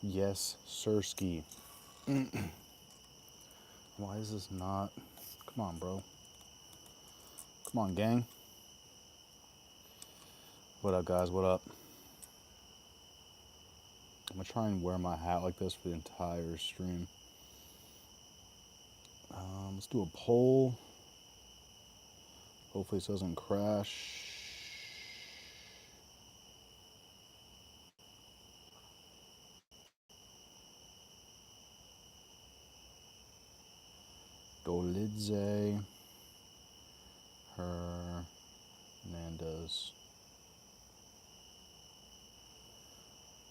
Yes, Sirski. Why is this not? Come on, bro. Come on, gang. What up, guys? What up? I'm gonna try and wear my hat like this for the entire stream. Let's do a poll. Hopefully this doesn't crash. Dolidze. Hernandez.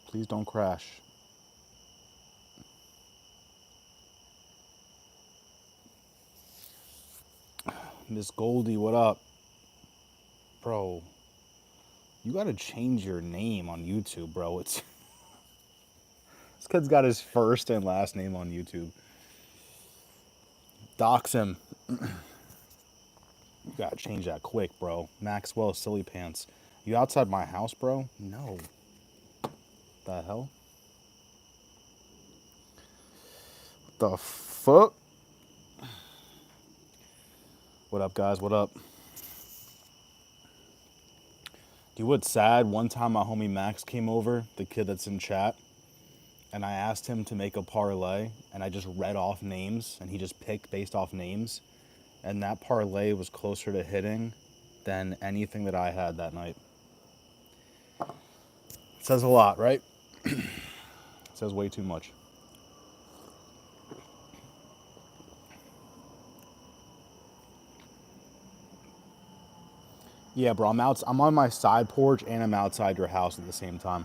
Please don't crash. Miss Goldie, what up? Bro, you gotta change your name on YouTube, bro. This kid's got his first and last name on YouTube. Dox him. You gotta change that quick, bro. Maxwell Silly Pants. You outside my house, bro? No. The hell? What the fuck? What up, guys? What up? Do you what's sad? One time my homie Max came over, the kid that's in chat, and I asked him to make a parlay, and I just read off names, and he just picked based off names, and that parlay was closer to hitting than anything that I had that night. Says a lot, right? Says way too much. Yeah, bro, I'm on my side porch and I'm outside your house at the same time.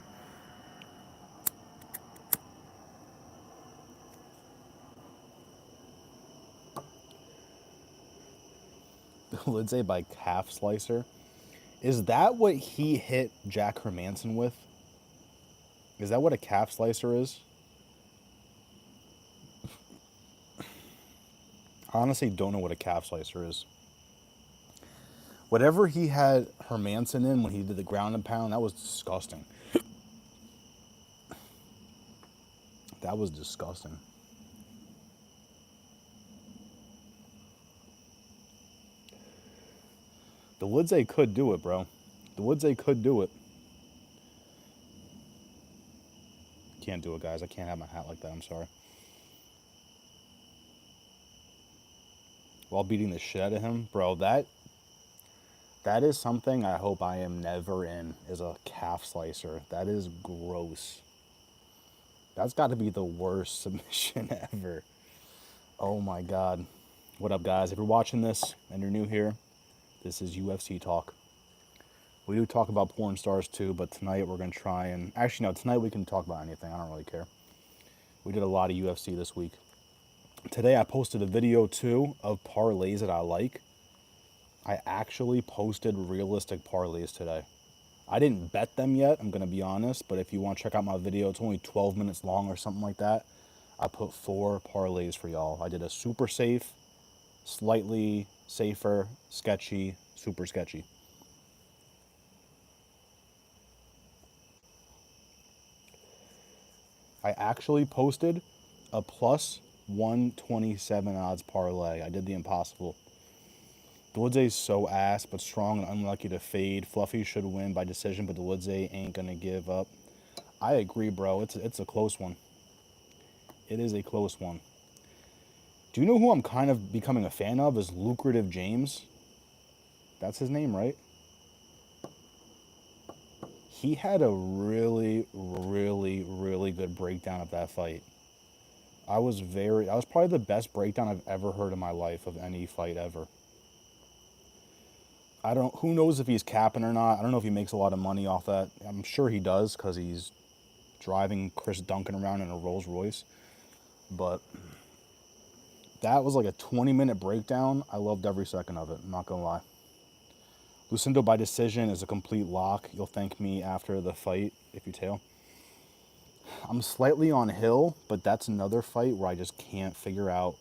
Lindsay by Calf Slicer. Is that what he hit Jack Hermanson with? Is that what a calf slicer is? I honestly don't know what a calf slicer is. Whatever he had Hermanson in when he did the ground and pound, that was disgusting. That was disgusting. The Woodsay could do it, bro. The Woodsay could do it. Can't do it, guys. I can't have my hat like that. I'm sorry. While beating the shit out of him, bro, that is something I hope I am never in, is a calf slicer. That is gross. That's got to be the worst submission ever. Oh my God. What up, guys? If you're watching this and you're new here, this is UFC Talk. We do talk about porn stars too, but tonight we're going to try and... Actually, no, tonight we can talk about anything. I don't really care. We did a lot of UFC this week. Today I posted a video too of parlays that I like. I actually posted realistic parlays today. I didn't bet them yet, I'm going to be honest, but if you want to check out my video, it's only 12 minutes long or something like that. I put 4 parlays for y'all. I did a super safe, slightly safer, sketchy, super sketchy. I actually posted a plus 127 odds parlay. I did the impossible. Dwoodsay's so ass, but strong and unlucky to fade. Fluffy should win by decision, but Dwoodsay ain't gonna give up. I agree, bro. It's a close one. It is a close one. Do you know who I'm kind of becoming a fan of? Is Lucrative James. That's his name, right? He had a really, really, really good breakdown of that fight. That was probably the best breakdown I've ever heard in my life of any fight ever. Who knows if he's capping or not. I don't know if he makes a lot of money off that. I'm sure he does because he's driving Chris Duncan around in a Rolls Royce. But that was like a 20-minute breakdown. I loved every second of it, I'm not gonna lie. Lucindo by decision is a complete lock. You'll thank me after the fight if you tail. I'm slightly on Hill, but that's another fight where I just can't figure out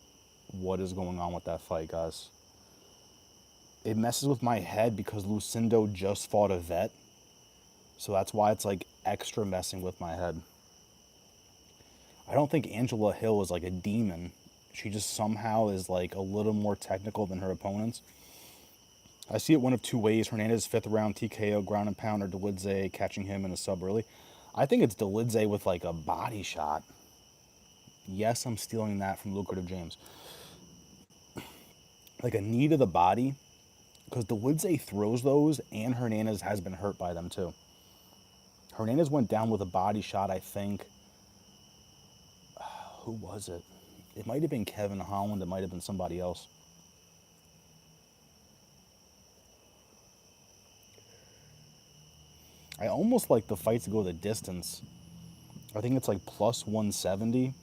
what is going on with that fight, guys. It messes with my head because Lucindo just fought a vet. So that's why it's like extra messing with my head. I don't think Angela Hill is like a demon. She just somehow is like a little more technical than her opponents. I see it one of two ways. Hernandez 5th round TKO ground and pound, or Delidze catching him in a sub early. I think it's Delidze with like a body shot. Yes, I'm stealing that from Lucrative James. Like a knee to the body, because Delidze throws those, and Hernandez has been hurt by them too. Hernandez went down with a body shot, I think. Who was it? It might have been Kevin Holland. It might have been somebody else. I almost like the fight to go the distance. I think it's like plus 170.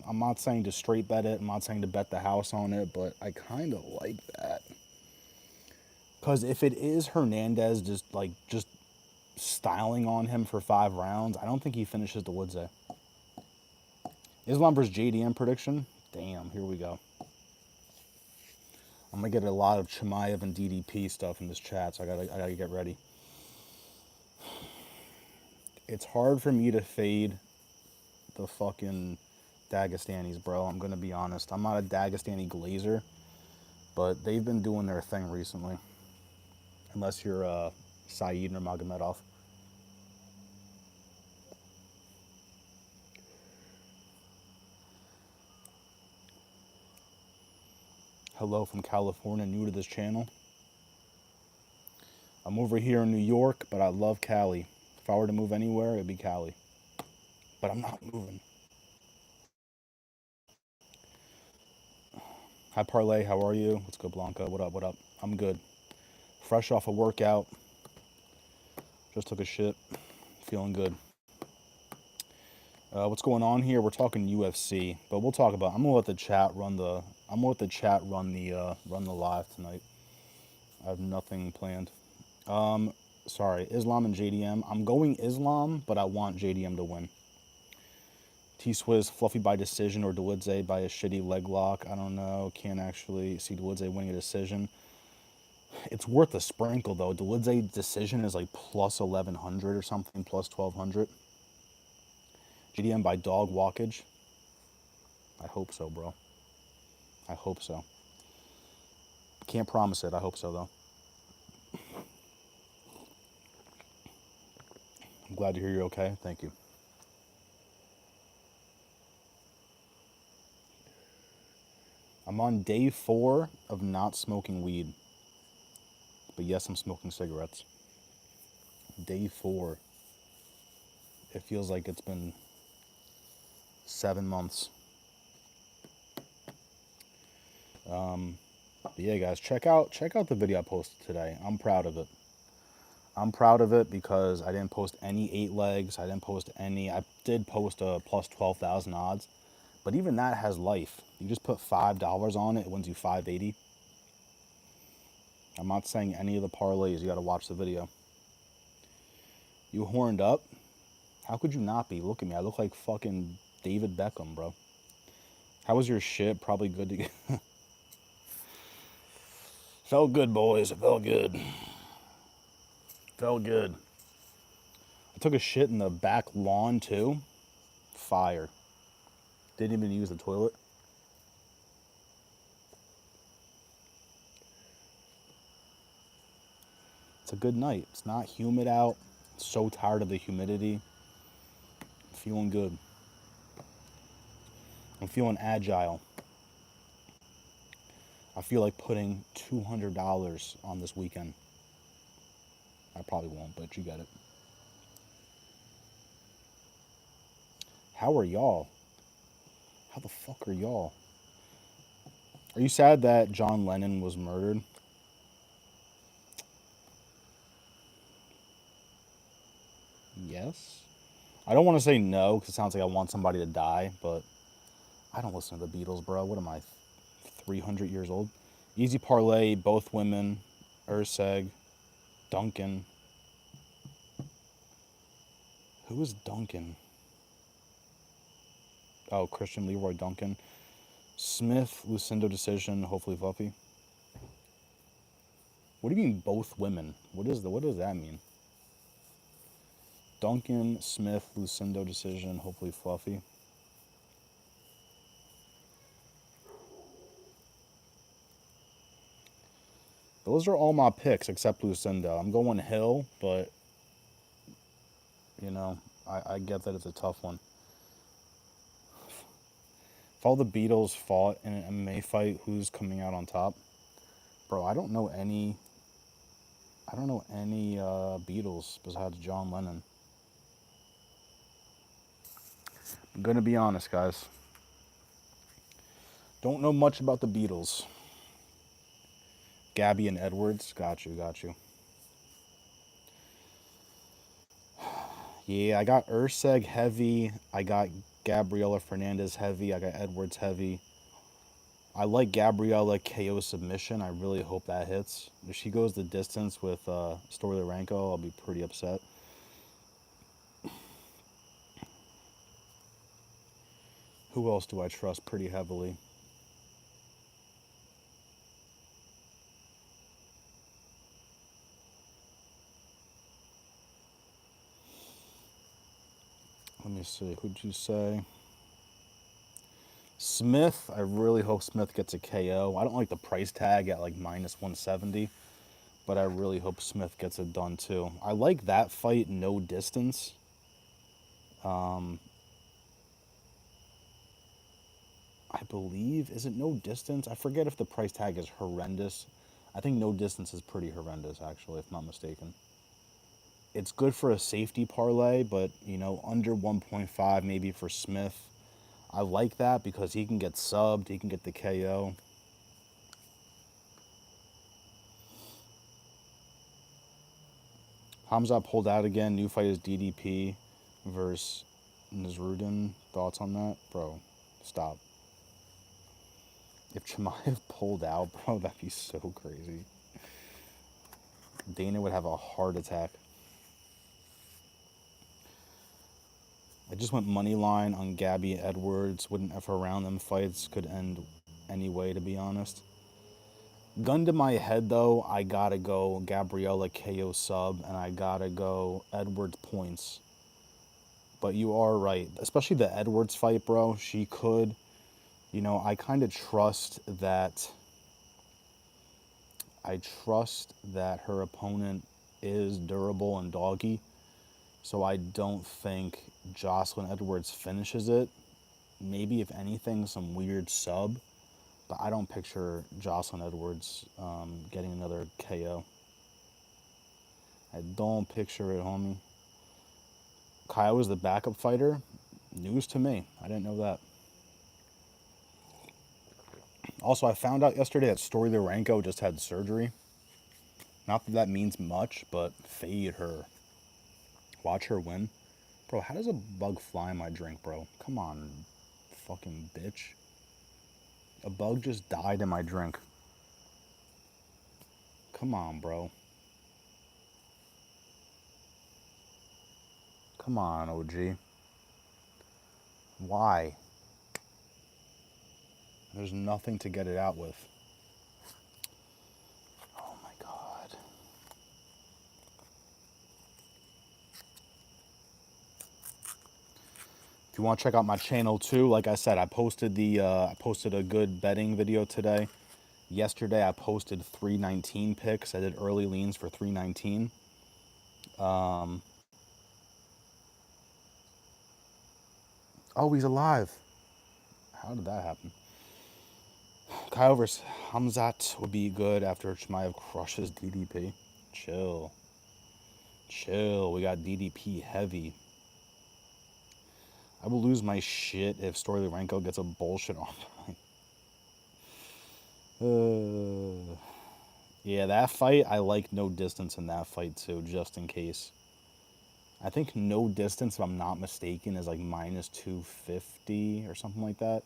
I'm not saying to straight bet it. I'm not saying to bet the house on it, but I kind of like that. Because if it is Hernandez just styling on him for 5 rounds, I don't think he finishes the Woodze. Islam versus JDM prediction? Damn, here we go. I'm gonna get a lot of Chimaev and DDP stuff in this chat, so I gotta get ready. It's hard for me to fade the fucking Dagestanis, bro. I'm gonna be honest. I'm not a Dagestani glazer, but they've been doing their thing recently. Unless you're Saeed or Magomedov. Hello from California, new to this channel. I'm over here in New York, but I love Cali. If I were to move anywhere, it'd be Cali. But I'm not moving. Hi, Parlay. How are you? What's good, Blanca? What up? What up? I'm good. Fresh off a workout. Just took a shit. Feeling good. What's going on here? We're talking UFC, but we'll talk about. I'm gonna let the chat run the. I'm gonna let the chat run the live tonight. I have nothing planned. Sorry, Islam and JDM. I'm going Islam, but I want JDM to win. T-Swizz, Fluffy by decision, or Delidze by a shitty leg lock. I don't know. Can't actually see Delidze winning a decision. It's worth a sprinkle, though. Delidze decision is like plus 1,100 or something, plus 1,200. JDM by dog walkage. I hope so, bro. I hope so. Can't promise it. I hope so, though. I'm glad to hear you're okay. Thank you. I'm on day 4 of not smoking weed. But yes, I'm smoking cigarettes. Day 4. It feels like it's been 7 months. But yeah, guys, check out the video I posted today. I'm proud of it. I'm proud of it because I didn't post any 8 legs. I didn't post any. I did post a plus 12,000 odds, but even that has life. You just put $5 on it, it wins you 580. I'm not saying any of the parlays. You got to watch the video. You horned up? How could you not be? Look at me. I look like fucking David Beckham, bro. How was your shit? Probably good to get. Felt good, boys. It felt good. Felt good. I took a shit in the back lawn, too. Fire. Didn't even use the toilet. It's a good night. It's not humid out. So tired of the humidity. Feeling good. I'm feeling agile. I feel like putting $200 on this weekend. I probably won't, but you get it. How are y'all? How the fuck are y'all? Are you sad that John Lennon was murdered? Yes. I don't want to say no because it sounds like I want somebody to die, but I don't listen to the Beatles, bro. What am I, 300 years old? Easy parlay, both women, Urseg, Duncan. Who is Duncan? Oh, Christian Leroy Duncan. Smith, Lucindo decision, hopefully Fluffy. What do you mean both women? What does that mean? Duncan Smith, Lucindo decision, hopefully fluffy. Those are all my picks except Lucindo. I'm going Hill, but, you know, I get that it's a tough one. If all the Beatles fought in an MMA fight, who's coming out on top? Bro, I don't know any Beatles besides John Lennon. I'm gonna be honest, guys. Don't know much about the Beatles. Gabby and Edwards, got you. Yeah, I got Urseg heavy. I got Gabriela Fernandez heavy. I got Edwards heavy. I like Gabriela KO submission. I really hope that hits. If she goes the distance with Stoliarenko, I'll be pretty upset. Who else do I trust pretty heavily? Let me see. Who'd you say? Smith. I really hope Smith gets a KO. I don't like the price tag at like minus 170, but I really hope Smith gets it done too. I like that fight, no distance. I believe, is it no distance? I forget if the price tag is horrendous. I think no distance is pretty horrendous, actually, if not mistaken. It's good for a safety parlay, but, you know, under 1.5 maybe for Smith. I like that because he can get subbed, he can get the KO. Hamza pulled out again. New fight is DDP versus Nasruddin. Thoughts on that? Bro, stop. If Chimaev pulled out, bro, that'd be so crazy. Dana would have a heart attack. I just went money line on Gabby Edwards. Wouldn't F around them fights. Could end anyway, to be honest. Gun to my head, though, I gotta go Gabriella KO sub, and I gotta go Edwards points. But you are right. Especially the Edwards fight, bro. She could, you know, I kind of trust that. I trust that her opponent is durable and doggy. So I don't think Jocelyn Edwards finishes it. Maybe, if anything, some weird sub. But I don't picture Jocelyn Edwards getting another KO. I don't picture it, homie. Kyle was the backup fighter. News to me. I didn't know that. Also, I found out yesterday that Stoliarenko just had surgery. Not that that means much, but fade her. Watch her win. Bro, how does a bug fly in my drink, bro? Come on, fucking bitch. A bug just died in my drink. Come on, bro. Come on, OG. Why? There's nothing to get it out with. Oh my god. If you want to check out my channel too, like I said, I posted a good betting video today. Yesterday I posted 319 picks. I did early leans for 319. Oh, he's alive. How did that happen? Kyle vs. Hamzat would be good after Chimaev crushes DDP. Chill. Chill. We got DDP heavy. I will lose my shit if Stoliarenko gets a bullshit on. Yeah, that fight, I like no distance in that fight too, just in case. I think no distance, if I'm not mistaken, is like minus 250 or something like that.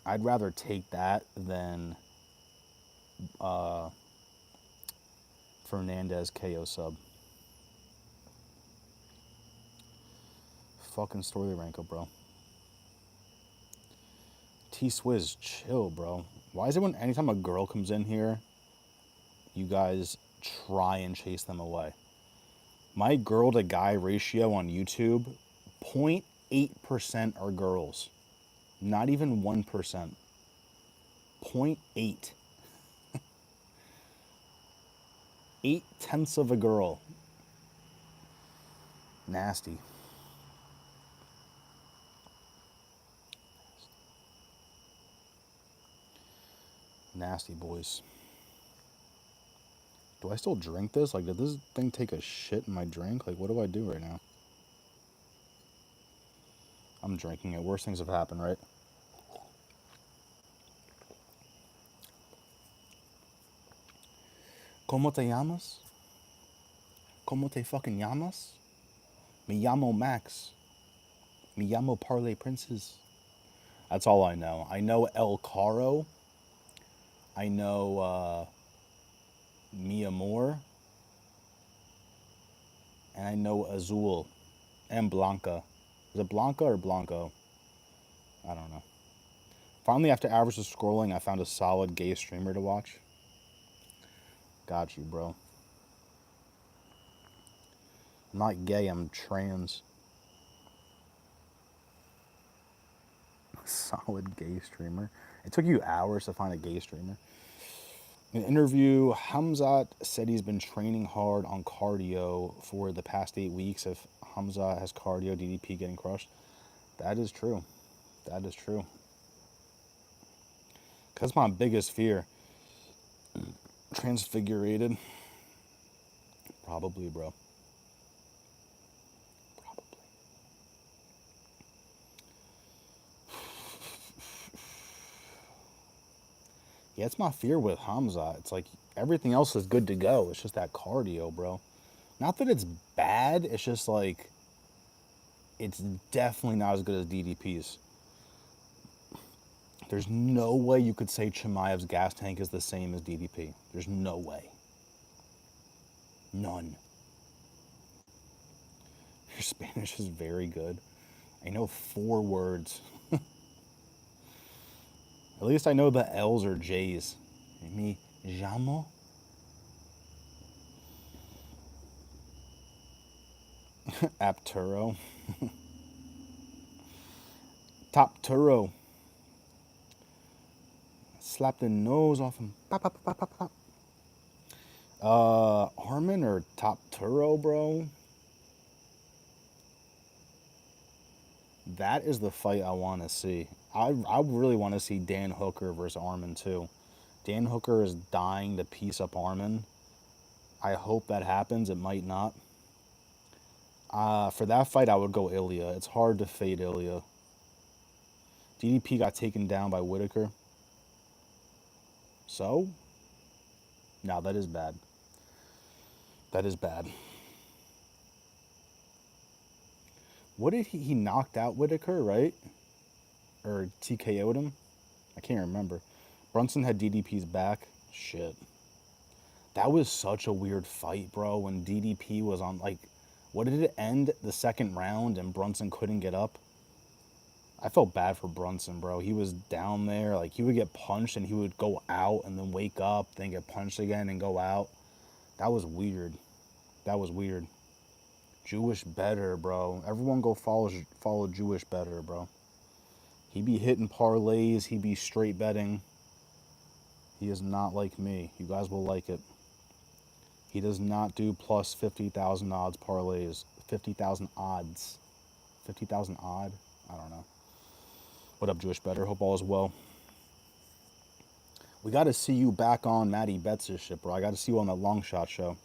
I'd rather take that than Fernandez KO sub. Fucking Stoliarenko, bro. T-Swizz, chill, bro. Why is it when anytime a girl comes in here, you guys try and chase them away? My girl to guy ratio on YouTube, 0.8% are girls. Not even 1%. 0.8. 8/10 of a girl. Nasty. Nasty boys. Do I still drink this? Like, did this thing take a shit in my drink? Like, what do I do right now? I'm drinking it. Worst things have happened, right? ¿Cómo te llamas? ¿Cómo te fucking llamas? Me llamo Max. Me llamo Parlay Princess. That's all I know. I know El Caro. I know Mi Amor. And I know Azul. And Blanca. Is it Blanca or Blanco? I don't know. Finally, after hours of scrolling, I found a solid gay streamer to watch. Got you, bro. I'm not gay, I'm trans. Solid gay streamer. It took you hours to find a gay streamer. In an interview, Hamzat said he's been training hard on cardio for the past 8 weeks. If Hamzat has cardio, DDP getting crushed. That is true. That is true. That's my biggest fear. Transfigurated. Probably, bro. Probably. Yeah, it's my fear with Hamza. It's like everything else is good to go. It's just that cardio, bro. Not that it's bad. It's just like it's definitely not as good as DDP's. There's no way you could say Chimaev's gas tank is the same as DDP. There's no way. None. Your Spanish is very good. I know 4 words. At least I know the L's or J's. Me llamo. Apturo. Top Turo. Slap the nose off him. Pop, pop, pop, pop, pop. Armin or Top Turo, bro? That is the fight I want to see. I really want to see Dan Hooker versus Armin too. Dan Hooker is dying to piece up Armin. I hope that happens. It might not. For that fight, I would go Ilya. It's hard to fade Ilya. DDP got taken down by Whitaker. So? No, that is bad. That is bad. What did he knocked out Whitaker, right? Or TKO'd him? I can't remember. Brunson had DDP's back. Shit. That was such a weird fight, bro, when DDP was on, like, what did it end the second round and Brunson couldn't get up? I felt bad for Brunson, bro. He was down there, like, he would get punched and he would go out and then wake up, then get punched again and go out. That was weird. That was weird. Jewish better, bro. Everyone go follow Jewish better, bro. He be hitting parlays. He be straight betting. He is not like me. You guys will like it. He does not do plus 50,000 odds parlays. 50,000 odds. 50,000 odd? I don't know. What up, Jewish better? Hope all is well. We got to see you back on Maddie Betts' shit, bro. I got to see you on that long shot show.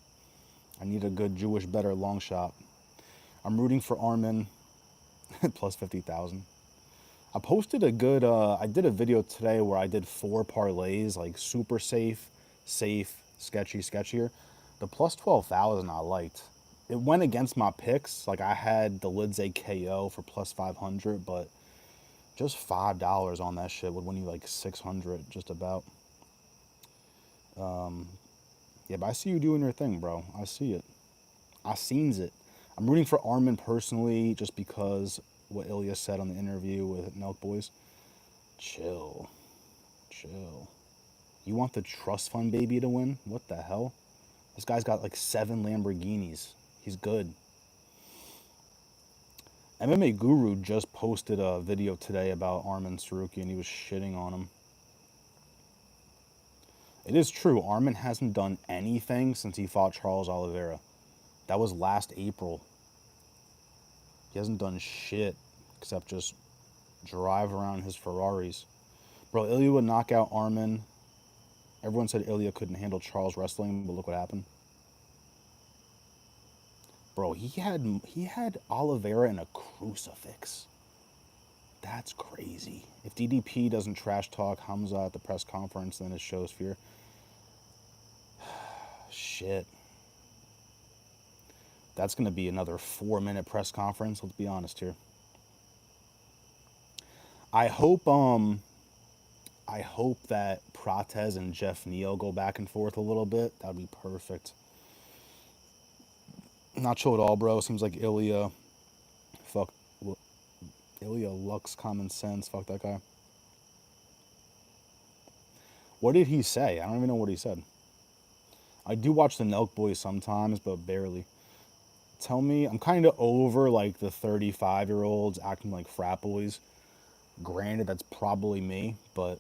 I need a good Jewish better long shot. I'm rooting for Armin. Plus 50,000. I posted a good, I did a video today where I did 4 parlays, like super safe, sketchy, sketchier. The plus 12,000 I liked. It went against my picks. Like I had the Lidze KO for plus 500, but just $5 on that shit would win you like 600, just about. Yeah, but I see you doing your thing, bro. I see it. I seens it. I'm rooting for Armin personally, just because what Ilya said on the interview with Milk Boys. Chill. Chill. You want the trust fund baby to win? What the hell? This guy's got like 7 Lamborghinis. He's good. MMA Guru just posted a video today about Arman Sarukian, and he was shitting on him. It is true, Arman hasn't done anything since he fought Charles Oliveira. That was last April. He hasn't done shit except just drive around his Ferraris. Bro, Ilya would knock out Arman. Everyone said Ilya couldn't handle Charles wrestling, but look what happened. Bro, he had Oliveira in a crucifix. That's crazy. If DDP doesn't trash talk Hamza at the press conference, then it shows fear. Shit. That's going to be another 4-minute press conference, let's be honest here. I hope that Prates and Jeff Neal go back and forth a little bit. That'd be perfect. Not sure at all, bro. Seems like Ilya looks common sense. Fuck that guy. What did he say? I don't even know what he said. I do watch the Nelk Boys sometimes, but barely. Tell me, I'm kind of over like the 35-year-olds acting like frat boys. Granted, that's probably me, but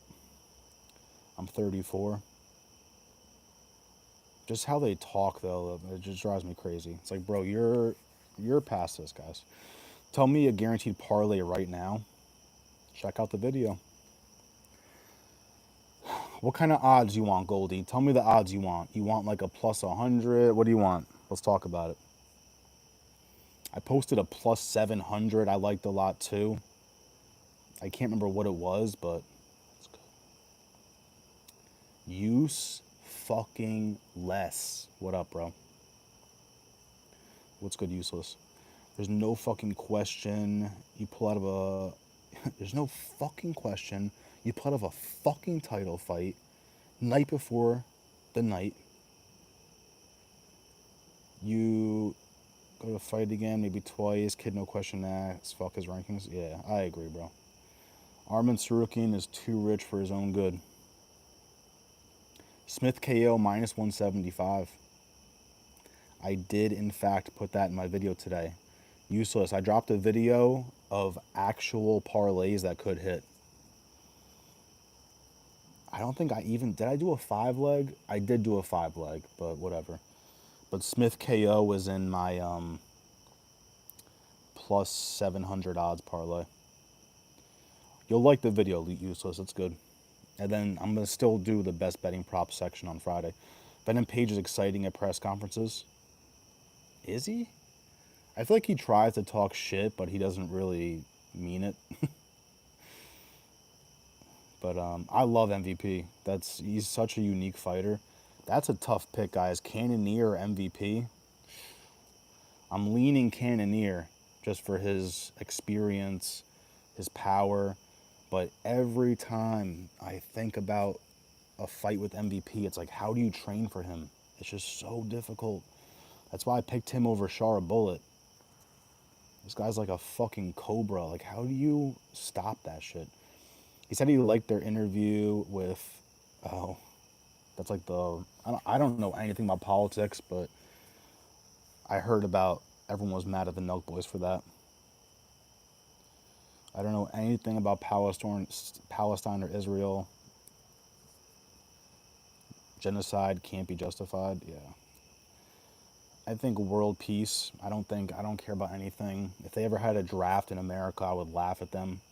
I'm 34. Just how they talk, though, it just drives me crazy. It's like, bro, you're past this, guys. Tell me a guaranteed parlay right now. Check out the video. What kind of odds you want, Goldie? Tell me the odds you want. You want like a plus 100? What do you want? Let's talk about it. I posted a plus 700 I liked a lot too. I can't remember what it was, but it's good. Use fucking less. What up, bro? What's good, useless? There's no fucking question you pull out of a... There's no fucking question you pull out of a fucking title fight night before the night. You go to fight again, maybe twice. Kid, no question asked. Fuck his rankings. Yeah, I agree, bro. Arman Sarukian is too rich for his own good. Smith KO minus 175. I did, in fact, put that in my video today. Useless. I dropped a video of actual parlays that could hit. I don't think I even... Did I do a 5-leg? I did do a 5-leg, but whatever. But Smith KO was in my plus 700 odds parlay. You'll like the video, useless. It's good. And then I'm going to still do the best betting prop section on Friday. Venom Page is exciting at press conferences. Is he? I feel like he tries to talk shit, but he doesn't really mean it. But I love MVP. He's such a unique fighter. That's a tough pick, guys. Cannonier or MVP? I'm leaning Cannonier just for his experience, his power. But every time I think about a fight with MVP, it's like, how do you train for him? It's just so difficult. That's why I picked him over Shara Bullet. This guy's like a fucking cobra. Like, how do you stop that shit? He said he liked their interview with, that's like I don't know anything about politics, but I heard about everyone was mad at the Nelk Boys for that. I don't know anything about Palestine or Israel. Genocide can't be justified. Yeah. I think world peace. I don't care about anything. If they ever had a draft in America, I would laugh at them.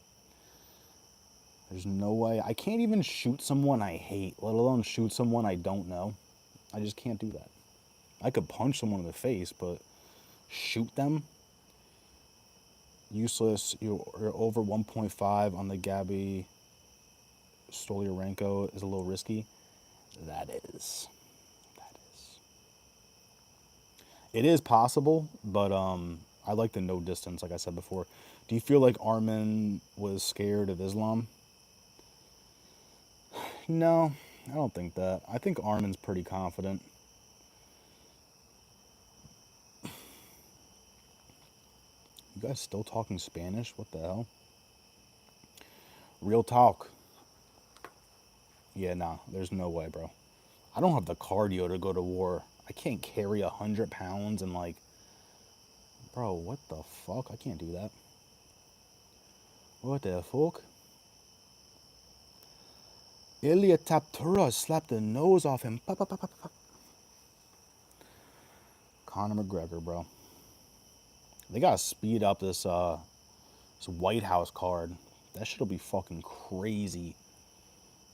There's no way. I can't even shoot someone I hate, let alone shoot someone I don't know. I just can't do that. I could punch someone in the face, but shoot them? Useless. You're over 1.5 on the Gabby Stolyarenko is a little risky. That is. It is possible, but I like the no distance, like I said before. Do you feel like Arman was scared of Islam? No, I don't think that. I think Arman's pretty confident. You guys still talking Spanish? What the hell? Real talk. Yeah, nah, there's no way, bro. I don't have the cardio to go to war. I can't carry 100 pounds and like Bro, what the fuck? I can't do that. What the fuck? Ilya Taptura slapped the nose off him. Conor McGregor, bro. They gotta speed up this White House card. That shit'll be fucking crazy.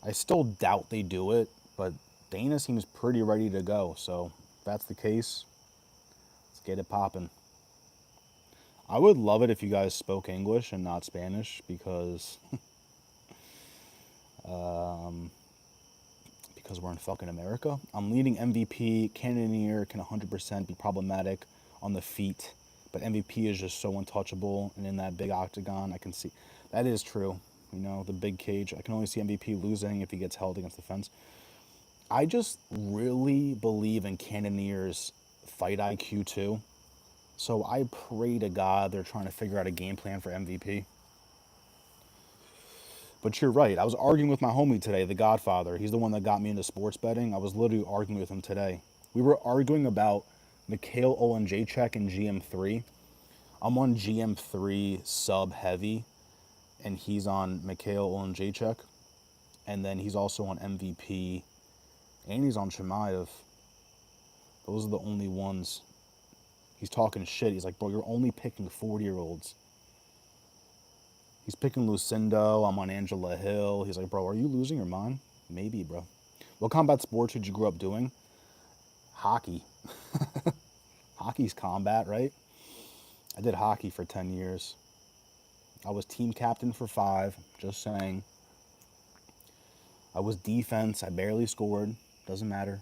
I still doubt they do it, but Dana seems pretty ready to go. So if that's the case, let's get it popping. I would love it if you guys spoke English and not Spanish because because we're in fucking America. I'm leading MVP. Cannonier can 100% be problematic on the feet, but MVP is just so untouchable. And in that big octagon, I can see that is true. You know, the big cage. I can only see MVP losing if he gets held against the fence. I just really believe in Cannonier's fight IQ too. So I pray to God they're trying to figure out a game plan for MVP. But you're right. I was arguing with my homie today, the Godfather. He's the one that got me into sports betting. I was literally arguing with him today. We were arguing about Mikhail Olenjacek in GM3. I'm on GM3 sub heavy, and he's on Mikhail Olenjacek. And then he's also on MVP, and he's on Chimaev. Those are the only ones. He's talking shit. He's like, bro, you're only picking 40-year-olds. He's picking Lucindo. I'm on Angela Hill. He's like, bro, are you losing your mind? Maybe, bro. What combat sports did you grow up doing? Hockey. Hockey's combat, right? I did hockey for 10 years. I was team captain for 5, just saying. I was defense. I barely scored. Doesn't matter.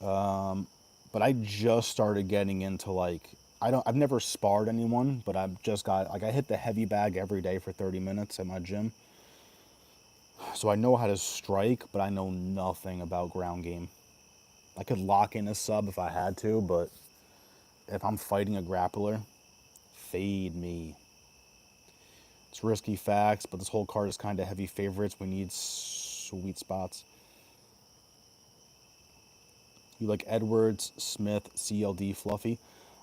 But I just started getting into I've never sparred anyone, but I've just got I hit the heavy bag every day for 30 minutes at my gym. So I know how to strike, but I know nothing about ground game. I could lock in a sub if I had to, but if I'm fighting a grappler, fade me. It's risky facts, but this whole card is kind of heavy favorites. We need sweet spots. You like Edwards, Smith, CLD, Fluffy.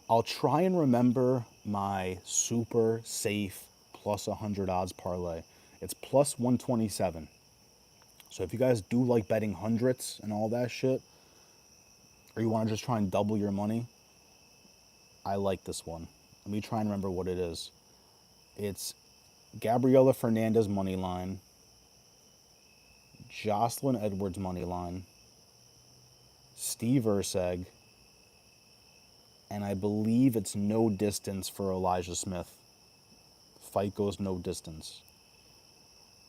I'll try and remember my super safe plus 100 odds parlay. It's plus 127. So if you guys do like betting hundreds and all that shit, or you want to just try and double your money, I like this one. Let me try and remember what it is. It's Gabriela Fernandez money line, Jocelyn Edwards money line, Steve Urseg, and I believe it's no distance for Elijah Smith. Fight goes no distance.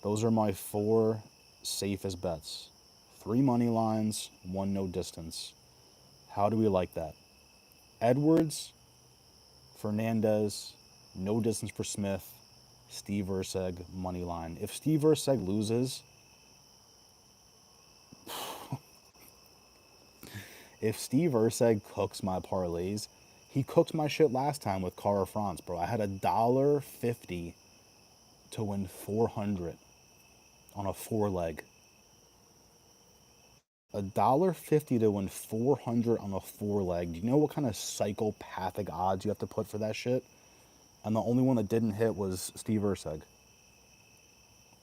Those are my 4 safest bets. 3 money lines, 1 no distance. How do we like that? Edwards, Fernandez, no distance for Smith, Steve Urseg, money line. If Steve Urseg loses, if Steve Urseg cooks my parlays, he cooked my shit last time with Cara France, bro. I had $1.50 to win 400 on a 4-leg. $1.50 to win 400 on a 4-leg. Do you know what kind of psychopathic odds you have to put for that shit? And the only one that didn't hit was Steve Urseg.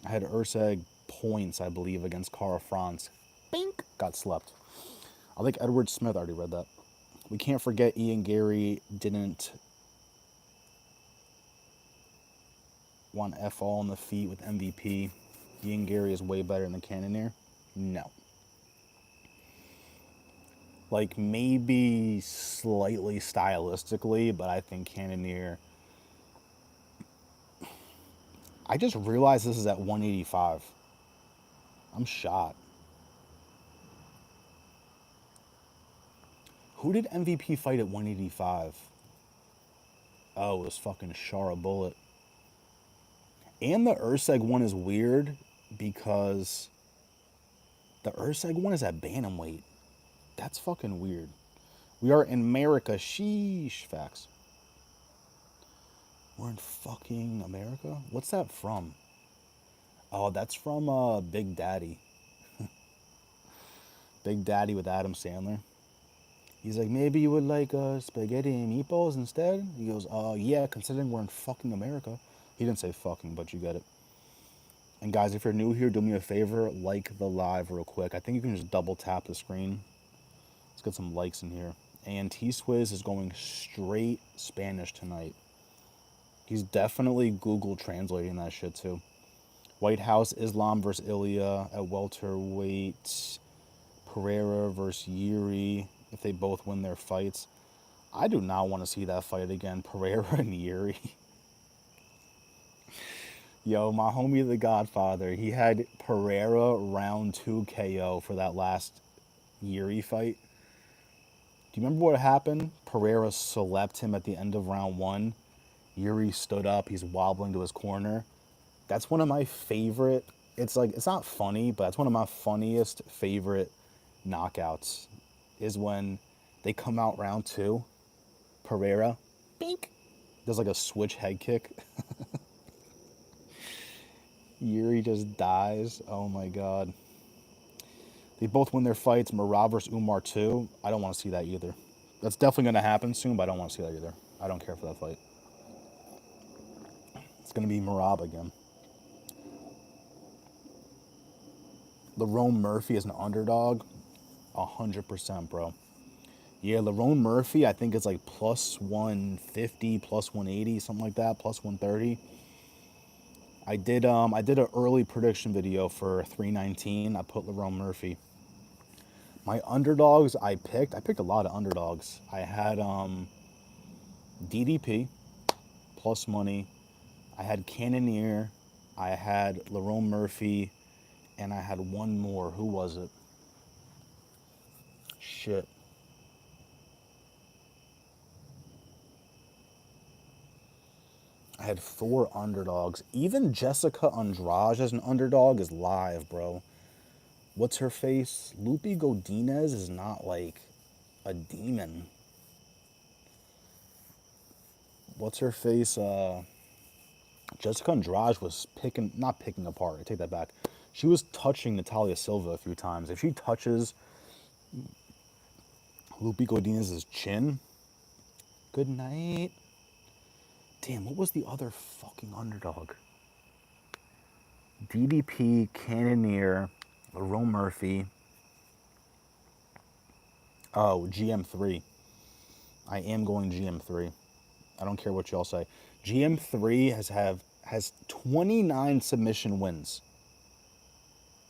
I had Urseg points, I believe, against Cara France. Bink! Got slept. I think Edward Smith, I already read that. We can't forget Ian Gary didn't want F all on the feet with MVP. Ian Gary is way better than Cannonier. No. Like, maybe slightly stylistically, but I think Cannonier... I just realized this is at 185. I'm shot. Who did MVP fight at 185? Oh, it was fucking Shara Bullet. And the Urseg one is weird because the Urseg one is at bantamweight. That's fucking weird. We are in America. Sheesh. Facts. We're in fucking America? What's that from? Oh, that's from Big Daddy. Big Daddy with Adam Sandler. He's like, maybe you would like spaghetti and meatballs instead? He goes, yeah, considering we're in fucking America. He didn't say fucking, but you get it. And guys, if you're new here, do me a favor, like the live real quick. I think you can just double tap the screen. Let's get some likes in here. And T-Swizz is going straight Spanish tonight. He's definitely Google translating that shit too. White House, Islam versus Ilya at welterweight. Pereira versus Yuri, if they both win their fights. I do not want to see that fight again. Pereira and Yuri. Yo, my homie the Godfather, he had Pereira round 2 KO for that last Yuri fight. Do you remember what happened? Pereira slept him at the end of round 1. Yuri stood up, he's wobbling to his corner. That's one of my favorite, it's not funny, but that's one of my funniest favorite knockouts is when they come out round 2, Pereira, bink, there's like a switch head kick. Yuri just dies. Oh my god. They both win their fights. Marab versus Umar too. I don't want to see that either. That's definitely going to happen soon, but I don't want to see that either. I don't care for that fight. It's going to be Marab again. Lerone Murphy is an underdog. 100%, bro. Yeah, Lerone Murphy, I think it's like plus 150, plus 180, something like that, plus 130. I did an early prediction video for 319. I put Lerone Murphy. My underdogs I picked a lot of underdogs. I had DDP plus money. I had Cannonier. I had Lerone Murphy, and I had one more. Who was it? Shit. I had 4 underdogs. Even Jessica Andrade as an underdog is live, bro. What's her face? Lupi Godinez is not like a demon. What's her face? Jessica Andrade was not picking apart. I take that back. She was touching Natalia Silva a few times. If she touches Lupi Godinez's chin, good night. Damn, what was the other fucking underdog? DDP, Cannonier, Lerone Murphy. Oh, GM3. I am going GM3. I don't care what y'all say. GM3 has 29 submission wins.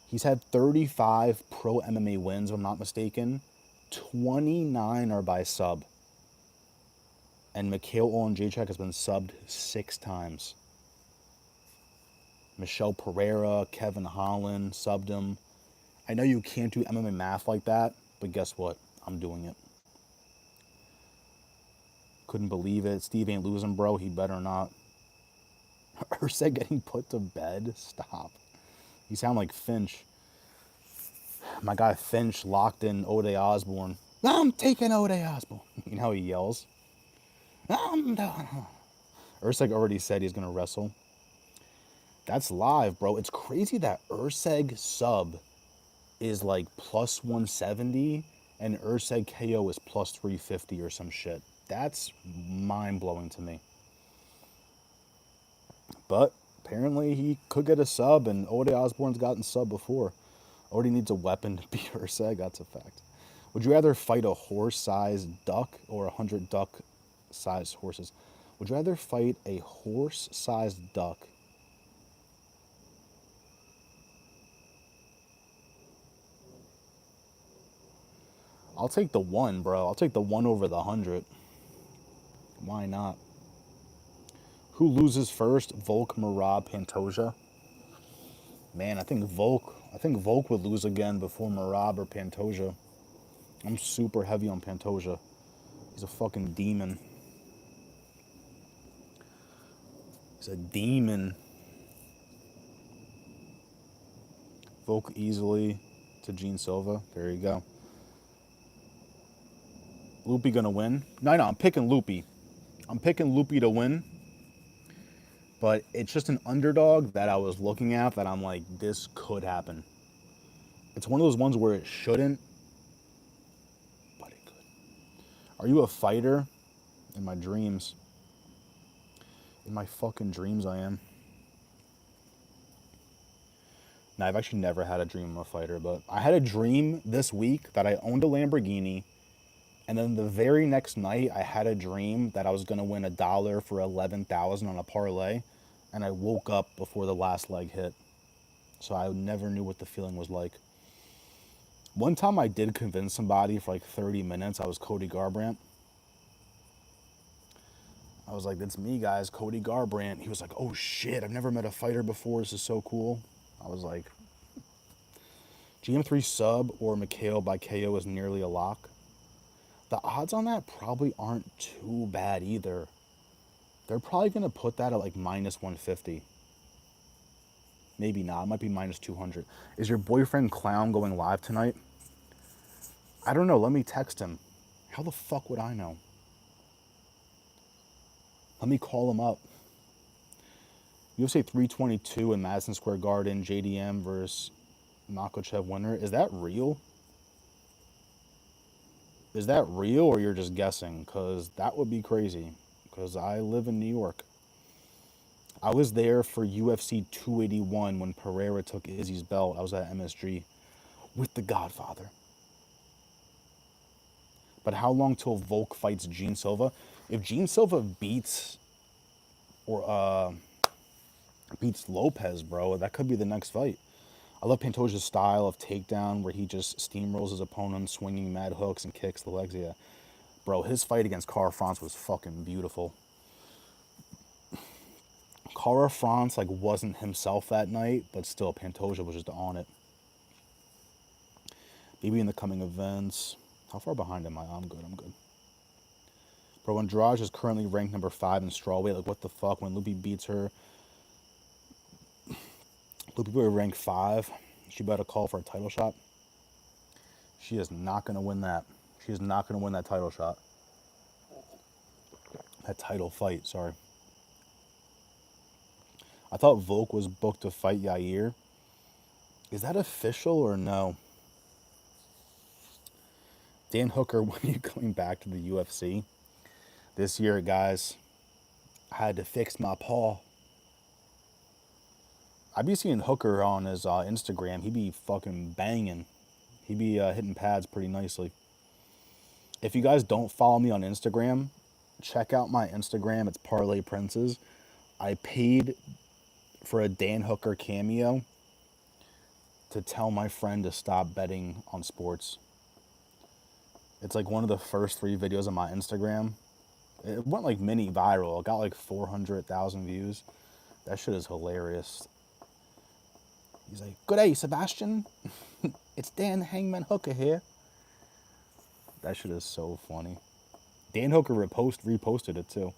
He's had 35 pro MMA wins, if I'm not mistaken. 29 are by sub. And Mikhail Olenjacek has been subbed 6 times. Michelle Pereira, Kevin Holland subbed him. I know you can't do MMA math like that, but guess what? I'm doing it. Couldn't believe it. Steve ain't losing, bro. He better not. Ursay getting put to bed? Stop. You sound like Finch. My guy Finch locked in Ode Osborne. I'm taking Ode Osborne. You know how he yells? I'm done. Urseg already said he's going to wrestle. That's live, bro. It's crazy that Urseg sub is like plus 170 and Urseg KO is plus 350 or some shit. That's mind-blowing to me. But apparently he could get a sub, and Ode Osborne's gotten sub before. Ode needs a weapon to beat Urseg, that's a fact. Would you rather fight a horse-sized duck or 100 duck-sized horses? Would you rather fight a horse-sized duck? I'll take the 1, bro. I'll take the 1 over the 100. Why not? Who loses first? Volk, Marab, Pantoja? Man, I think Volk would lose again before Marab or Pantoja. I'm super heavy on Pantoja. He's a fucking demon. He's a demon. Volk easily to Gene Silva. There you go. Loopy gonna win? No, I'm picking Loopy. I'm picking Loopy to win. But it's just an underdog that I was looking at that I'm like, this could happen. It's one of those ones where it shouldn't, but it could. Are you a fighter? In my dreams. In my fucking dreams, I am. Now, I've actually never had a dream of a fighter, but I had a dream this week that I owned a Lamborghini, and then the very next night, I had a dream that I was gonna win $1 for 11,000 on a parlay, and I woke up before the last leg hit, so I never knew what the feeling was like. One time, I did convince somebody for like 30 minutes. I was Cody Garbrandt. I was like, "That's me, guys, Cody Garbrandt." He was like, "Oh shit, I've never met a fighter before. This is so cool." I was like, GM3 sub or McHale by KO is nearly a lock. The odds on that probably aren't too bad either. They're probably going to put that at like minus 150. Maybe not. It might be minus 200. Is your boyfriend Clown going live tonight? I don't know. Let me text him. How the fuck would I know? Let me call him up. UFC 322 in Madison Square Garden, JDM versus Makhachev winner. Is that real? Is that real or you're just guessing? Because that would be crazy. Because I live in New York. I was there for UFC 281 when Pereira took Izzy's belt. I was at MSG with the Godfather. But how long till Volk fights Gene Silva? If Gene Silva beats beats Lopez, bro, that could be the next fight. I love Pantoja's style of takedown where he just steamrolls his opponent, swinging mad hooks and kicks the legs. Yeah, bro, his fight against Cara France was fucking beautiful. Cara France like wasn't himself that night, but still Pantoja was just on it. Maybe in the coming events. How far behind am I? I'm good. Bro, Andrade is currently ranked number 5 in strawweight. Like, what the fuck? When Lupi beats her, Lupi will rank 5. She better call for a title shot. She is not going to win that. She is not going to win that title shot. That title fight, sorry. I thought Volk was booked to fight Yair. Is that official or no? Dan Hooker, when are you coming back to the UFC? This year, guys, I had to fix my paw. I be seeing Hooker on his Instagram. He be fucking banging. He be hitting pads pretty nicely. If you guys don't follow me on Instagram, check out my Instagram. It's Parlay Princes. I paid for a Dan Hooker cameo to tell my friend to stop betting on sports. It's like one of the first 3 videos on my Instagram. It went like mini viral. It got like 400,000 views. That shit is hilarious. He's like, "Good day, Sebastian. It's Dan Hangman Hooker here." That shit is so funny. Dan Hooker reposted it too.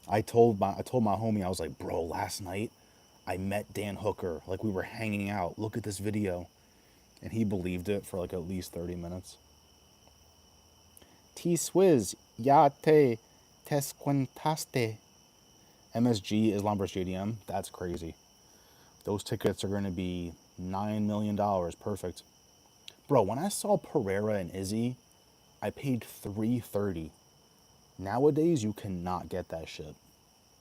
I told my homie, I was like, "Bro, last night I met Dan Hooker. Like, we were hanging out. Look at this video." And he believed it for like at least 30 minutes. T-Swizz, ya te tesquentaste. MSG, Islam vs. JDM. That's crazy. Those tickets are going to be $9 million. Perfect. Bro, when I saw Pereira and Izzy, I paid $330. Nowadays, you cannot get that shit.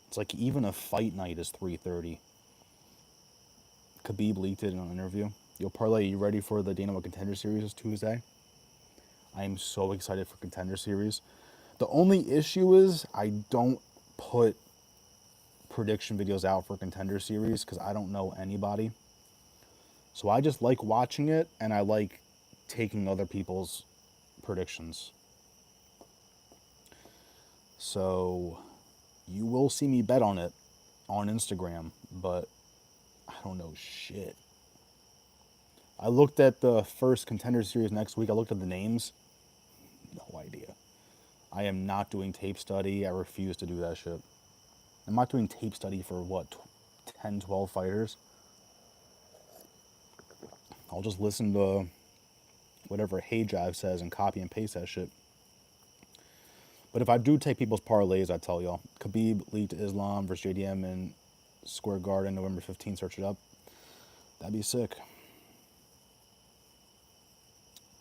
It's like even a fight night is $330. Khabib leaked it in an interview. Yo, Parlay, you ready for the Dana White Contender Series this Tuesday? I am so excited for Contender Series. The only issue is I don't put prediction videos out for Contender Series because I don't know anybody. So I just like watching it and I like taking other people's predictions. So you will see me bet on it on Instagram, but I don't know shit. I looked at the first Contender Series next week. I looked at the names. No idea. I am not doing tape study. I refuse to do that shit. I'm not doing tape study for what, 10, 12 fighters? I'll just listen to whatever Hey Jive says and copy and paste that shit. But if I do take people's parlays, I tell y'all. Khabib leaked Islam versus JDM in Square Garden, November 15th. Search it up. That'd be sick.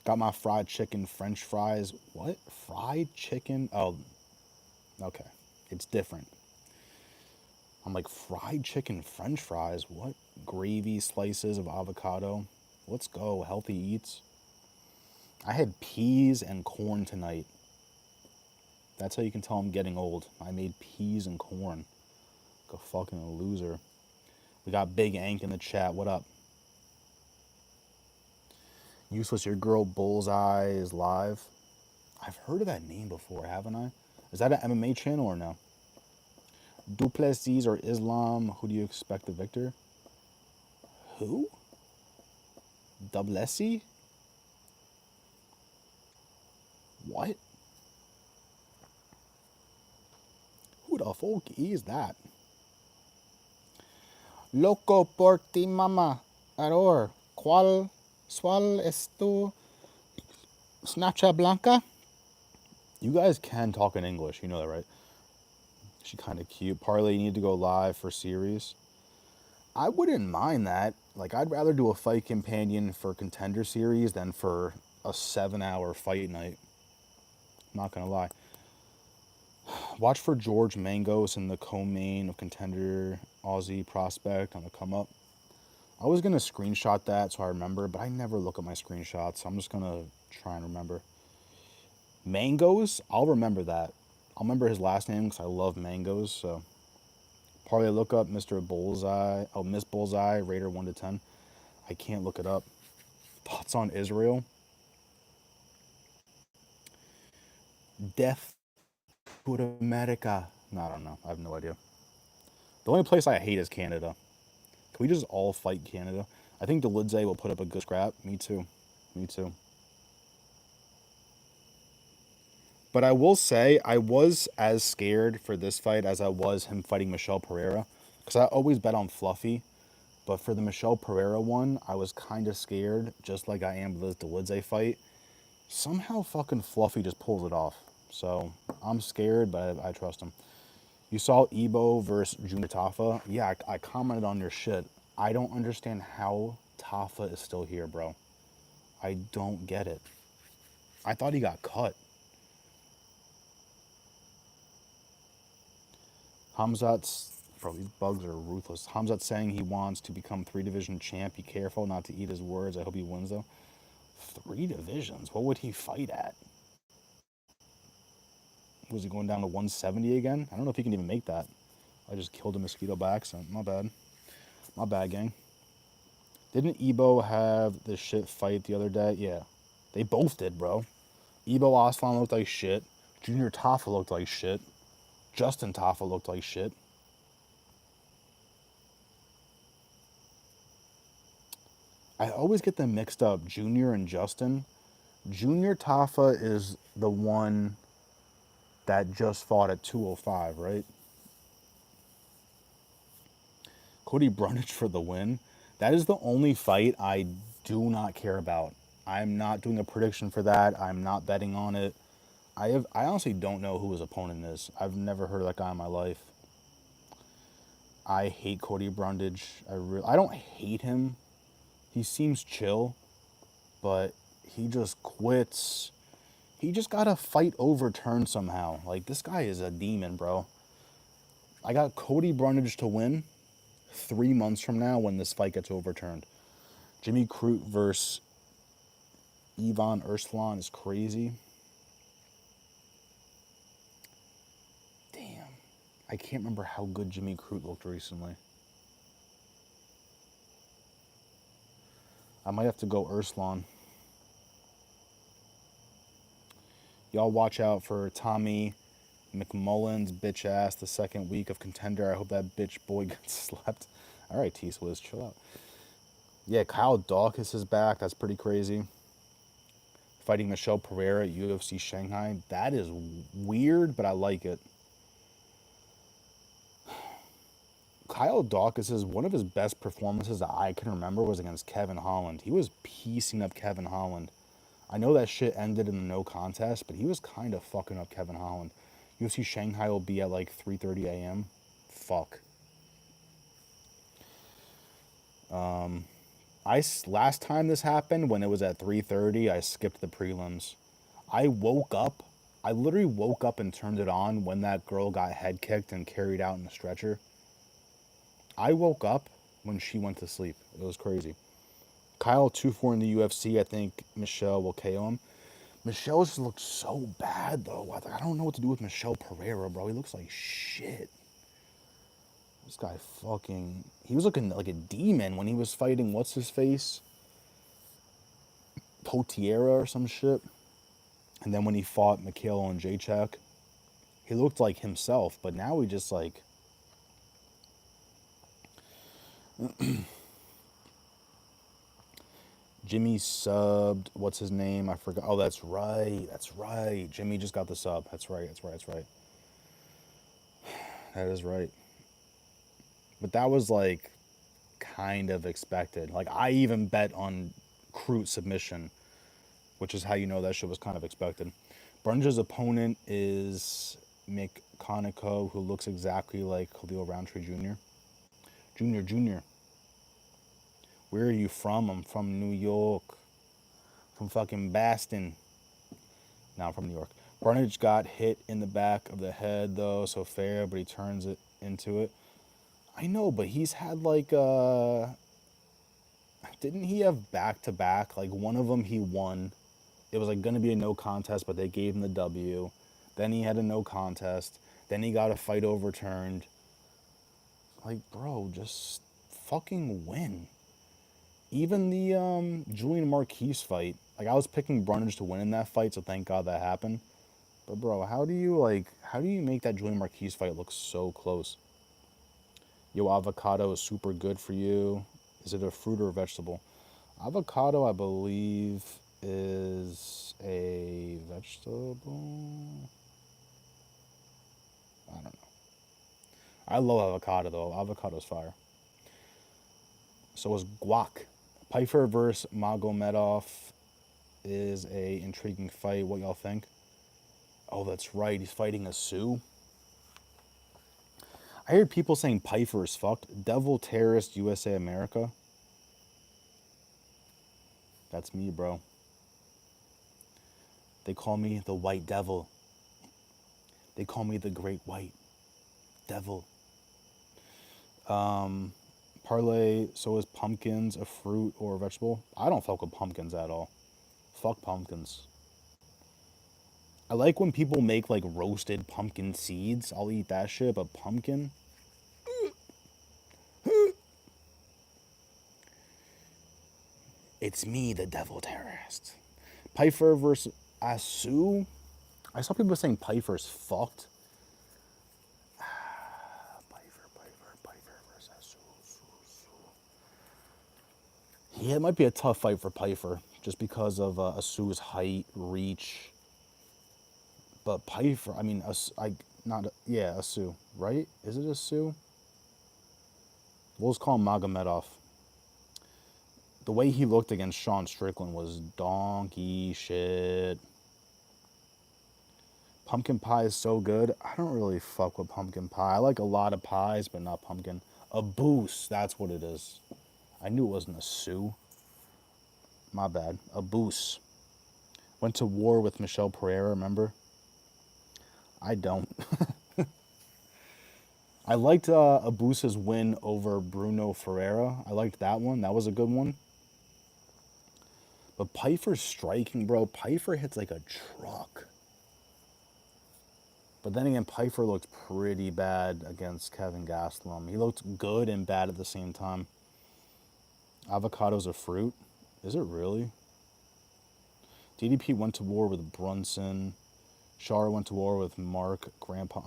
Got my fried chicken, French fries. What? Fried chicken? Oh, okay. It's different. I'm like, fried chicken, French fries? What? Gravy, slices of avocado. Let's go. Healthy eats. I had peas and corn tonight. That's how you can tell I'm getting old. I made peas and corn. Like a fucking loser. We got Big Ank in the chat. What up? Useless, your girl Bullseye is live. I've heard of that name before, haven't I? Is that an MMA channel or no? Duplessis or Islam? Who do you expect the victor? Who? Duplessis? What? Who the fuck is that? Loco por ti, mama. Ador. ¿Cuál es tu Snatcha Blanca? You guys can talk in English. You know that, right? She kind of cute. Parley, you need to go live for series. I wouldn't mind that. Like, I'd rather do a fight companion for Contender Series than for a 7-hour fight night. Not gonna lie. Watch for George Mangos in the co-main of Contender Aussie Prospect on the come up. I was gonna screenshot that so I remember, but I never look at my screenshots. So I'm just gonna try and remember. Mangos, I'll remember that. I'll remember his last name because I love mangoes. So probably look up Mr. Bullseye. Oh, Miss Bullseye, Raider 1 to 10. I can't look it up. Thoughts on Israel? Death to America. No, I don't know. I have no idea. The only place I hate is Canada. Can we just all fight Canada? I think Delidze will put up a good scrap. Me too. Me too. But I will say, I was as scared for this fight as I was him fighting Michelle Pereira. Because I always bet on Fluffy. But for the Michelle Pereira one, I was kind of scared, just like I am with this Delidze fight. Somehow fucking Fluffy just pulls it off. So I'm scared, but I trust him. You saw Ebo versus Junior Tafa? Yeah, I commented on your shit. I don't understand how Tafa is still here, bro. I don't get it. I thought he got cut. Hamzat's... Bro, these bugs are ruthless. Hamzat's saying he wants to become 3-division champ. Be careful not to eat his words. I hope he wins, though. 3 divisions? What would he fight at? Was he going down to 170 again? I don't know if he can even make that. I just killed a mosquito by accident. My bad. My bad, gang. Didn't Ebo have this shit fight the other day? Yeah. They both did, bro. Ebo Aslan looked like shit. Junior Tafa looked like shit. Justin Tafa looked like shit. I always get them mixed up, Junior and Justin. Junior Tafa is the one that just fought at 205, right? Cody Brundage for the win. That is the only fight I do not care about. I'm not doing a prediction for that. I'm not betting on it. I honestly don't know who his opponent is. I've never heard of that guy in my life. I hate Cody Brundage. I don't hate him. He seems chill, but he just quits. He just got a fight overturned somehow. Like, this guy is a demon, bro. I got Cody Brundage to win 3 months from now when this fight gets overturned. Jimmy Crute versus Ivan Urslan is crazy. Damn. I can't remember how good Jimmy Crute looked recently. I might have to go Urslan. Y'all watch out for Tommy McMullen's bitch ass the second week of Contender. I hope that bitch boy gets slept. All right, T-Swizz, chill out. Yeah, Kyle Dawkins is back. That's pretty crazy. Fighting Michelle Pereira at UFC Shanghai. That is weird, but I like it. Kyle Dawkins is one of his best performances that I can remember was against Kevin Holland. He was piecing up Kevin Holland. I know that shit ended in a no contest, but he was kind of fucking up Kevin Holland. UFC Shanghai will be at like 3:30 a.m. Fuck. Last time this happened, when it was at 3:30, I skipped the prelims. I woke up. I literally woke up and turned it on when that girl got head kicked and carried out in a stretcher. I woke up when she went to sleep. It was crazy. Kyle 2-4 in the UFC. I think Michelle will KO him. Michelle just looks so bad though. I don't know what to do with Michelle Pereira, bro. He looks like shit. This guy fucking... He was looking like a demon when he was fighting, what's his face? Potiera or some shit. And then when he fought Mikhail and Jacek, he looked like himself. But now he just like... Jimmy subbed. What's his name? I forgot. Oh, that's right. That's right. Jimmy just got the sub. That's right. That's right. That's right. That is right. But that was like kind of expected. Like I even bet on Crute submission, which is how you know that shit was kind of expected. Brunja's opponent is Mick Conoco, who looks exactly like Khalil Roundtree Jr. Junior. Where are you from? I'm from New York. From fucking Boston. Now I'm from New York. Brundage got hit in the back of the head though, so fair, but he turns it into it. I know, but he's had like didn't he have back to back? Like one of them he won. It was like gonna be a no contest, but they gave him the W. Then he had a no contest. Then he got a fight overturned. Like, bro, just fucking win. Even the Julian Marquise fight, like I was picking Brundage to win in that fight, so thank God that happened. But bro, how do you make that Julian Marquise fight look so close? Yo, avocado is super good for you. Is it a fruit or a vegetable? Avocado, I believe, is a vegetable. I don't know. I love avocado though. Avocado's fire. So is guac. Pfeiffer versus Magomedov is a intriguing fight. What y'all think? Oh, that's right. He's fighting a Sioux. I hear people saying Pfeiffer is fucked. Devil Terrorist USA America. That's me, bro. They call me the White Devil. They call me the Great White Devil. Parlay, so is pumpkins a fruit or a vegetable? I don't fuck with pumpkins at all. Fuck pumpkins. I like when people make like roasted pumpkin seeds. I'll eat that shit, but pumpkin? It's me, the devil terrorist. Pfeiffer versus Asu? I saw people saying Pfeiffer's fucked. Pfeiffer versus Asu. Yeah, it might be a tough fight for Pfeiffer, just because of Asu's height, reach. But Pfeiffer, I mean, Asu, right? Is it Asu? We'll just call him Magomedov. The way he looked against Sean Strickland was donkey shit. Pumpkin pie is so good. I don't really fuck with pumpkin pie. I like a lot of pies, but not pumpkin. A boost, that's what it is. I knew it wasn't a Sioux. My bad. A boost. Went to war with Michelle Pereira, remember? I don't. I liked Abusa's win over Bruno Ferreira. I liked that one. That was a good one. But Pfeiffer's striking, bro. Pfeiffer hits like a truck. But then again, Pfeiffer looked pretty bad against Kevin Gastelum. He looked good and bad at the same time. Avocado's a fruit? Is it really? DDP went to war with Brunson. Shara went to war with Mark Grandpa.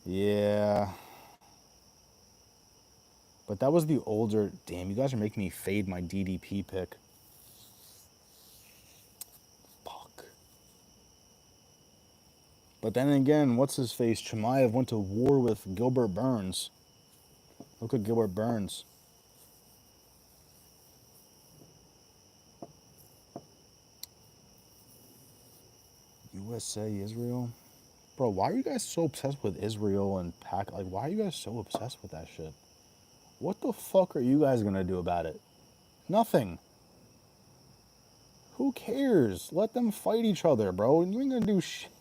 Yeah. But that was the older... Damn, you guys are making me fade my DDP pick. Fuck. But then again, what's his face? Chimaev went to war with Gilbert Burns. Look at Gilbert Burns. USA, Israel? Bro, why are you guys so obsessed with Israel and Pac? Like, why are you guys so obsessed with that shit? What the fuck are you guys gonna do about it? Nothing. Who cares? Let them fight each other, bro. You ain't gonna do shit.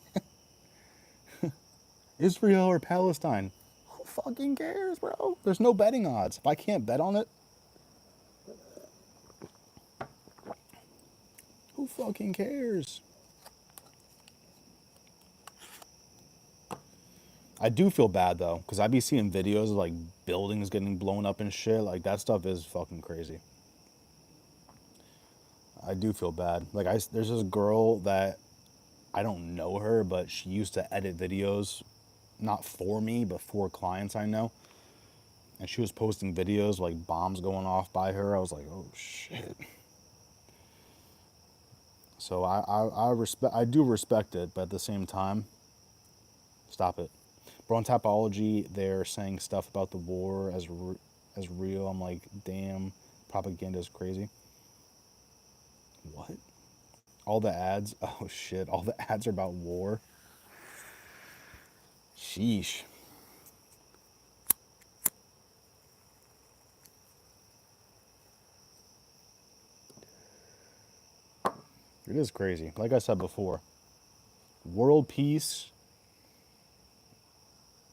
Israel or Palestine. Who fucking cares, bro? There's no betting odds. If I can't bet on it, who fucking cares? I do feel bad though, because I be seeing videos of like buildings getting blown up and shit. Like that stuff is fucking crazy. I do feel bad. Like there's this girl that I don't know her, but she used to edit videos, not for me, but for clients I know. And she was posting videos like bombs going off by her. I was like, oh shit. So I do respect it, but at the same time, stop it. Bro, on Tapology, they're saying stuff about the war as real. I'm like, damn, propaganda is crazy. What? All the ads? Oh shit! All the ads are about war. Sheesh. It is crazy. Like I said before, world peace.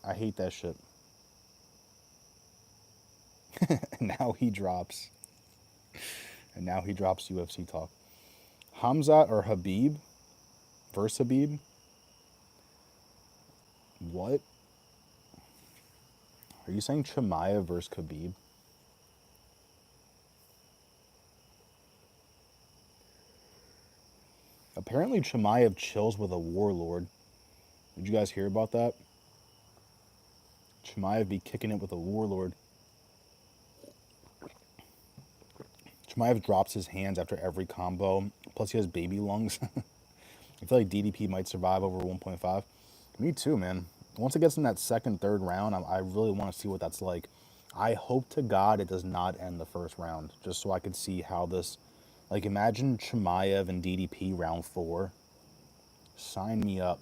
I hate that shit. Now he drops. And now he drops UFC talk. Hamzat or Habib versus Habib? What? Are you saying Chimaev versus Khabib? Apparently Chimaev chills with a warlord. Did you guys hear about that? Chimaev be kicking it with a warlord. Chimaev drops his hands after every combo. Plus he has baby lungs. I feel like DDP might survive over 1.5. Me too, man. Once it gets in that second, third round, I really want to see what that's like. I hope to God it does not end the first round, just so I could see how this... Like, imagine Chimaev and DDP round 4. Sign me up.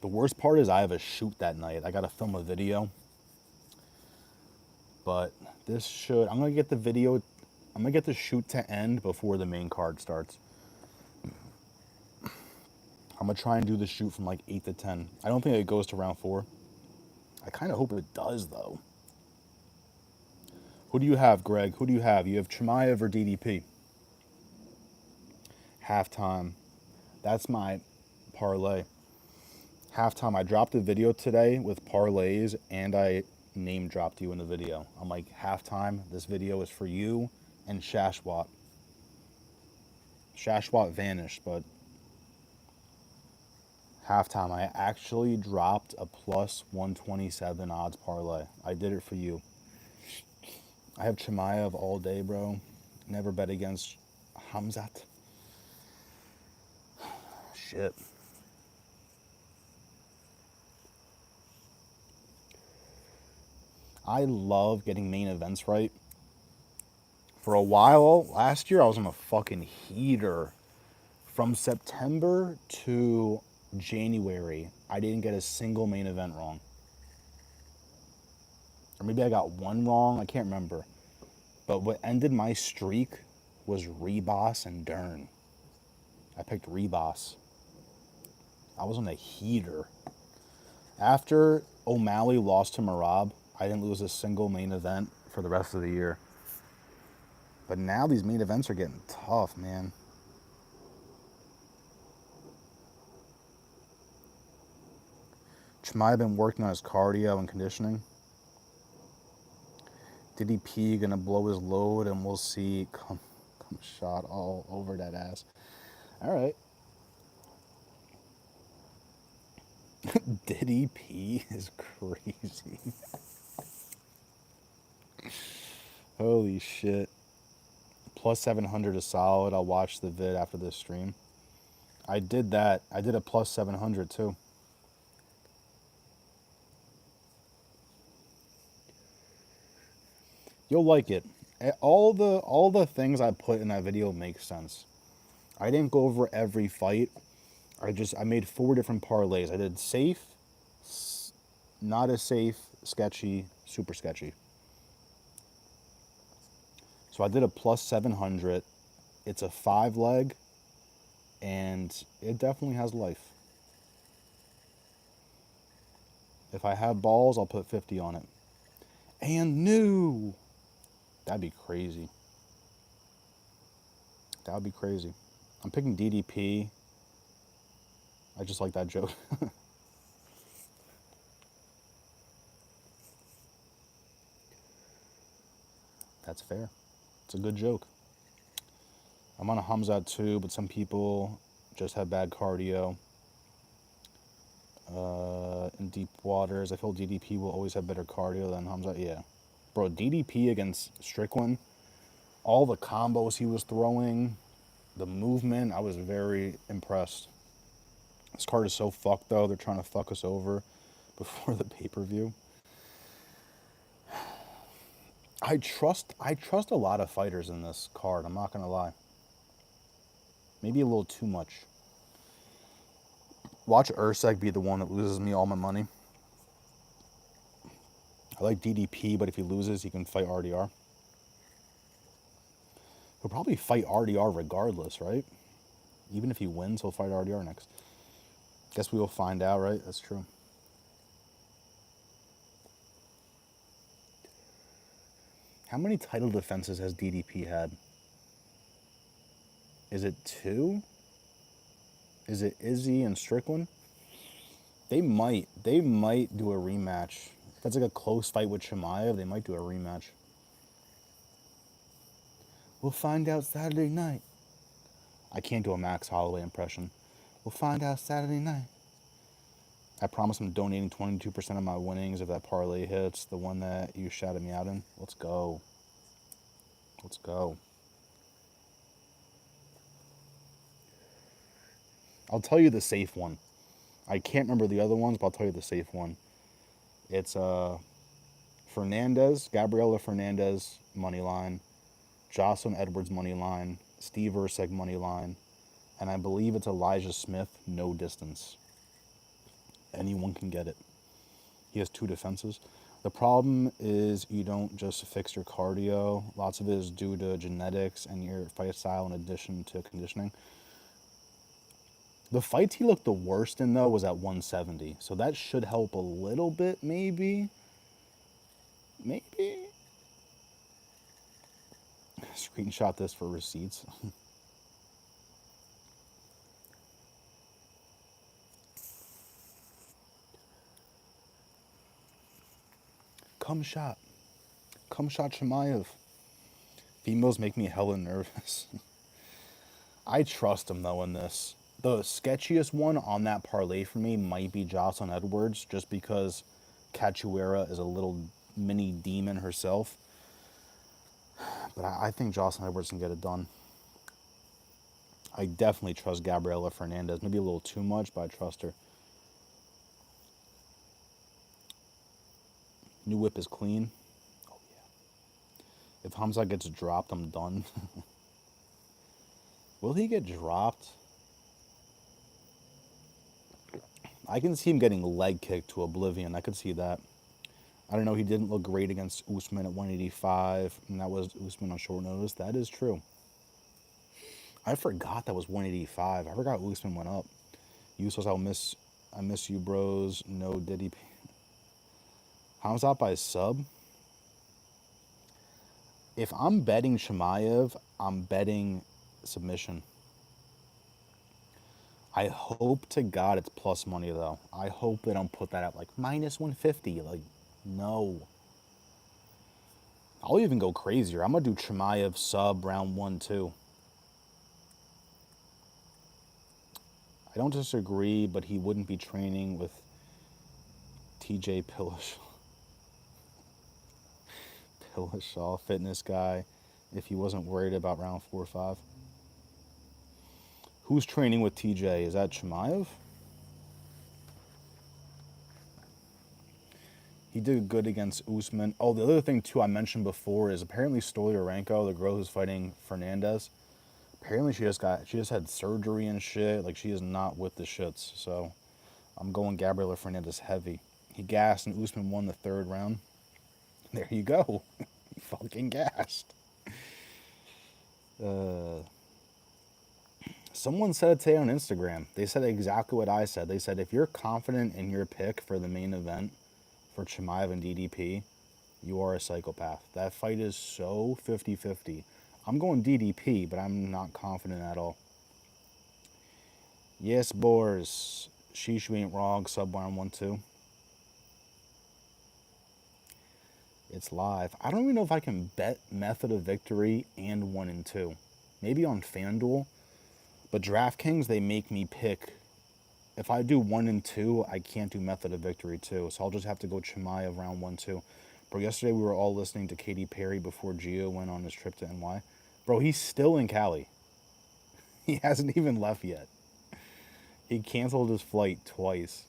The worst part is I have a shoot that night. I got to film a video. But this should... I'm going to get the video... I'm going to get the shoot to end before the main card starts. I'm going to try and do the shoot from like 8 to 10. I don't think it goes to round 4. I kind of hope it does, though. Who do you have, Greg? Who do you have? You have Chimaev or DDP? Halftime. That's my parlay. Halftime. I dropped a video today with parlays, and I name dropped you in the video. I'm like, halftime, this video is for you and Shashwat. Shashwat vanished, but halftime, I actually dropped a plus 127 odds parlay. I did it for you. I have Chimaev all day, bro. Never bet against Hamzat. Shit. I love getting main events right. For a while, last year, I was on a fucking heater. From September to January, I didn't get a single main event wrong. Or maybe I got one wrong, I can't remember. But what ended my streak was Rebos and Dern. I picked Rebos. I was on a heater. After O'Malley lost to Marab, I didn't lose a single main event for the rest of the year. But now these main events are getting tough, man. Chimaev been working on his cardio and conditioning. DDP gonna blow his load, and we'll see. Come shot all over that ass. All right. DDP is crazy. Holy shit. Plus 700 is solid. I'll watch the vid after this stream. I did that. I did a plus 700 too. You'll like it. All the things I put in that video make sense. I didn't go over every fight. I made 4 different parlays. I did safe, not as safe, sketchy, Super sketchy. So I did a plus 700. It's a 5-leg, and it definitely has life. If I have balls, I'll put 50 on it. And new! That'd be crazy. That would be crazy. I'm picking DDP. I just like that joke. That's fair. It's a good joke. I'm on a Hamzat too, but some people just have bad cardio. In deep waters, I feel DDP will always have better cardio than Hamzat. Yeah. Bro, DDP against Strickland, all the combos he was throwing, the movement, I was very impressed. This card is so fucked though. They're trying to fuck us over before the pay-per-view. I trust a lot of fighters in this card, I'm not gonna lie. Maybe a little too much. Watch Ursek be the one that loses me all my money. I like DDP, but if he loses, he can fight RDR. He'll probably fight RDR regardless, right? Even if he wins, he'll fight RDR next. Guess we will find out, right? That's true. How many title defenses has DDP had? Is it 2? Is it Izzy and Strickland? They might do a rematch. If that's like a close fight with Chimaev, they might do a rematch. We'll find out Saturday night. I can't do a Max Holloway impression. We'll find out Saturday night. I promise I'm donating 22% of my winnings if that parlay hits, the one that you shouted me out in. Let's go. Let's go. I'll tell you the safe one. I can't remember the other ones, but I'll tell you the safe one. It's Fernandez, Gabriela Fernandez, money line. Jocelyn Edwards, money line. Steve Ursek, money line. And I believe it's Elijah Smith, no distance. Anyone can get it. He has 2 defenses. The problem is you don't just fix your cardio. Lots of it is due to genetics and your fight style in addition to conditioning. The fights he looked the worst in, though, was at 170. So that should help a little bit, maybe. Maybe. Screenshot this for receipts. Come shot Chimaev. Females make me hella nervous. I trust him, though, in this. The sketchiest one on that parlay for me might be Jocelyn Edwards, just because Cachoeira is a little mini demon herself. But I think Jocelyn Edwards can get it done. I definitely trust Gabriela Fernandez. Maybe a little too much, but I trust her. New whip is clean. Oh, yeah. If Hamza gets dropped, I'm done. Will he get dropped? I can see him getting leg kicked to oblivion. I could see that. I don't know. He didn't look great against Usman at 185, and that was Usman on short notice. That is true. I forgot that was 185. I forgot Usman went up. Usos, I miss you, bros. No Diddy. Hamzat by sub. If I'm betting Chimaev, I'm betting submission. I hope to God it's plus money, though. I hope they don't put that at like minus 150. Like, no. I'll even go crazier. I'm going to do Chimaev sub round 1, 2. I don't disagree, but he wouldn't be training with TJ Pillishaw, fitness guy, if he wasn't worried about round 4 or 5. Who's training with TJ? Is that Chimaev? He did good against Usman. Oh, the other thing, too, I mentioned before is apparently Stolyarenko, the girl who's fighting Fernandez, apparently she just had surgery and shit. Like, she is not with the shits. So I'm going Gabriela Fernandez heavy. He gassed and Usman won the 3rd round. There you go. Fucking gassed. Uh, Someone said it today on Instagram. They said exactly what I said. They said if you're confident in your pick for the main event for Chimaev and DDP, you are a psychopath. That fight is so 50-50. I'm going DDP, but I'm not confident at all. Yes, Boars. Shishu ain't wrong. Sub 1-1-2. It's live. I don't even know if I can bet method of victory and 1 and 2. Maybe on FanDuel. But DraftKings, they make me pick. If I do 1 and 2, I can't do method of victory too. So I'll just have to go Chimaev round 1-2. Bro, yesterday we were all listening to Katy Perry before Gio went on his trip to NY. Bro, he's still in Cali. He hasn't even left yet. He canceled his flight twice.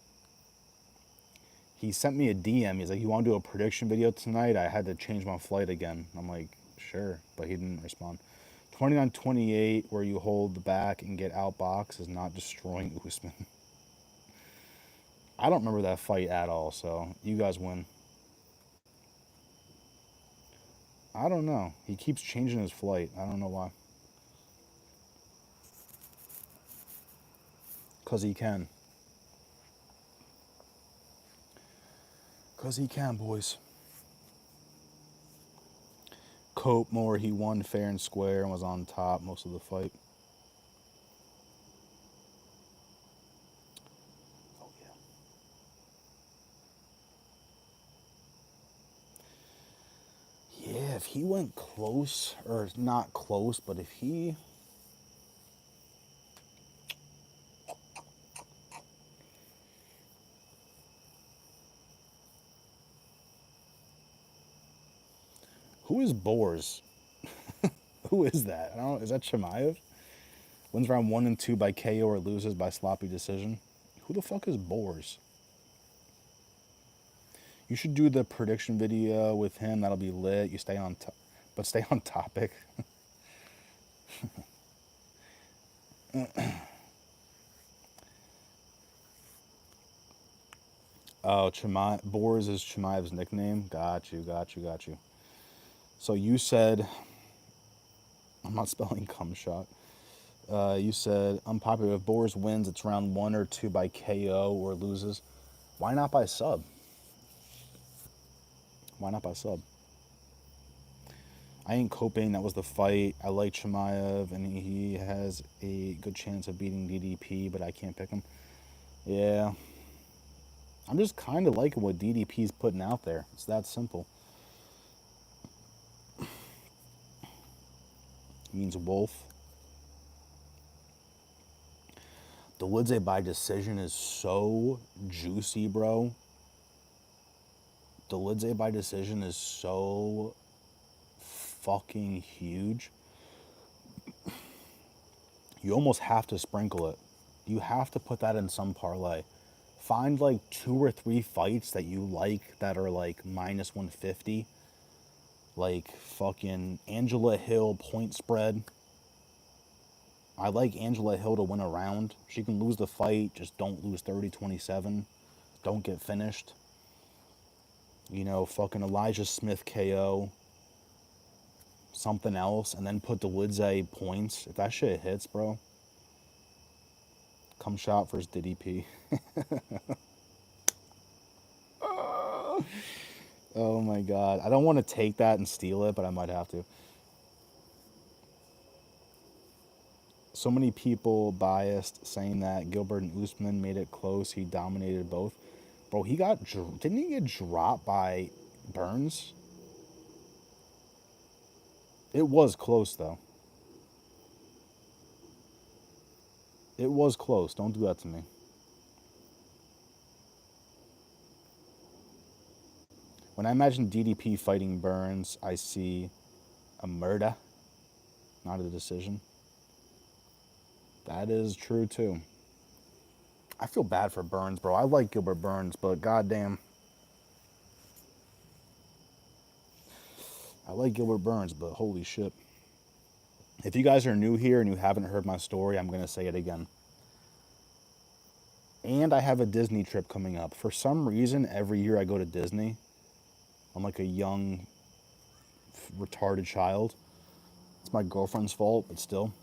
He sent me a DM. He's like, you want to do a prediction video tonight? I had to change my flight again. I'm like, sure. But he didn't respond. 29-28, where you hold the back and get outbox, is not destroying Usman. I don't remember that fight at all, so you guys win. I don't know. He keeps changing his flight. I don't know why. Because he can. Because he can, boys. Copemore, he won fair and square and was on top most of the fight. Oh, yeah. Yeah, if he went close, or not close, but if he... Who is Boars? Who is that? I don't know. Is that Chimaev? Wins round 1 and 2 by KO or loses by sloppy decision. Who the fuck is Boars? You should do the prediction video with him. That'll be lit. You stay on but stay on topic. Oh, Boars is Chimaev's nickname. Got you. So you said, I'm not spelling cum shot. You said unpopular. If Boars wins, it's round 1 or 2 by KO or loses. Why not by sub? Why not by sub? I ain't coping. That was the fight. I like Chimaev, and he has a good chance of beating DDP, but I can't pick him. Yeah. I'm just kind of liking what DDP's putting out there. It's that simple. It means Wolf. The Lidze by decision is so juicy, bro. The Lidze by decision is so fucking huge. You almost have to sprinkle it. You have to put that in some parlay. Find like 2 or 3 fights that you like that are like minus 150. Like fucking Angela Hill point spread. I like Angela Hill to win a round. She can lose the fight, just don't lose 30-27. Don't get finished. You know, fucking Elijah Smith KO. Something else, and then put the Lidze points. If that shit hits, bro. Come shot versus DDP. Oh my god. I don't want to take that and steal it, but I might have to. So many people biased saying that Gilbert and Usman made it close. He dominated both. Bro, didn't he get dropped by Burns? It was close, though. It was close. Don't do that to me. When I imagine DDP fighting Burns, I see a murder, not a decision. That is true, too. I feel bad for Burns, bro. I like Gilbert Burns, but goddamn. I like Gilbert Burns, but holy shit. If you guys are new here and you haven't heard my story, I'm going to say it again. And I have a Disney trip coming up. For some reason, every year I go to Disney. I'm like a young, retarded child. It's my girlfriend's fault, but still.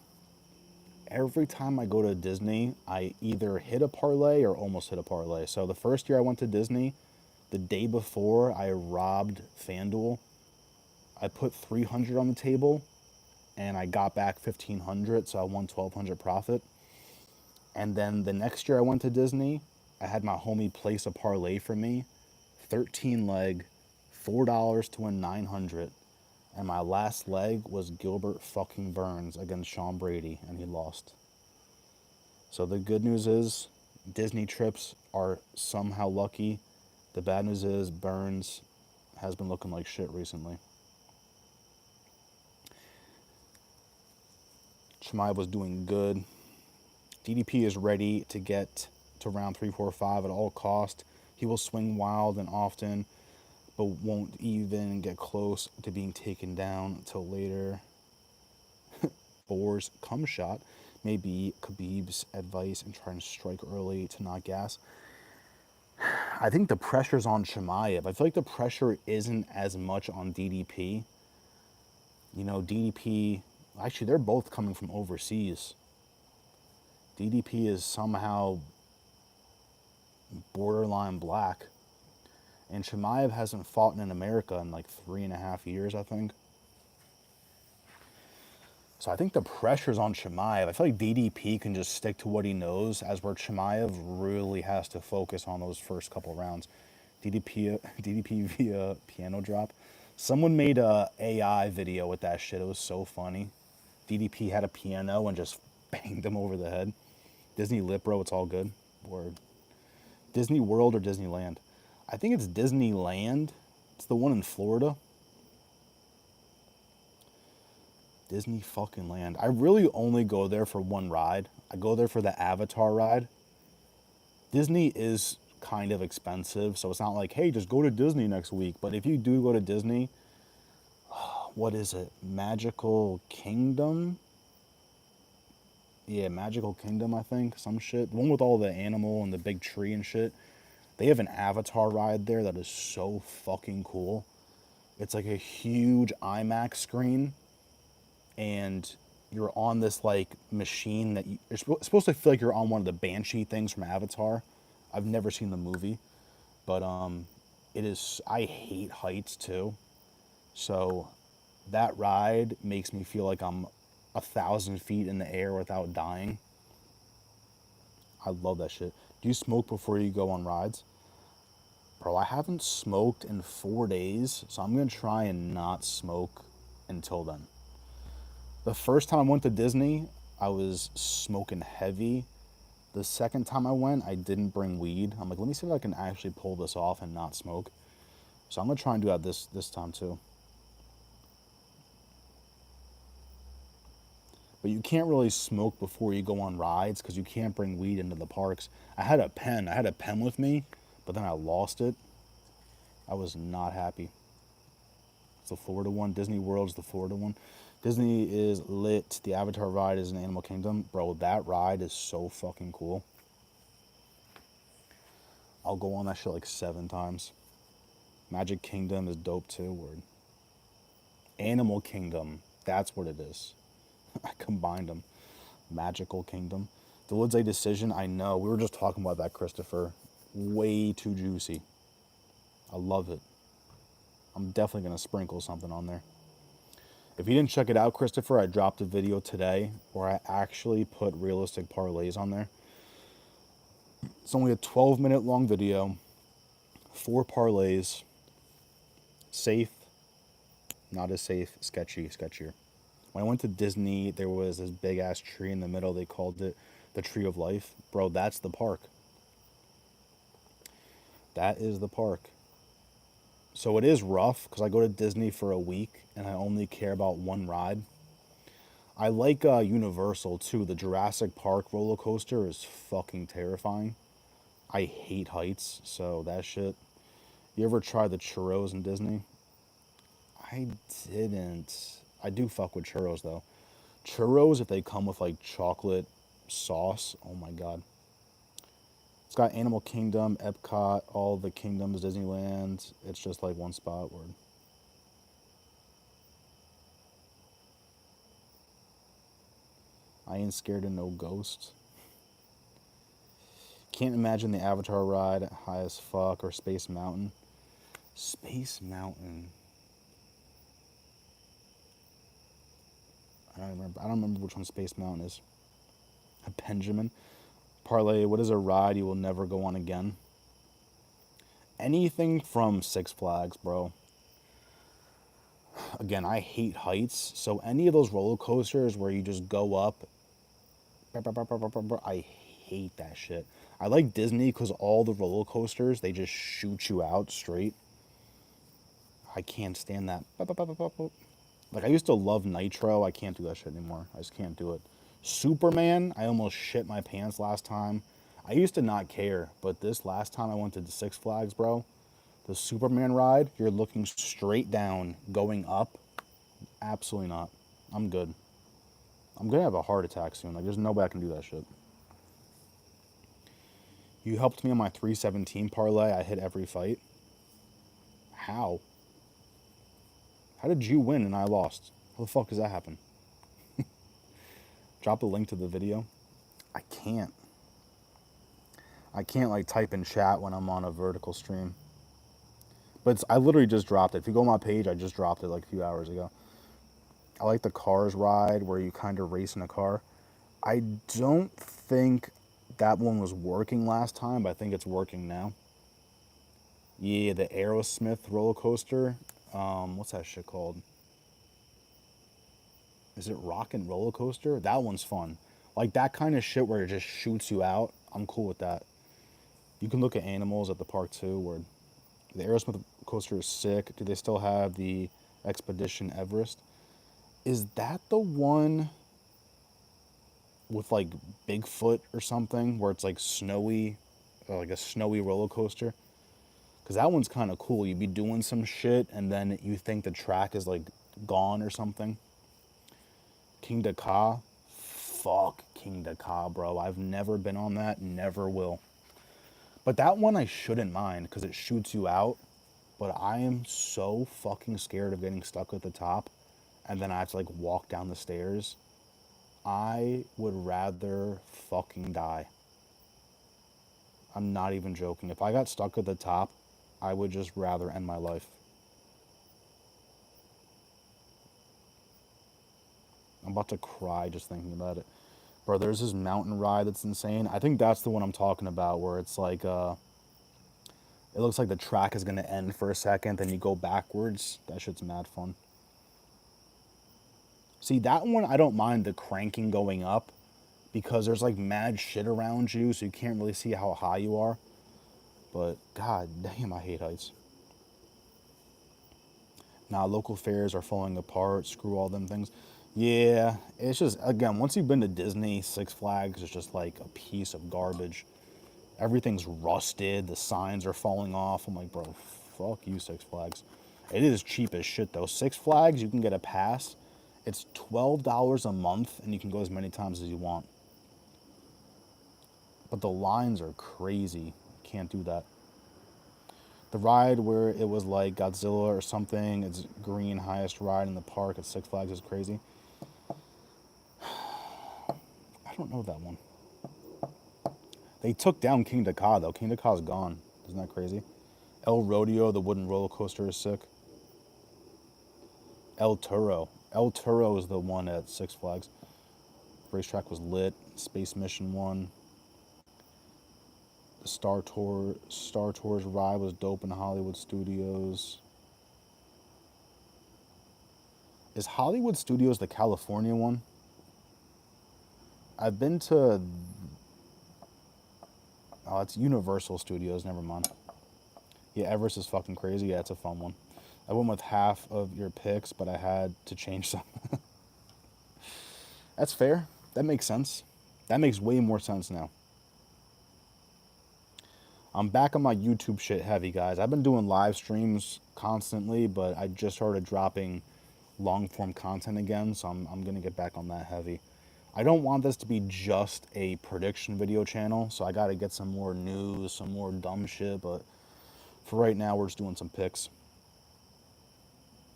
Every time I go to Disney, I either hit a parlay or almost hit a parlay. So the first year I went to Disney, the day before I robbed FanDuel, I put 300 on the table and I got back 1500, so I won 1200 profit. And then the next year I went to Disney, I had my homie place a parlay for me, 13 leg, $4 to win 900. And my last leg was Gilbert fucking Burns against Sean Brady, and he lost. So the good news is Disney trips are somehow lucky. The bad news is Burns has been looking like shit recently. Chimaev was doing good. DDP is ready to get to round 3, 4, 5 at all cost. He will swing wild and often, but won't even get close to being taken down until later. Boar's cum shot may be Khabib's advice and trying to strike early to not gas. I think the pressure's on Chimaev. I feel like the pressure isn't as much on DDP. You know, DDP, actually, they're both coming from overseas. DDP is somehow borderline black. And Chimaev hasn't fought in America in like 3.5 years, I think. So I think the pressure's on Chimaev. I feel like DDP can just stick to what he knows, as where Chimaev really has to focus on those first couple rounds. DDP via piano drop. Someone made a AI video with that shit. It was so funny. DDP had a piano and just banged him over the head. Disney lit, bro. It's all good. Word. Disney World or Disneyland? I think it's Disneyland. It's the one in Florida. Disney fucking land. I really only go there for one ride. I go there for the Avatar ride. Disney is kind of expensive, so it's not like, hey, just go to Disney next week. But if you do go to Disney, what is it? Magical Kingdom? Yeah, Magical Kingdom, I think. Some shit. The one with all the animal and the big tree and shit. They have an Avatar ride there that is so fucking cool. It's like a huge IMAX screen, and you're on this like machine that you're supposed to feel like you're on one of the Banshee things from Avatar. I've never seen the movie, but it is. I hate heights too, so that ride makes me feel like I'm 1,000 feet in the air without dying. I love that shit. Do you smoke before you go on rides? Bro, I haven't smoked in 4 days, so I'm gonna try and not smoke until then. The first time I went to Disney, I was smoking heavy. The second time I went, I didn't bring weed. I'm like, let me see if I can actually pull this off and not smoke. So I'm gonna try and do that this time too. But you can't really smoke before you go on rides because you can't bring weed into the parks. I had a pen with me, but then I lost it. I was not happy. It's the Florida one. Disney World's the Florida one. Disney is lit. The Avatar ride is in Animal Kingdom. Bro, that ride is so fucking cool. I'll go on that shit like 7 times. Magic Kingdom is dope too. Word. Animal Kingdom. That's what it is. I combined them. Magical Kingdom. The Woods A decision, I know. We were just talking about that, Christopher. Way too juicy. I love it. I'm definitely going to sprinkle something on there. If you didn't check it out, Christopher, I dropped a video today where I actually put realistic parlays on there. It's only a 12-minute long video. 4 parlays. Safe, not as safe, sketchy, sketchier. When I went to Disney, there was this big-ass tree in the middle. They called it the Tree of Life. Bro, that's the park. That is the park. So it is rough because I go to Disney for a week and I only care about one ride. I like Universal too. The Jurassic Park roller coaster is fucking terrifying. I hate heights, so that shit. You ever try the churros in Disney? I didn't. I do fuck with churros though. Churros, if they come with like chocolate sauce, oh my god. It's got Animal Kingdom, Epcot, all the kingdoms, Disneyland. It's just like one spot. Word. I ain't scared of no ghosts. Can't imagine the Avatar ride, high as fuck, or Space Mountain. Space Mountain. I don't remember which one Space Mountain is. A Benjamin. Parlay, what is a ride you will never go on again? Anything from Six Flags, bro. Again, I hate heights, so any of those roller coasters where you just go up, I hate that shit. I like Disney because all the roller coasters, they just shoot you out straight. I can't stand that. Like, I used to love Nitro. I can't do that shit anymore. I just can't do it. Superman, I almost shit my pants last time. I used to not care, but this last time I went to the Six Flags, bro, the Superman ride, you're looking straight down, going up. Absolutely not. I'm good. I'm gonna have a heart attack soon. Like, there's no way I can do that shit. You helped me on my 317 parlay. I hit every fight. How? How did you win and I lost? How the fuck does that happen? Drop a link to the video. I can't. I can't like type in chat when I'm on a vertical stream. But I literally just dropped it. If you go on my page, I just dropped it like a few hours ago. I like the Cars ride where you kind of race in a car. I don't think that one was working last time, but I think it's working now. Yeah, the Aerosmith roller coaster. What's that shit called? Is it Rock and Roller Coaster? That one's fun. Like that kind of shit where it just shoots you out. I'm cool with that. You can look at animals at the park too, where the Aerosmith coaster is sick. Do they still have the Expedition Everest? Is that the one with like Bigfoot or something where it's like snowy, like a snowy roller coaster? Because that one's kind of cool. You'd be doing some shit and then you think the track is like gone or something. King Ka. Fuck King Ka, bro. I've never been on that, never will. But that one I shouldn't mind because it shoots you out. But I am so fucking scared of getting stuck at the top and then I have to like walk down the stairs. I would rather fucking die. I'm not even joking. If I got stuck at the top, I would just rather end my life. I'm about to cry just thinking about it. Bro, there's this mountain ride that's insane. I think that's the one I'm talking about where it's like, it looks like the track is going to end for a second, then you go backwards. That shit's mad fun. See, that one, I don't mind the cranking going up because there's like mad shit around you, so you can't really see how high you are. But god damn, I hate heights. Nah, local fairs are falling apart. Screw all them things. Yeah, it's just, again, once you've been to Disney, Six Flags is just like a piece of garbage. Everything's rusted. The signs are falling off. I'm like, bro, fuck you, Six Flags. It is cheap as shit, though. Six Flags, you can get a pass. It's $12 a month, and you can go as many times as you want. But the lines are crazy. Can't do that. The ride where it was like Godzilla or something, it's green, highest ride in the park at Six Flags is crazy. I don't know that one. They took down King Ka, though. King Ka's gone. Isn't that crazy? El Rodeo, the wooden roller coaster, is sick. El Toro. El Toro is the one at Six Flags. Racetrack was lit. Space Mission 1. The Star Tours ride was dope in Hollywood Studios. Is Hollywood Studios the California one? I've been to... Oh, it's Universal Studios. Never mind. Yeah, Everest is fucking crazy. Yeah, it's a fun one. I went with half of your picks, but I had to change some. That's fair. That makes sense. That makes way more sense now. I'm back on my YouTube shit heavy, guys. I've been doing live streams constantly, but I just started dropping long form content again, so I'm going to get back on that heavy. I don't want this to be just a prediction video channel, so I gotta get some more news, some more dumb shit, but for right now, we're just doing some picks.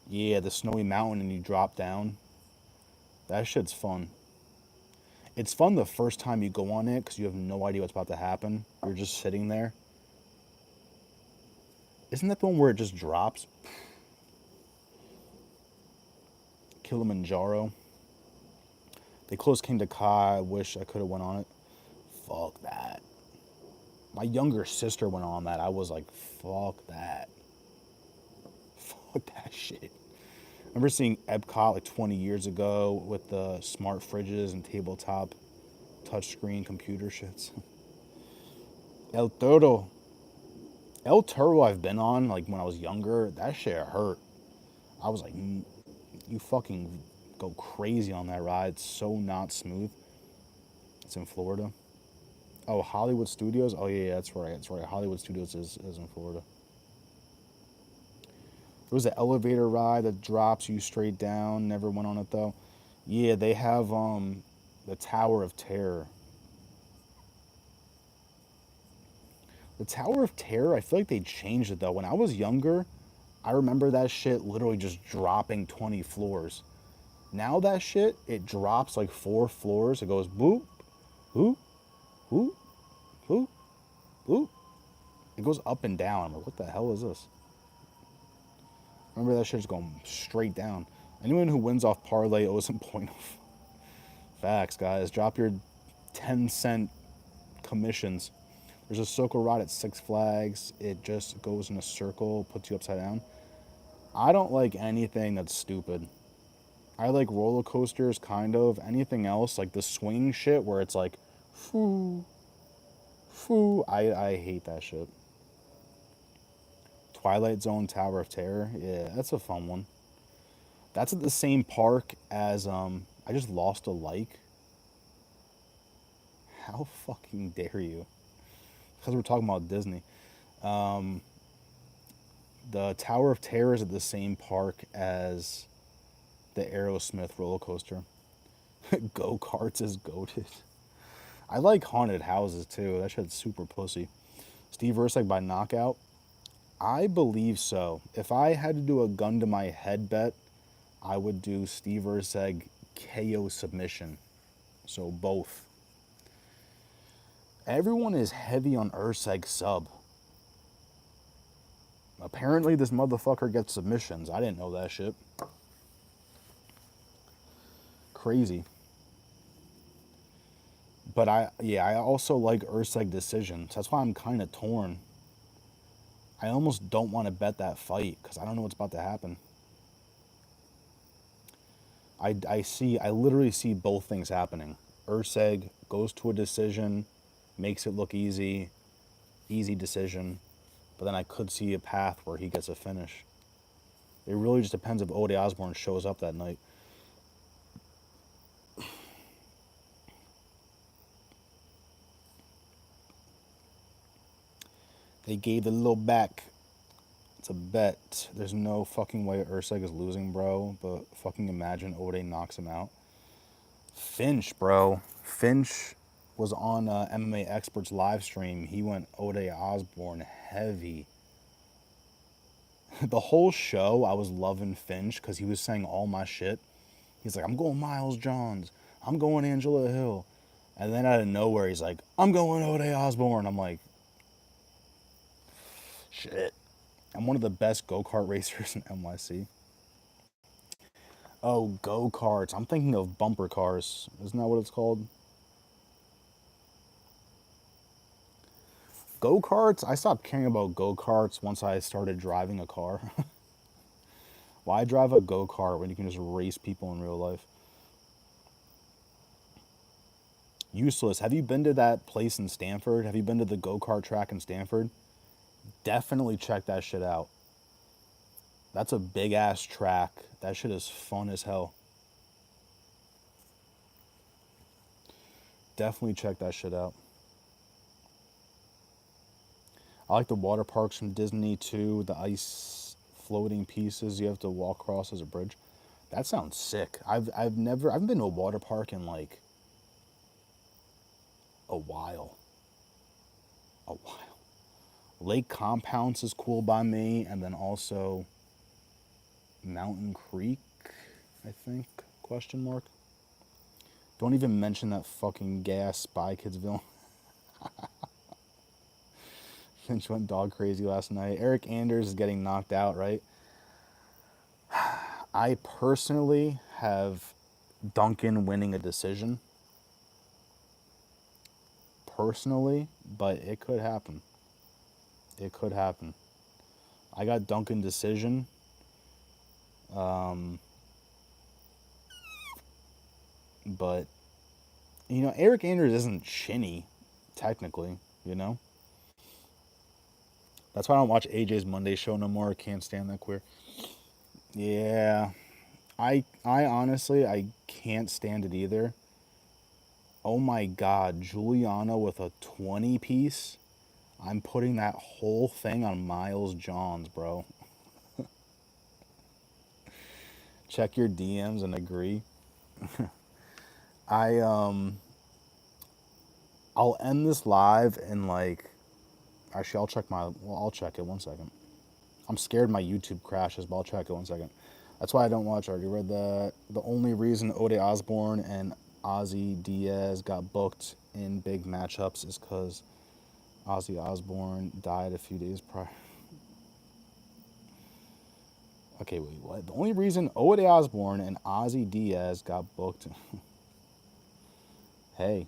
Yeah, the snowy mountain and you drop down. That shit's fun. It's fun the first time you go on it because you have no idea what's about to happen. You're just sitting there. Isn't that the one where it just drops? Kilimanjaro. They closed King Ka. I wish I could have went on it. Fuck that. My younger sister went on that. I was like, fuck that. Fuck that shit. I remember seeing Epcot like 20 years ago with the smart fridges and tabletop touchscreen computer shits. El Toro. El Toro I've been on like when I was younger. That shit hurt. I was like, you fucking go crazy on that ride. It's so not smooth. It's in Florida. Oh, Hollywood Studios? Oh, yeah, that's right. That's right. Hollywood Studios is in Florida. There was an elevator ride that drops you straight down. Never went on it, though. Yeah, they have the Tower of Terror. The Tower of Terror, I feel like they changed it, though. When I was younger, I remember that shit literally just dropping 20 floors. Now that shit, it drops like 4 floors. It goes boop, boop, boop, boop, boop. It goes up and down. I'm like, what the hell is this? Remember that shit's going straight down. Anyone who wins off parlay owes some point of facts, guys. Drop your 10-cent commissions. There's a circle ride at Six Flags. It just goes in a circle, puts you upside down. I don't like anything that's stupid. I like roller coasters, kind of. Anything else, like the swing shit where it's like, foo, foo. I hate that shit. Twilight Zone Tower of Terror. Yeah, that's a fun one. That's at the same park as I just lost a like. How fucking dare you? Because we're talking about Disney. The Tower of Terror is at the same park as the Aerosmith roller coaster. Go karts is goated. I like haunted houses too. That shit's super pussy. Steve Ursak by knockout. I believe so. If I had to do a gun to my head bet, I would do Steve Ursak KO submission. So both. Everyone is heavy on Ursak sub. Apparently this motherfucker gets submissions. I didn't know that shit. Crazy. But I also like Ursak decisions. That's why I'm kind of torn. I almost don't want to bet that fight because I don't know what's about to happen. I literally see both things happening. Ursak goes to a decision, makes it look easy, easy decision, but then I could see a path where he gets a finish. It really just depends if Ode Osborne shows up that night. They gave the little back. It's a bet. There's no fucking way Ursak is losing, bro. But fucking imagine Ode knocks him out. Finch, bro. Finch was on MMA Experts live stream. He went Ode Osborne heavy. The whole show, I was loving Finch because he was saying all my shit. He's like, I'm going Miles Johns. I'm going Angela Hill. And then out of nowhere, he's like, I'm going Ode Osborne. I'm like, shit. I'm one of the best go-kart racers in NYC. Oh, go-karts. I'm thinking of bumper cars. Isn't that what it's called? Go-karts? I stopped caring about go-karts once I started driving a car. Why drive a go-kart when you can just race people in real life? Useless. Have you been to that place in Stanford? Have you been to the go-kart track in Stanford? Definitely check that shit out. That's a big ass track. That shit is fun as hell. Definitely check that shit out. I like the water parks from Disney too. The ice floating pieces you have to walk across as a bridge. That sounds sick. I haven't been to a water park in like a while. A while. Lake Compounce is cool by me, and then also Mountain Creek, I think, question mark. Don't even mention that fucking gas Spy Kids villain. Finch went dog crazy last night. Eric Anders is getting knocked out, right? I personally have Duncan winning a decision. Personally, but it could happen. It could happen. I got Duncan decision. But, you know, Eric Anders isn't chinny, technically, you know? That's why I don't watch AJ's Monday show no more. I can't stand that queer. Yeah. I honestly, I can't stand it either. Oh my God, Juliana with a 20 piece? I'm putting that whole thing on Miles Johns, bro. Check your DMs and agree. I'll end this live in like, actually I'll check it 1 second. I'm scared my YouTube crashes, but I'll check it 1 second. That's why I don't watch. I already read that. The only reason Ode Osbourne and Ozzy Diaz got booked in big matchups is because Ozzy Osbourne died a few days prior. Okay, wait, what? The only reason Ode Osbourne and Ozzy Diaz got booked. Hey,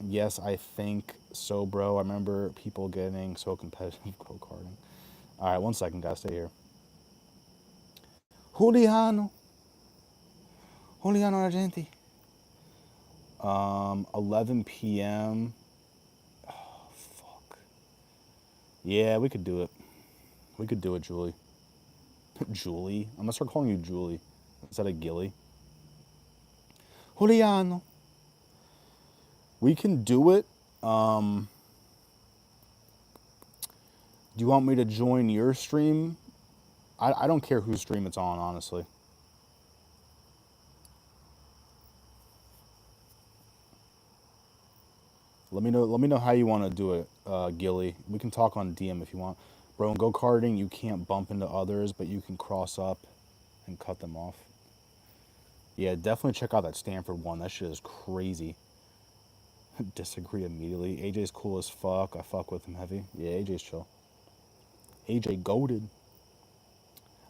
yes, I think so, bro. I remember people getting so competitive go-karting. All right, 1 second, guys. Stay here. Juliano Argenti. 11 p.m. Oh, fuck. Yeah, we could do it. We could do it, Julie. Julie? I'm gonna start calling you Julie instead of Gilly. Juliano. We can do it. Do you want me to join your stream? I don't care whose stream it's on, honestly. Let me know how you want to do it, Gilly. We can talk on DM if you want. Bro, in go-karting, you can't bump into others, but you can cross up and cut them off. Yeah, definitely check out that Stanford one. That shit is crazy. Disagree immediately. AJ's cool as fuck. I fuck with him heavy. Yeah, AJ's chill. AJ goated.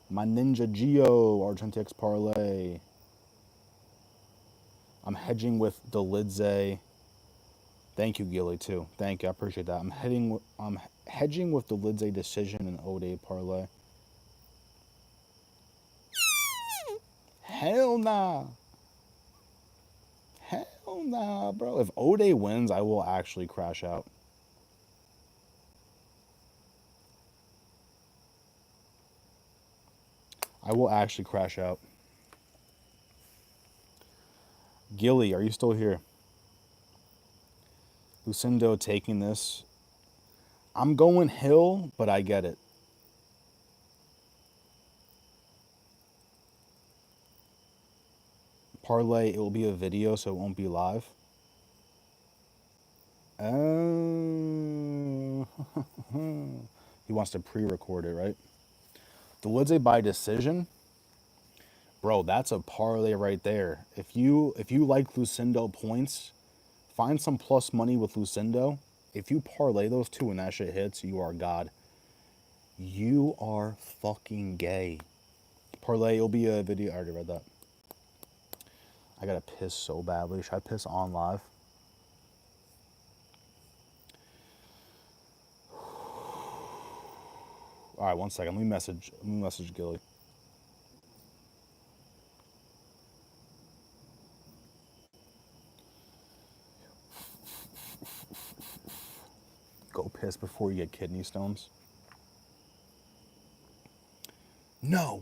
My Ninja Geo, Argentix Parlay. I'm hedging with Delidze. Thank you, Gilly, too. Thank you. I appreciate that. I'm hedging with Delidze decision and Ode Parlay. Hell nah. Hell nah, bro. If Ode wins, I will actually crash out. I will actually crash out. Gilly, are you still here? Lucindo taking this. I'm going Hill, but I get it. Parlay, it will be a video, so it won't be live. Oh. He wants to pre-record it, right? Delidze by decision. Bro, that's a parlay right there. If you like Lucindo points, find some plus money with Lucindo. If you parlay those two and that shit hits, you are God. You are fucking gay. Parlay, it'll be a video. I already read that. I gotta piss so badly. Should I piss on live? All right, 1 second. Let me message Gilly. Go piss before you get kidney stones. No.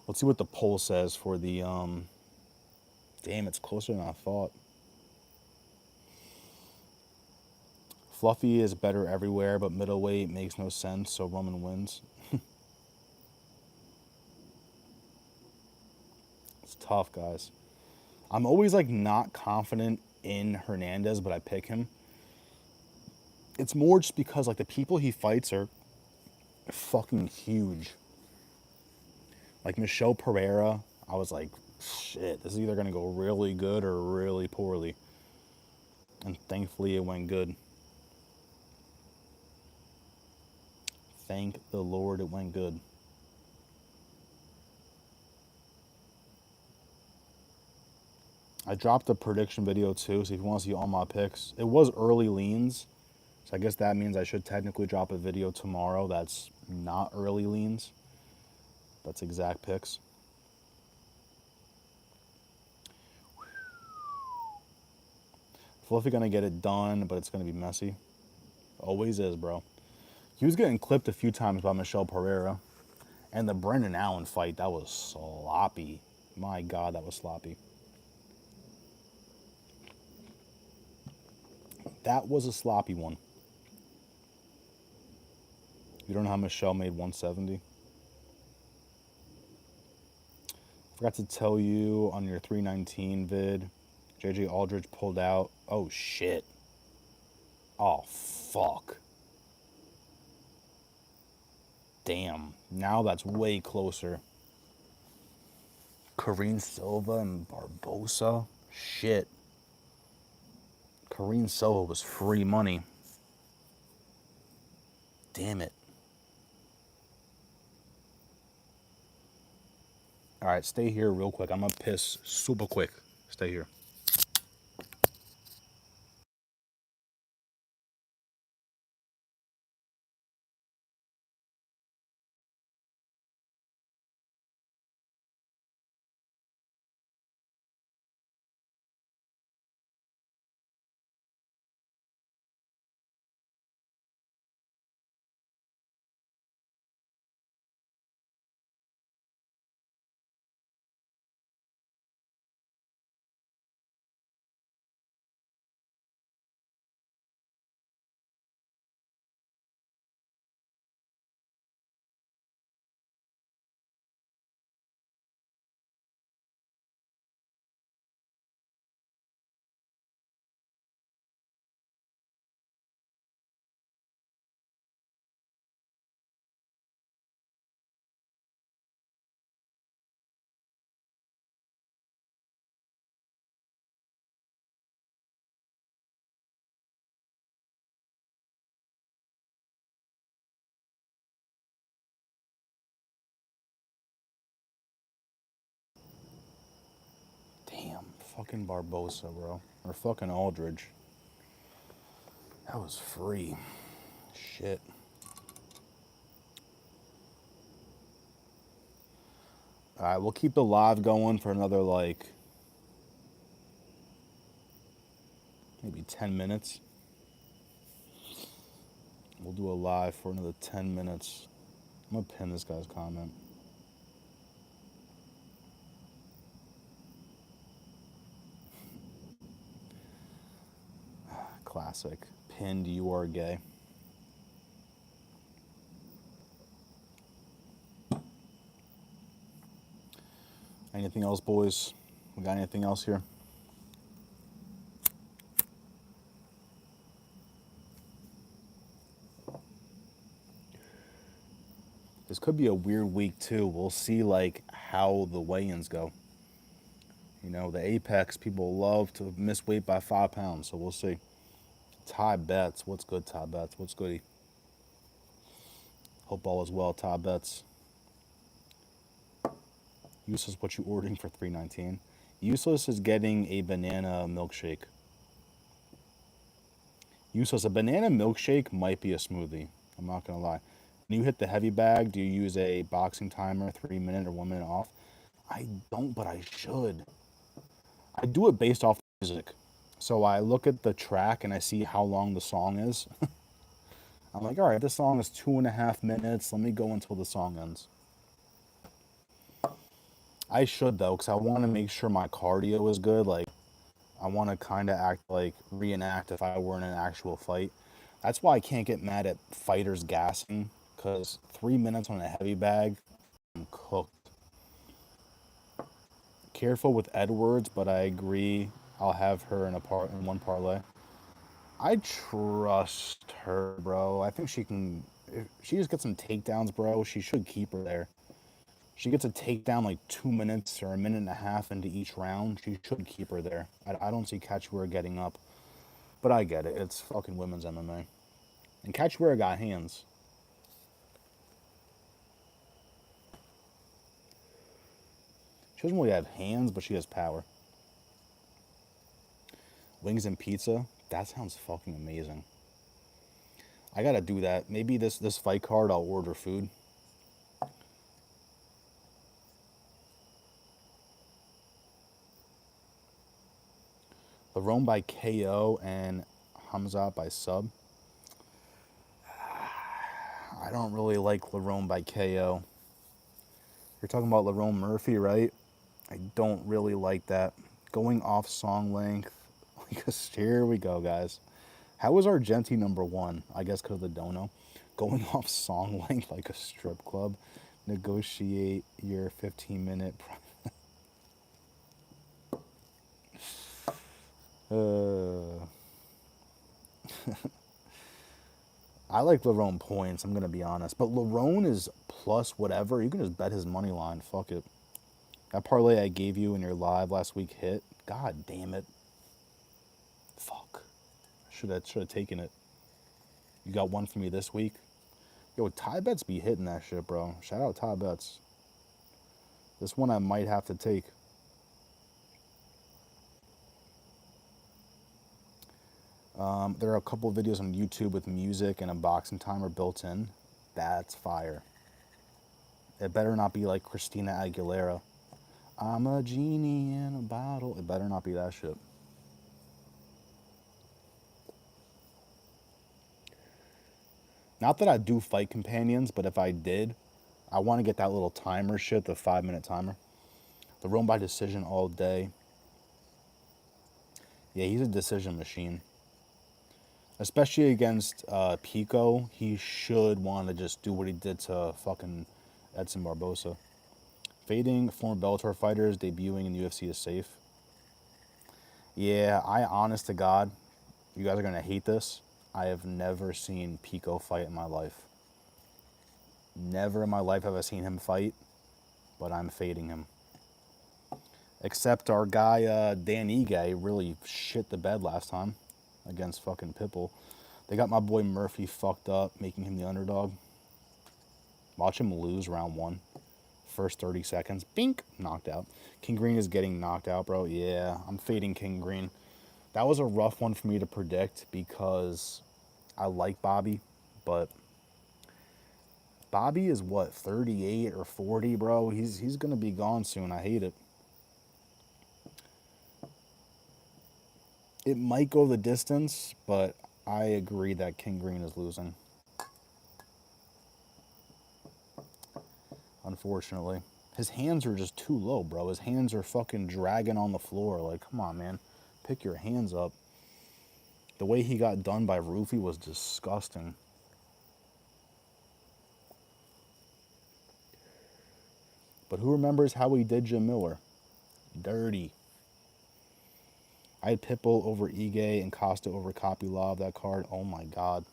Let's see what the poll says for the damn, it's closer than I thought. Fluffy is better everywhere, but middleweight makes no sense, so Roman wins. It's tough, guys. I'm always like not confident in Hernandez, but I pick him. It's more just because like the people he fights are fucking huge. Like Michelle Pereira, I was like, shit, this is either gonna go really good or really poorly. And thankfully it went good. Thank the Lord it went good. I dropped a prediction video too, so if you want to see all my picks, it was early leans. So I guess that means I should technically drop a video tomorrow that's not early leans. That's exact picks. Fluffy gonna get it done, but it's gonna be messy. Always is, bro. He was getting clipped a few times by Michelle Pereira. And the Brendan Allen fight, that was sloppy. My God, that was sloppy. That was a sloppy one. You don't know how Michelle made 170? Forgot to tell you on your 319 vid, JJ Aldridge pulled out. Oh, shit. Oh, fuck. Damn. Now that's way closer. Karine Silva and Barbosa? Shit. Karine Silva was free money. Damn it. All right, stay here real quick. I'm going to piss super quick. Stay here. Damn, fucking Barbosa, bro. Or fucking Aldridge. That was free. Shit. Alright, we'll keep the live going for another, like, maybe 10 minutes. We'll do a live for another 10 minutes. I'm gonna pin this guy's comment. Classic. Pinned, you are gay. Anything else, boys? We got anything else here? This could be a weird week too. We'll see like how the weigh-ins go. You know, the Apex people love to miss weight by 5 pounds, so we'll see. Ty Betts, what's good, Ty Betts? What's goody? Hope all is well, Ty Betts. Useless, what you ordering for 319? Useless is getting a banana milkshake. Useless, a banana milkshake might be a smoothie. I'm not gonna lie. When you hit the heavy bag, do you use a boxing timer, 3 minute or 1 minute off? I don't, but I should. I do it based off music. So I look at the track and I see how long the song is. I'm like, all right, this song is 2.5 minutes. Let me go until the song ends. I should though, because I want to make sure my cardio is good. Like, I want to kind of act like reenact if I were in an actual fight. That's why I can't get mad at fighters gassing, because 3 minutes on a heavy bag, I'm cooked. Careful with Edwards, but I agree. I'll have her in one parlay. I trust her, bro. I think she can. If she just gets some takedowns, bro, she should keep her there. She gets a takedown like 2 minutes or a minute and a half into each round. She should keep her there. I don't see Cachoeira getting up, but I get it. It's fucking women's MMA, and Cachoeira got hands. She doesn't really have hands, but she has power. Wings and pizza. That sounds fucking amazing. I gotta do that. Maybe this fight card, I'll order food. Lerone by KO and Hamzat by sub. I don't really like Lerone by KO. You're talking about Lerone Murphy, right? I don't really like that. Going off song length. Here we go, guys. How was Argenti number one? I guess because of the dono. Going off song length like a strip club. Negotiate your 15-minute. I like Lerone points, I'm going to be honest. But Lerone is plus whatever. You can just bet his money line. Fuck it. That parlay I gave you in your live last week hit. God damn it. Fuck. Should have taken it. You got one for me this week? Yo, Ty Bets be hitting that shit, bro. Shout out Ty Bets. This one I might have to take. There are a couple of videos on YouTube with music and a boxing timer built in. That's fire. It better not be like Christina Aguilera. I'm a genie in a bottle. It better not be that shit. Not that I do fight companions, but if I did, I want to get that little timer shit, the 5-minute timer. The Rome by decision all day. Yeah, he's a decision machine. Especially against Pico, he should want to just do what he did to fucking Edson Barbosa. Fading former Bellator fighters debuting in the UFC is safe. Yeah, I honest to God, you guys are going to hate this. I have never seen Pico fight in my life. Never in my life have I seen him fight, but I'm fading him. Except our guy, Dan Ige, really shit the bed last time against fucking Pitbull. They got my boy Murphy fucked up, making him the underdog. Watch him lose round one. First 30 seconds, bink, knocked out. King Green is getting knocked out, bro. Yeah, I'm fading King Green. That was a rough one for me to predict because I like Bobby, but Bobby is what, 38 or 40, bro? He's gonna be gone soon. I hate it. It might go the distance, but I agree that King Green is losing. Unfortunately. His hands are just too low, bro. His hands are fucking dragging on the floor. Like, come on, man. Pick your hands up. The way he got done by Roofy was disgusting. But who remembers how he did Jim Miller? Dirty. I had Pitbull over Ige and Costa over Kopylov that card. Oh my god.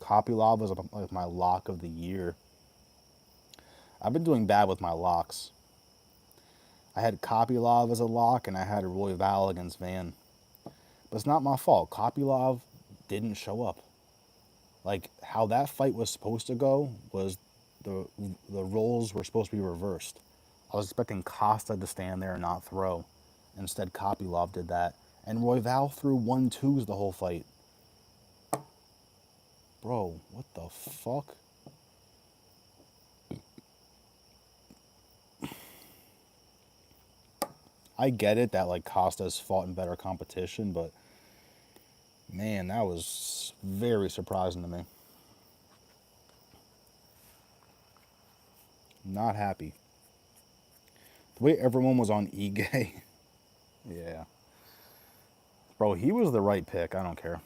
Kopylov was like my lock of the year. I've been doing bad with my locks. I had Kopylov as a lock and I had Royval against Van. But it's not my fault. Kopylov didn't show up. Like, how that fight was supposed to go was the roles were supposed to be reversed. I was expecting Costa to stand there and not throw. Instead, Kopylov did that. And Royval threw 1-2s the whole fight. Bro, what the fuck? I get it that, like, Costa's fought in better competition, but man, that was very surprising to me. Not happy. The way everyone was on Ige. Yeah. Bro, he was the right pick. I don't care.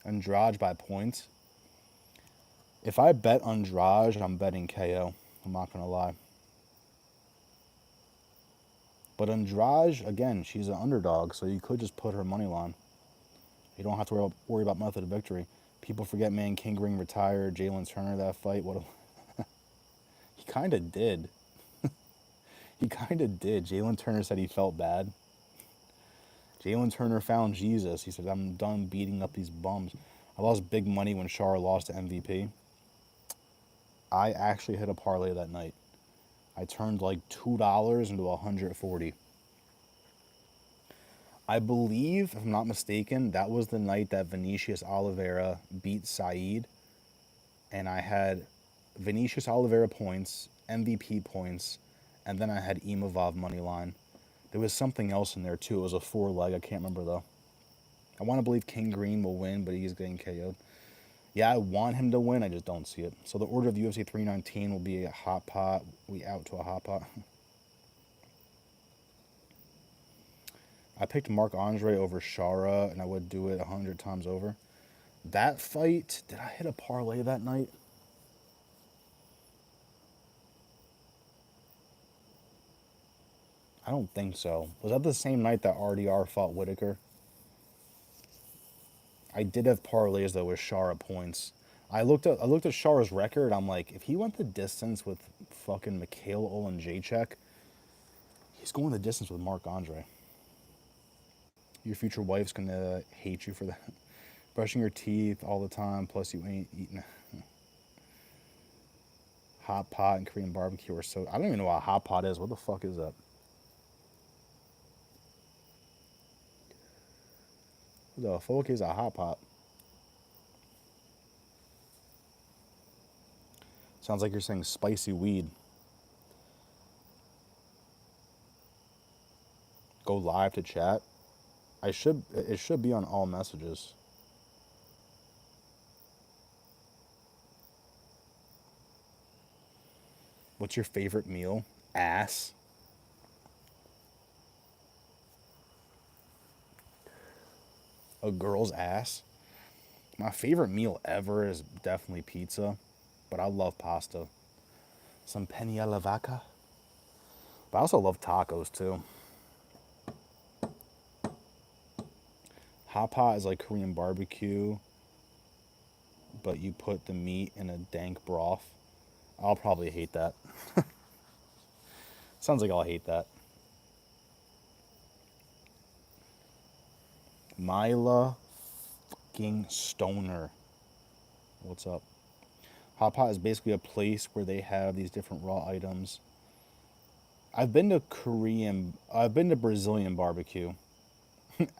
Andrade by points. If I bet Andrade, I'm betting KO. I'm not going to lie. But Andrade, again, she's an underdog, so you could just put her money line. You don't have to worry about method of victory. People forget, man, King Ring retired. Jalen Turner, that fight. He kind of did. He kind of did. Jalen Turner said he felt bad. Jalen Turner found Jesus. He said, I'm done beating up these bums. I lost big money when Shara lost to MVP. I actually hit a parlay that night. I turned like $2 into 140. I believe, if I'm not mistaken, that was the night that Vinicius Oliveira beat Saeed. And I had Vinicius Oliveira points, MVP points, and then I had Imavov money line. There was something else in there too. It was a 4-leg. I can't remember though. I want to believe King Green will win, but he's getting KO'd. Yeah, I want him to win. I just don't see it. So the order of UFC 319 will be a hot pot. We out to a hot pot. I picked Marc Andre over Shara, and I would do it 100 times over. That fight, did I hit a parlay that night? I don't think so. Was that the same night that RDR fought Whitaker? I did have parlays though with Shara points. I looked at Shara's record. I'm like, if he went the distance with fucking Mikhail Olenjacek, he's going the distance with Marc Andre. Your future wife's gonna hate you for that. Brushing your teeth all the time, plus you ain't eating hot pot and Korean barbecue or so. I don't even know what a hot pot is. What the fuck is that? What the fuck is a hot pot? Sounds like you're saying spicy weed. Go live to chat. It should be on all messages. What's your favorite meal? Ass. A girl's ass. My favorite meal ever is definitely pizza, but I love pasta. Some penne alla vodka. But I also love tacos too. Hot pot is like Korean barbecue, but you put the meat in a dank broth. I'll probably hate that. Sounds like I'll hate that. Mila fucking Stoner. What's up? Hot pot is basically a place where they have these different raw items. I've been to Brazilian barbecue.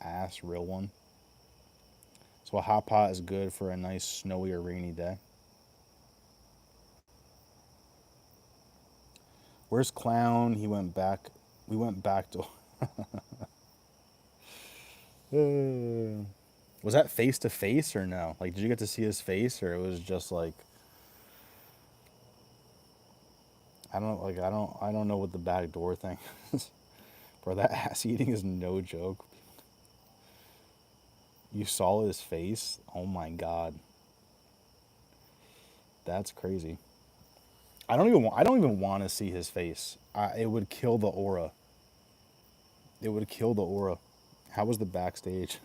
Ass, real one. So a hot pot is good for a nice snowy or rainy day. Where's Clown? He went back. We went back to. Was that face to face or no? Like, did you get to see his face, or it was just like, I don't know what the back door thing is. Bro, that ass eating is no joke. You saw his face? Oh my god. That's crazy. I don't even want to see his face. It would kill the aura. It would kill the aura. How was the backstage?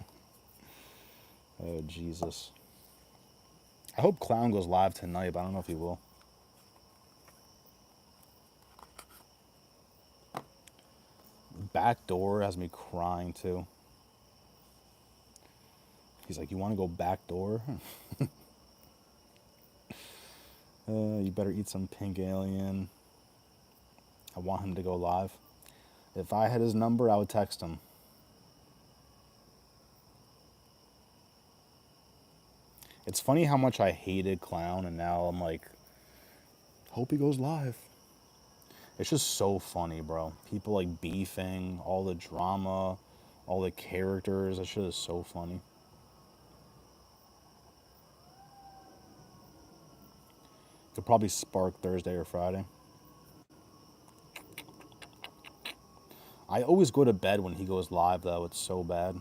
Oh Jesus. I hope Clown goes live tonight, but I don't know if he will. Back door has me crying too. He's like, you want to go back door? You better eat some pink alien. I want him to go live. If I had his number, I would text him. It's funny how much I hated Clown, and now I'm like, hope he goes live. It's just so funny, bro. People like beefing, all the drama, all the characters. That shit is so funny. Could probably spark Thursday or Friday. I always go to bed when he goes live, though. It's so bad.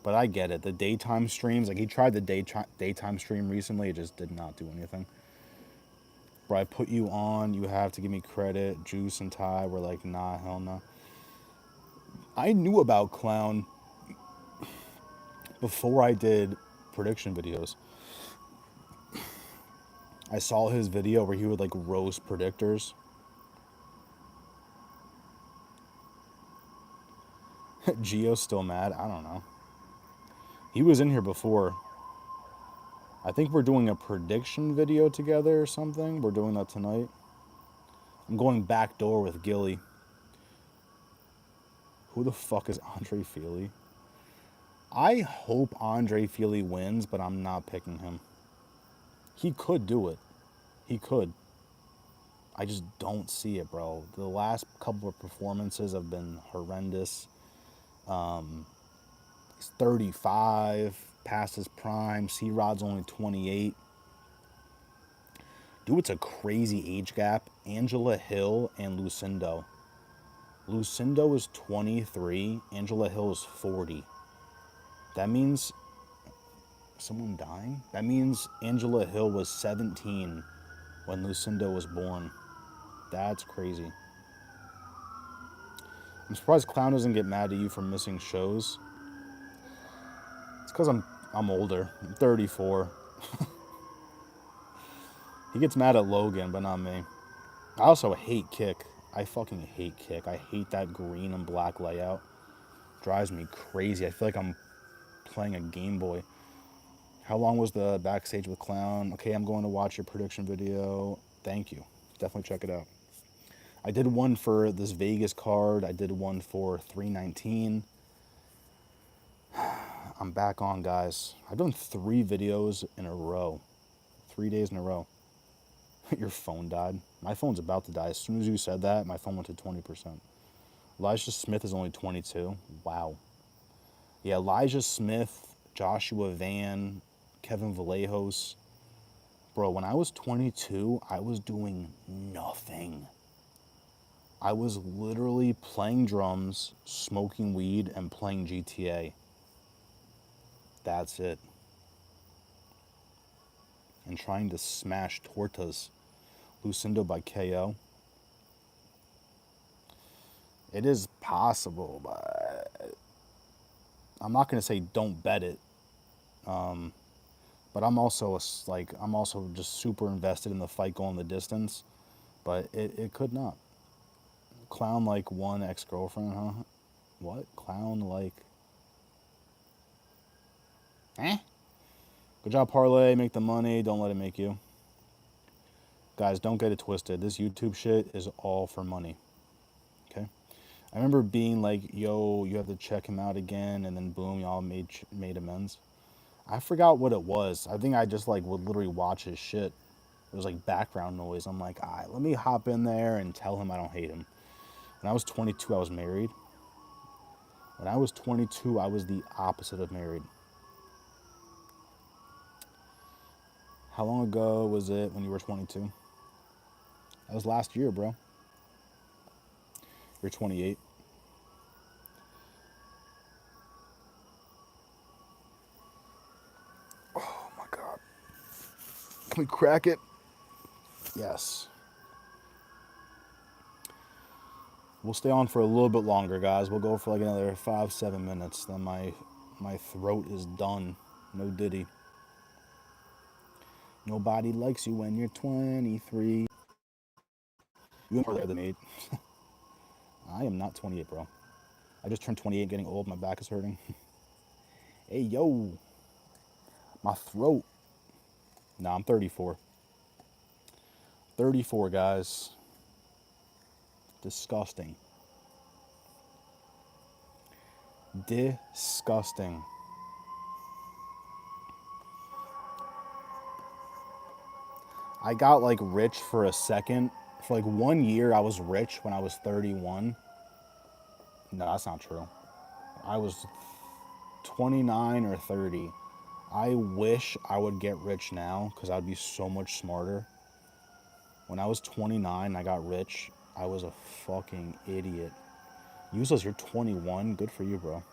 But I get it. The daytime streams, like he tried the daytime stream recently, it just did not do anything. Bro, I put you on. You have to give me credit. Juice and Ty were like, nah, hell no. I knew about Clown before I did prediction videos. I saw his video where he would like roast predictors. Gio's still mad. I don't know. He was in here before. I think we're doing a prediction video together or something. We're doing that tonight. I'm going backdoor with Gilly. Who the fuck is Andre Feely? I hope Andre Feely wins, but I'm not picking him. He could do it. He could. I just don't see it, bro. The last couple of performances have been horrendous. He's 35, past his prime. C-Rod's only 28. Dude, it's a crazy age gap. Angela Hill and Lucindo. Lucindo is 23. Angela Hill is 40. That means... Someone dying? That means Angela Hill was 17 when Lucindo was born. That's crazy. I'm surprised Clown doesn't get mad at you for missing shows. It's because I'm older. I'm 34. He gets mad at Logan, but not me. I also hate Kick. I fucking hate Kick. I hate that green and black layout. Drives me crazy. I feel like I'm playing a Game Boy. How long was the backstage with Clown? Okay, I'm going to watch your prediction video. Thank you. Definitely check it out. I did one for this Vegas card. I did one for 319. I'm back on, guys. I've done 3 videos in a row. 3 days in a row. Your phone died. My phone's about to die. As soon as you said that, my phone went to 20%. Elijah Smith is only 22. Wow. Yeah, Elijah Smith, Joshua Van, Kevin Vallejos. Bro, when I was 22, I was doing nothing. I was literally playing drums, smoking weed, and playing GTA. That's it. And trying to smash tortas. Lucindo by KO. It is possible, but I'm not going to say don't bet it. But I'm also just super invested in the fight going the distance. But it could not. Clown like one ex-girlfriend, huh? What? Clown like... Eh? Good job, Parlay. Make the money. Don't let it make you. Guys, don't get it twisted. This YouTube shit is all for money. Okay? I remember being like, yo, you have to check him out again. And then boom, y'all made amends. I forgot what it was. I think I just like would literally watch his shit. It was like background noise. I'm like, all right, let me hop in there and tell him I don't hate him. When I was 22, I was married. When I was 22, I was the opposite of married. How long ago was it when you were 22? That was last year, bro. You're 28. Oh my God. Can we crack it? Yes. We'll stay on for a little bit longer, guys. We'll go for like another 5-7 minutes. Then my throat is done. No Diddy. Nobody likes you when you're 23. You are than 8. I am not 28, bro. I just turned 28, getting old. My back is hurting. Hey, yo. My throat. Nah, I'm 34. 34, guys. Disgusting. Disgusting. I got like rich for a second. For like 1 year, I was rich when I was 31. No, that's not true. I was 29 or 30. I wish I would get rich now because I'd be so much smarter. When I was 29, I got rich. I was a fucking idiot. Useless, you're 21. Good for you, bro.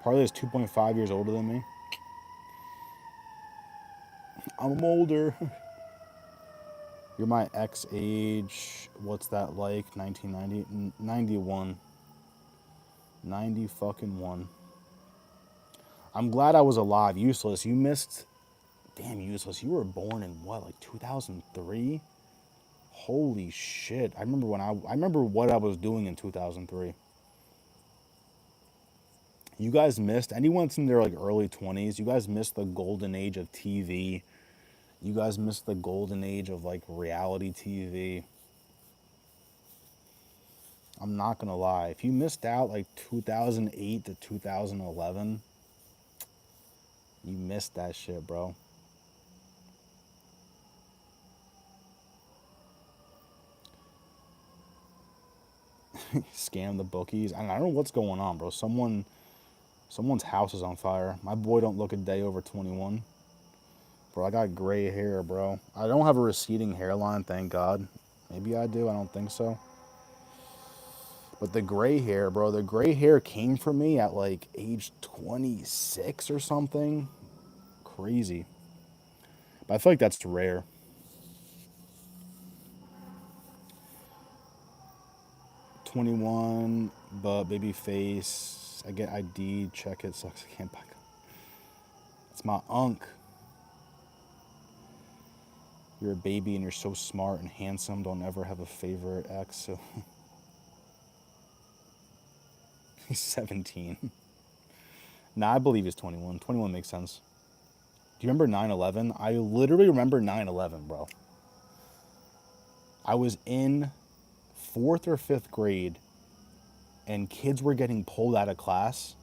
Parlay is 2.5 years older than me. I'm older. You're my ex age. What's that like? 1990? 91. 90 fucking 1. I'm glad I was alive. Useless. You missed. Damn, Useless. You were born in what, like 2003? Holy shit. I remember what I was doing in 2003. You guys missed, anyone that's in their like early 20s, you guys missed the golden age of TV. You guys missed the golden age of like reality TV. I'm not gonna lie. If you missed out like 2008 to 2011, you missed that shit, bro. Scam the bookies. I don't know what's going on, bro. Someone's house is on fire. My boy don't look a day over 21. Bro, I got gray hair, bro. I don't have a receding hairline, thank God. Maybe I do, I don't think so. But the gray hair, bro, the gray hair came for me at like age 26 or something. Crazy. But I feel like that's rare. 21, but baby face. I get ID, check it, sucks. I can't back up. It's my unk. You're a baby and you're so smart and handsome. Don't ever have a favorite ex. So he's 17. Nah, I believe he's 21. 21 makes sense. Do you remember 9/11? I literally remember 9/11, bro. I was in fourth or fifth grade and kids were getting pulled out of class.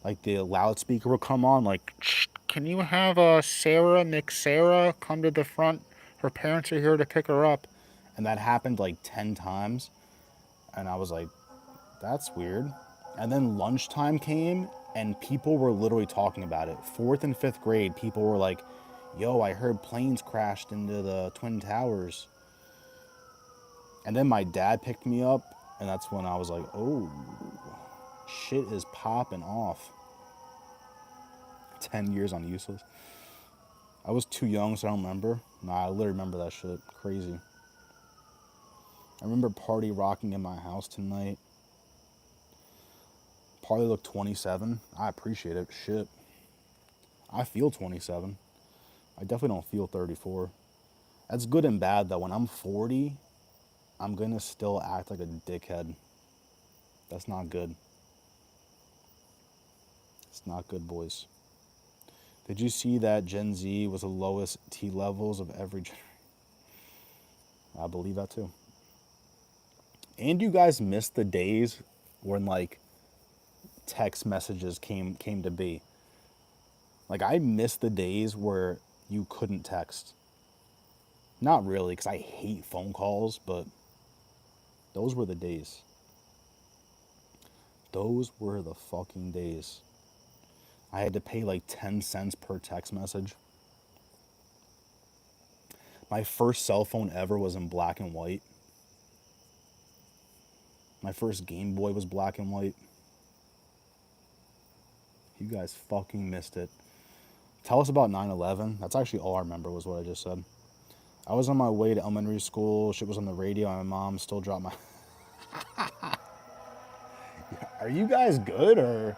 Like the loudspeaker would come on, like, "Shh, can you have Sarah McSarah come to the front? Her parents are here to pick her up." And that happened like 10 times. And I was like, that's weird. And then lunchtime came and people were literally talking about it. Fourth and fifth grade, people were like, yo, I heard planes crashed into the Twin Towers. And then my dad picked me up, and that's when I was like, oh, shit is popping off. 10 years on Useless. I was too young, so I don't remember. Nah, I literally remember that shit. Crazy. I remember party rocking in my house tonight. Probably looked 27. I appreciate it. Shit. I feel 27. I definitely don't feel 34. That's good and bad, though. When I'm 40, I'm gonna still act like a dickhead. That's not good. It's not good, boys. Did you see that Gen Z was the lowest T levels of every generation? I believe that too. And you guys missed the days when like text messages came to be. Like I missed the days where you couldn't text. Not really, because I hate phone calls, but those were the days. Those were the fucking days. I had to pay like 10 cents per text message. My first cell phone ever was in black and white. My first Game Boy was black and white. You guys fucking missed it. Tell us about 9/11. That's actually all I remember was what I just said. I was on my way to elementary school. Shit was on the radio, and my mom still dropped my... Are you guys good, or...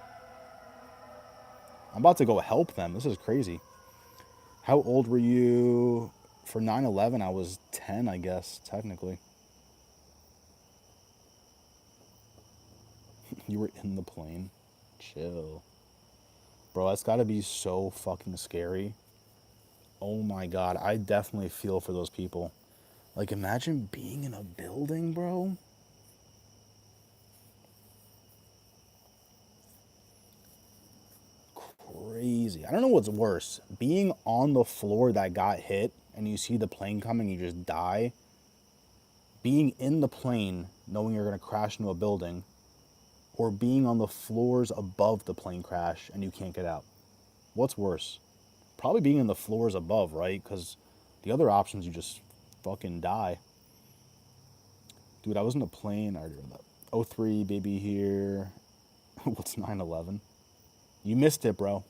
I'm about to go help them. This is crazy. How old were you for 9/11? I was 10, I guess, technically. You were in the plane. Chill. Bro, that's gotta be so fucking scary. Oh my God, I definitely feel for those people. Like, imagine being in a building, bro. Crazy. I don't know what's worse. Being on the floor that got hit and you see the plane coming, you just die. Being in the plane knowing you're going to crash into a building. Or being on the floors above the plane crash and you can't get out. What's worse? Probably being in the floors above, right? Because the other options, you just fucking die. Dude, I was in a plane. I already read that. Oh 03, baby here. What's 9/11? You missed it, bro.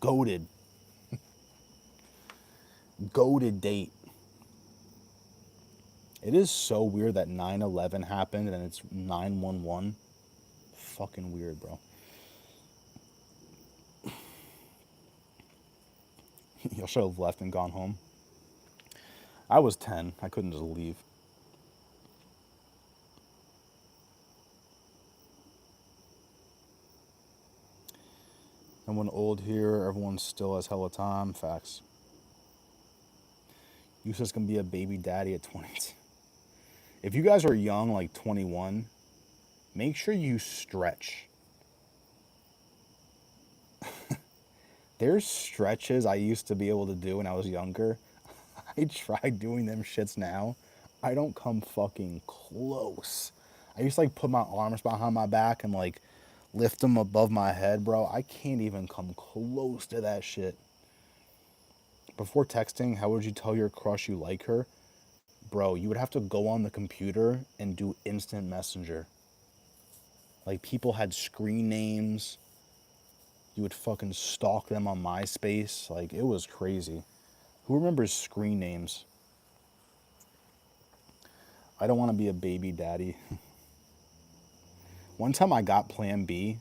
Goated. Goated date. It is so weird that 9/11 happened and it's 9/11. Fucking weird, bro. Y'all should have left and gone home. I was 10. I couldn't just leave. And when old here, everyone still has hella time. Facts. You just gonna be a baby daddy at 20. If you guys are young, like 21, make sure you stretch. There's stretches I used to be able to do when I was younger. I tried doing them shits now. I don't come fucking close. I used to like put my arms behind my back and like lift them above my head, bro. I can't even come close to that shit. Before texting, how would you tell your crush you like her? Bro, you would have to go on the computer and do instant messenger. Like people had screen names. You would fucking stalk them on MySpace. Like it was crazy. Who remembers screen names? I don't want to be a baby daddy. One time I got Plan B.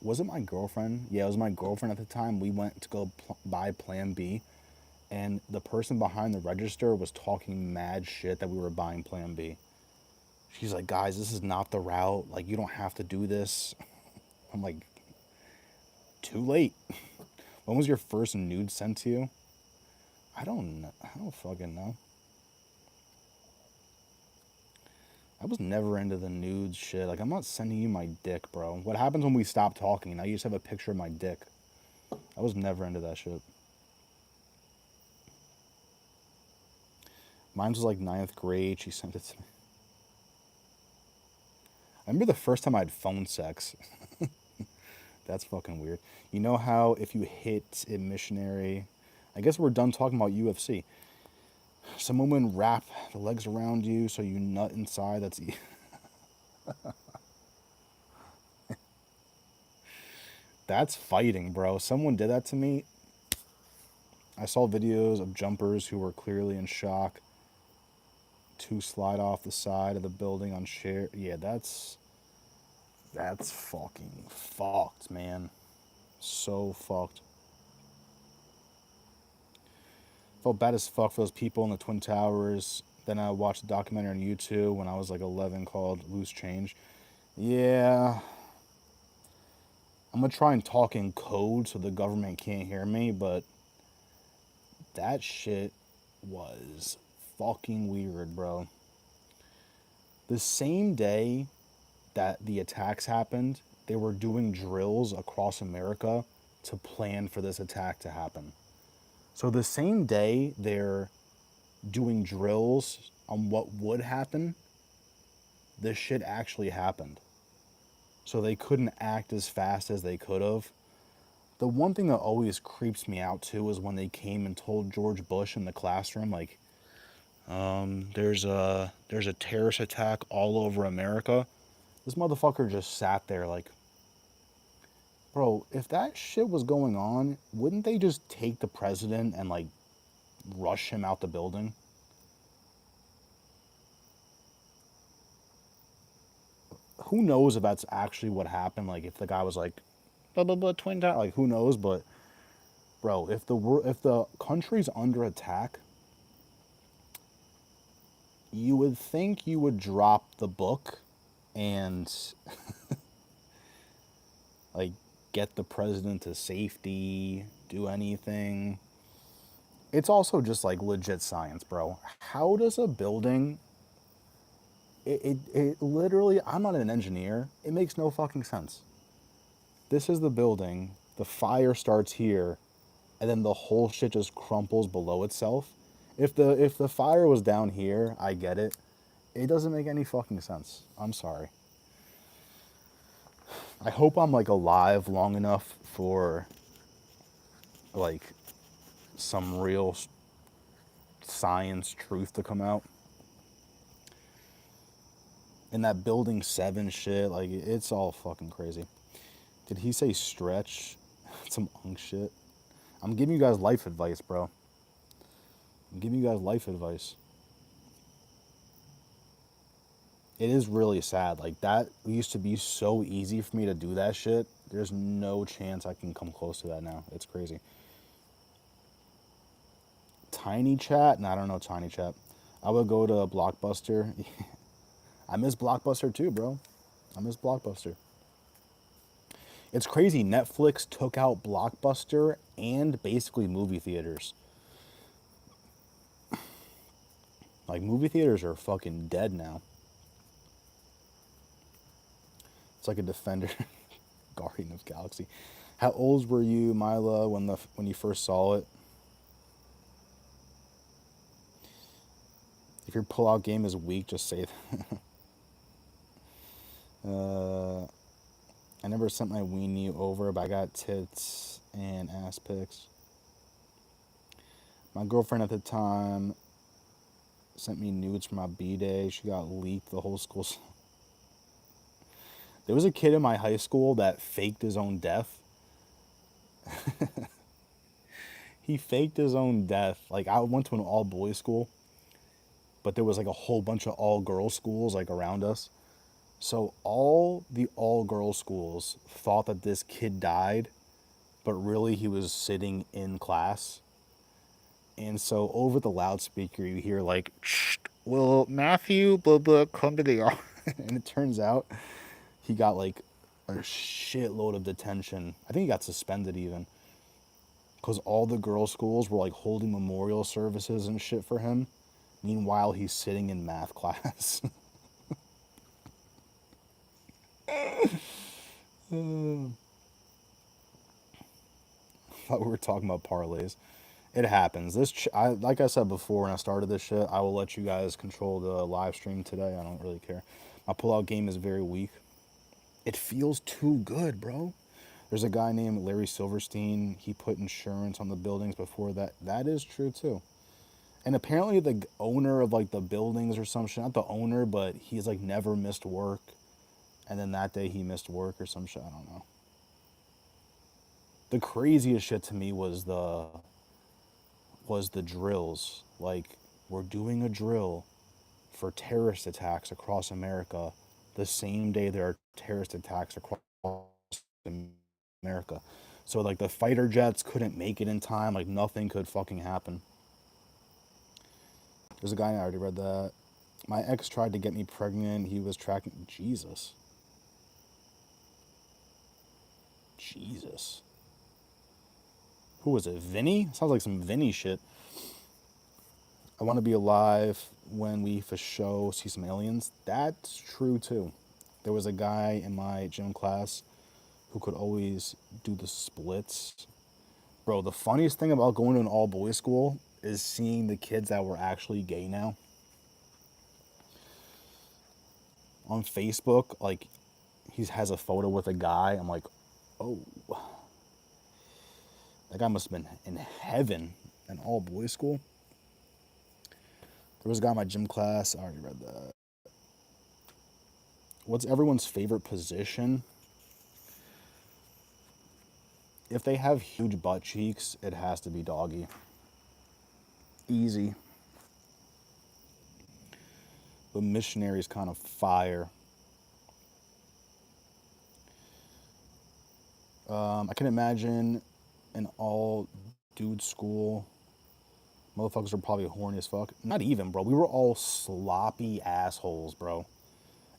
Was it my girlfriend? Yeah, it was my girlfriend at the time. We went to go buy Plan B, and the person behind the register was talking mad shit that we were buying Plan B. She's like, guys, this is not the route. Like, you don't have to do this. I'm like, too late. When was your first nude sent to you? I don't know. I don't fucking know. I was never into the nudes shit. Like, I'm not sending you my dick, bro. What happens when we stop talking? Now you just have a picture of my dick. I was never into that shit. Mine was like ninth grade. She sent it to me. I remember the first time I had phone sex. That's fucking weird. You know how if you hit a missionary, I guess we're done talking about UFC. Some women wrap the legs around you so you nut inside. That's that's fighting, bro. Someone did that to me. I saw videos of jumpers who were clearly in shock to slide off the side of the building on chair. Yeah, that's fucking fucked, man. So fucked. Felt bad as fuck for those people in the Twin Towers. Then I watched a documentary on YouTube when I was like 11 called Loose Change. Yeah. I'm gonna try and talk in code so the government can't hear me, but that shit was fucking weird, bro. The same day that the attacks happened, they were doing drills across America to plan for this attack to happen. So the same day they're doing drills on what would happen, this shit actually happened. So they couldn't act as fast as they could have. The one thing that always creeps me out too is when they came and told George Bush in the classroom, like, there's a terrorist attack all over America. This motherfucker just sat there like, bro, if that shit was going on, wouldn't they just take the president and like rush him out the building? Who knows if that's actually what happened? Like, if the guy was like, blah blah blah, twin tower, like who knows? But bro, if the country's under attack, you would think you would drop the book and like get the president to safety, do anything. It's also just like legit science, bro. How does a building it literally, I'm not an engineer. It makes no fucking sense. This is the building, the fire starts here, and then the whole shit just crumples below itself. If the fire was down here, I get it. It doesn't make any fucking sense. I'm sorry. I hope I'm like alive long enough for like some real science truth to come out. And that building 7 shit, like it's all fucking crazy. Did he say stretch? Some unk shit. I'm giving you guys life advice, bro. I'm giving you guys life advice. It is really sad. Like, that used to be so easy for me to do that shit. There's no chance I can come close to that now. It's crazy. Tiny Chat? No, I don't know Tiny Chat. I would go to Blockbuster. I miss Blockbuster too, bro. I miss Blockbuster. It's crazy. Netflix took out Blockbuster and basically movie theaters. Like, movie theaters are fucking dead now. It's like a Defender, Guardian of Galaxy. How old were you, Mila, when you first saw it? If your pullout game is weak, just say that. I never sent my weenie over, but I got tits and ass pics. My girlfriend at the time sent me nudes for my B-day. She got leaked. The whole school. There was a kid in my high school that faked his own death. He faked his own death. Like, I went to an all-boys school, but there was like a whole bunch of all-girls schools like around us. So all the all-girls schools thought that this kid died, but really he was sitting in class. And so over the loudspeaker, you hear like, "Shh, will Matthew blah blah come to the office?" And it turns out he got like a shitload of detention. I think he got suspended even, because all the girls' schools were like holding memorial services and shit for him. Meanwhile, he's sitting in math class. Thought we were talking about parlays. It happens. Like I said before when I started this shit, I will let you guys control the live stream today. I don't really care. My pullout game is very weak. It feels too good, bro. There's a guy named Larry Silverstein. He put insurance on the buildings before that. That is true too. And apparently the owner of like the buildings or some shit, not the owner, but he's like never missed work. And then that day he missed work or some shit. I don't know. The craziest shit to me was the drills. Like, we're doing a drill for terrorist attacks across America the same day there are terrorist attacks across America. So like the fighter jets couldn't make it in time, like nothing could fucking happen. There's a guy, I already read that. My ex tried to get me pregnant. He was tracking Jesus. Jesus. Who was it? Vinny? Sounds like some Vinny shit. I want to be alive when we for show see some aliens. That's true too. There was a guy in my gym class who could always do the splits. Bro, the funniest thing about going to an all-boys school is seeing the kids that were actually gay now. On Facebook, like, he has a photo with a guy. I'm like, oh, that guy must have been in heaven in all-boys school. There was a guy in my gym class. I already read that. What's everyone's favorite position? If they have huge butt cheeks, it has to be doggy. Easy. But missionary's kind of fire. I can imagine an all dude school. Motherfuckers are probably horny as fuck. Not even, bro. We were all sloppy assholes, bro.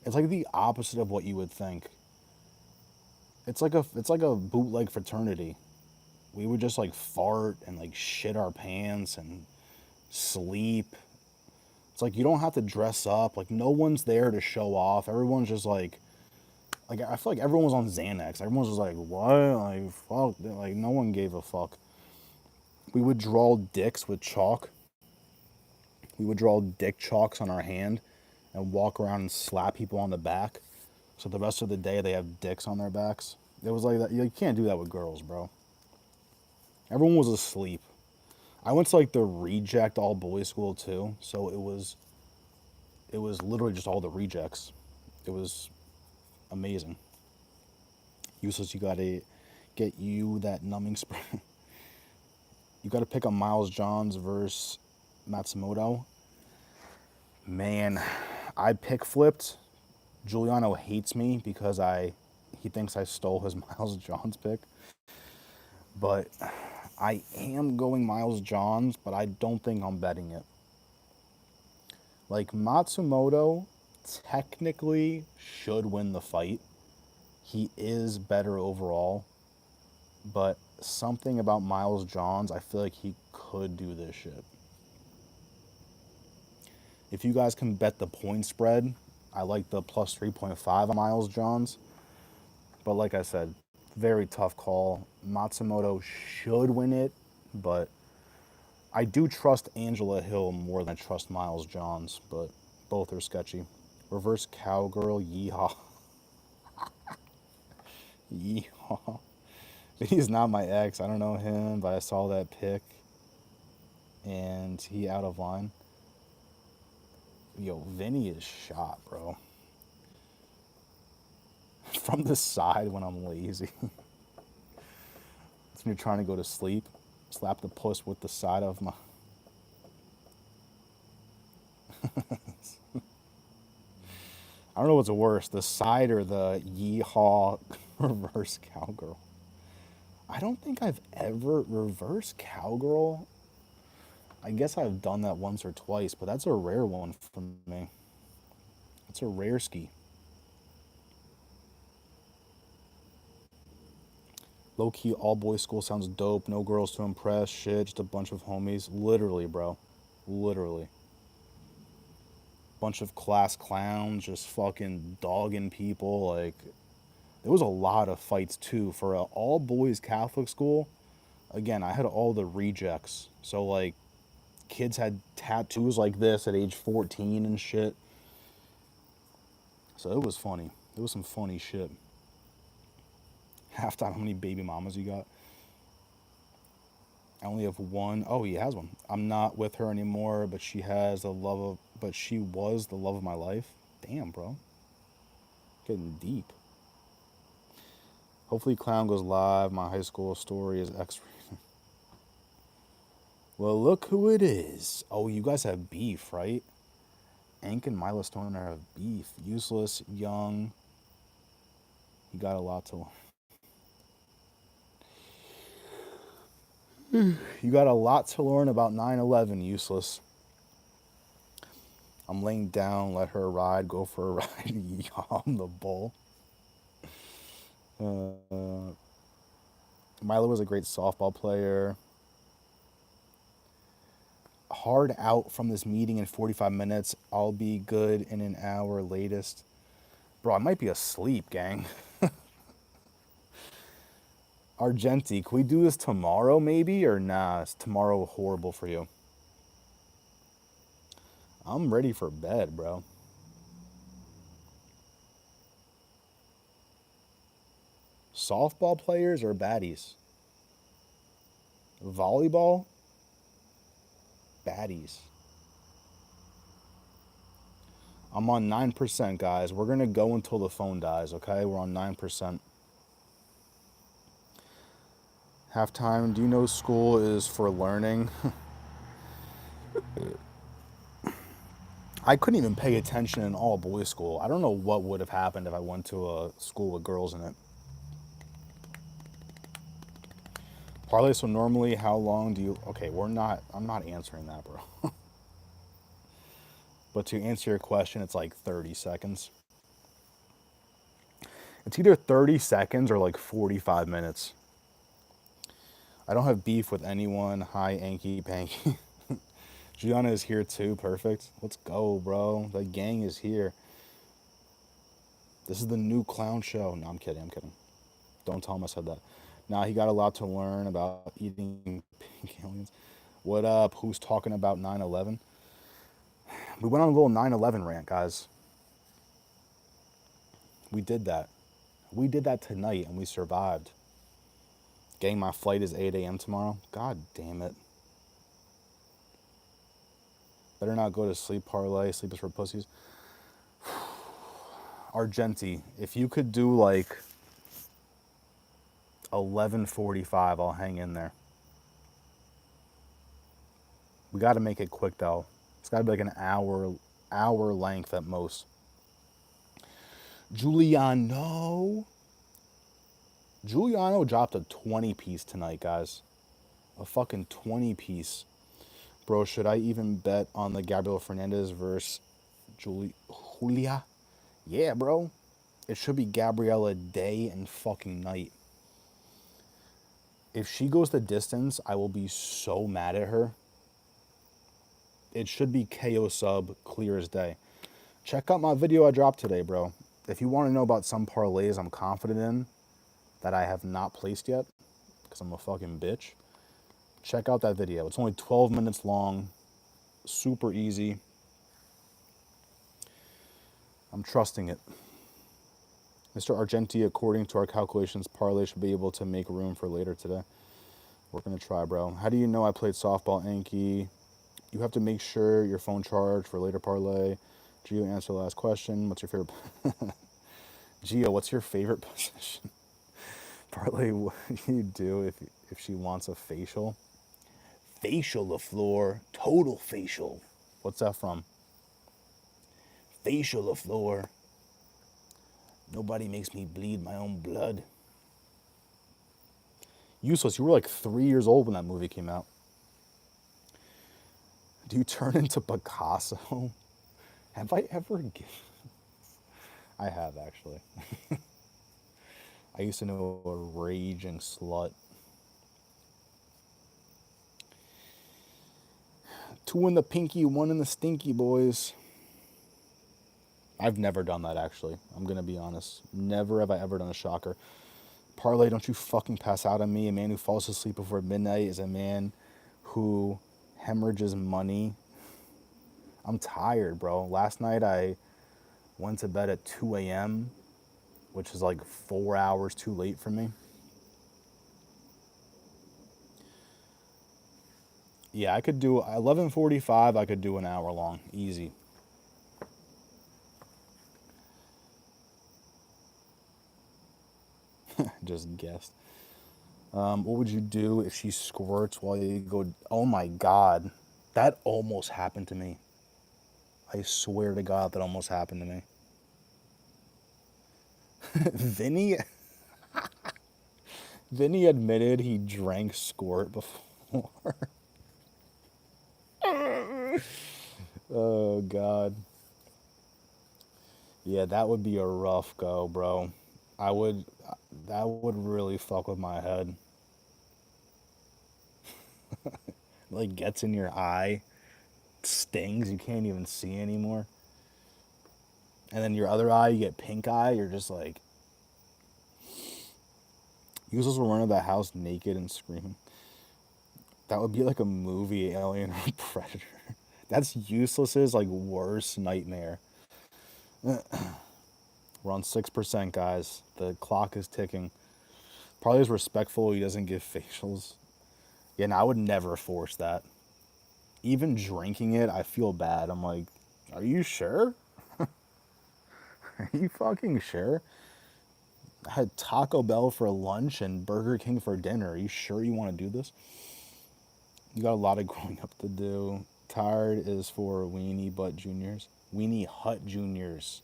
It's like the opposite of what you would think. It's like a bootleg fraternity. We would just like fart and like shit our pants and sleep. It's like you don't have to dress up. Like no one's there to show off. Everyone's just like I feel like everyone was on Xanax. Everyone's just like, what? Like fuck. Like no one gave a fuck. We would draw dicks with chalk. We would draw dick chalks on our hand and walk around and slap people on the back. So the rest of the day they have dicks on their backs. It was like that. You can't do that with girls, bro. Everyone was asleep. I went to like the reject all boys school too, so it was literally just all the rejects. It was amazing. Useless, you gotta get you that numbing spray. You gotta pick up Miles Johns versus Matsumoto. Man, I pick flipped Giuliano hates me because he thinks I stole his Miles Johns pick. But I am going Miles Johns, but I don't think I'm betting it. Like, Matsumoto technically should win the fight. He is better overall, but something about Miles Johns, I feel like he could do this shit. If you guys can bet the point spread, I like the plus 3.5 on Miles Johns. But like I said, very tough call. Matsumoto should win it, but I do trust Angela Hill more than I trust Miles Johns, but both are sketchy. Reverse cowgirl, yeehaw. Yeehaw. He's not my ex. I don't know him, but I saw that pic and he out of line. Yo, Vinny is shot, bro. From the side when I'm lazy. It's me trying to go to sleep. Slap the puss with the side of my. I don't know what's worse, the side or the yeehaw reverse cowgirl. I don't think I've ever reverse cowgirl. I guess I've done that once or twice, but that's a rare one for me. It's a rare ski. Low key, all boys school sounds dope. No girls to impress. Shit, just a bunch of homies. Literally, bro. Literally. Bunch of class clowns just fucking dogging people. Like, there was a lot of fights too. For a all boys Catholic school, again, I had all the rejects. So, like, kids had tattoos like this at age 14 and shit. So it was funny. It was some funny shit. Halftime, how many baby mamas you got? I only have one. Oh, he has one. I'm not with her anymore, but she was the love of my life. Damn, bro. Getting deep. Hopefully Clown goes live. My high school story is X. Well, look who it is. Oh, you guys have beef, right? Ank and Milo Stoner have beef. Useless, young. You got a lot to. You got a lot to learn about 9/11. Useless. I'm laying down. Let her ride. Go for a ride. Yum the bull. Milo was a great softball player. Hard out from this meeting in 45 minutes. I'll be good in an hour latest. Bro, I might be asleep, gang. Argenti, can we do this tomorrow maybe? Or nah, is tomorrow horrible for you? I'm ready for bed, bro. Softball players or baddies? Volleyball? Baddies. I'm on 9%, guys. We're going to go until the phone dies, okay? We're on 9%. Halftime, do you know school is for learning? I couldn't even pay attention in all boys school. I don't know what would have happened if I went to a school with girls in it. Parlay, so normally how long do you... Okay, I'm not answering that, bro. But to answer your question, it's like 30 seconds. It's either 30 seconds or like 45 minutes. I don't have beef with anyone. Hi, Anky Panky. Gianna is here too. Perfect. Let's go, bro. The gang is here. This is the new clown show. No, I'm kidding. Don't tell him I said that. Nah, he got a lot to learn about eating pink aliens. What up? Who's talking about 9/11? We went on a little 9/11 rant, guys. We did that. We did that tonight and we survived. Gang, my flight is 8 a.m. tomorrow. God damn it. Better not go to sleep, parlay. Sleep is for pussies. Argenti, if you could do like 11:45, I'll hang in there. We got to make it quick though. It's got to be like an hour length at most. Giuliano. Giuliano dropped a 20 piece tonight, guys. A fucking 20 piece. Bro, should I even bet on the Gabriel Fernandez versus Julia? Yeah, bro. It should be Gabriella day and fucking night. If she goes the distance, I will be so mad at her. It should be KO sub, clear as day. Check out my video I dropped today, bro. If you want to know about some parlays I'm confident in that I have not placed yet, because I'm a fucking bitch, check out that video. It's only 12 minutes long, super easy. I'm trusting it. Mr. Argenti, according to our calculations, parlay should be able to make room for later today. We're going to try, bro. How do you know I played softball, Anki? You have to make sure your phone charged for later parlay. Gio, answer the last question. What's your favorite? Gio, what's your favorite position? Parlay, what do you do if she wants a facial? Facial LaFleur. Total facial. What's that from? Facial LaFleur. Nobody makes me bleed my own blood. Useless, you were like 3 years old when that movie came out. Do you turn into Picasso? Have I ever I have, actually. I used to know a raging slut. 2 in the pinky, 1 in the stinky, boys. I've never done that, actually. I'm going to be honest. Never have I ever done a shocker. Parlay, don't you fucking pass out on me. A man who falls asleep before midnight is a man who hemorrhages money. I'm tired, bro. Last night I went to bed at 2 a.m., which is like 4 hours too late for me. Yeah, I could do 11:45. I could do an hour long, easy. Just guessed. What would you do if she squirts while you go? Oh my God, that almost happened to me. I swear to God, that almost happened to me. Vinny, Vinny admitted he drank squirt before. Oh God. Yeah, that would be a rough go, bro. I would, that would really fuck with my head. Like gets in your eye, stings, you can't even see anymore. And then your other eye, you get pink eye, you're just like, useless will run out of that house naked and screaming. That would be like a movie, Alien or Predator. That's Useless's like worst nightmare. We're on 6%, guys. The clock is ticking. Probably is respectful. He doesn't give facials. Yeah, no, I would never force that. Even drinking it, I feel bad. I'm like, are you sure? Are you fucking sure? I had Taco Bell for lunch and Burger King for dinner. Are you sure you want to do this? You got a lot of growing up to do. Tired is for Weenie Butt Juniors. Weenie Hut Juniors.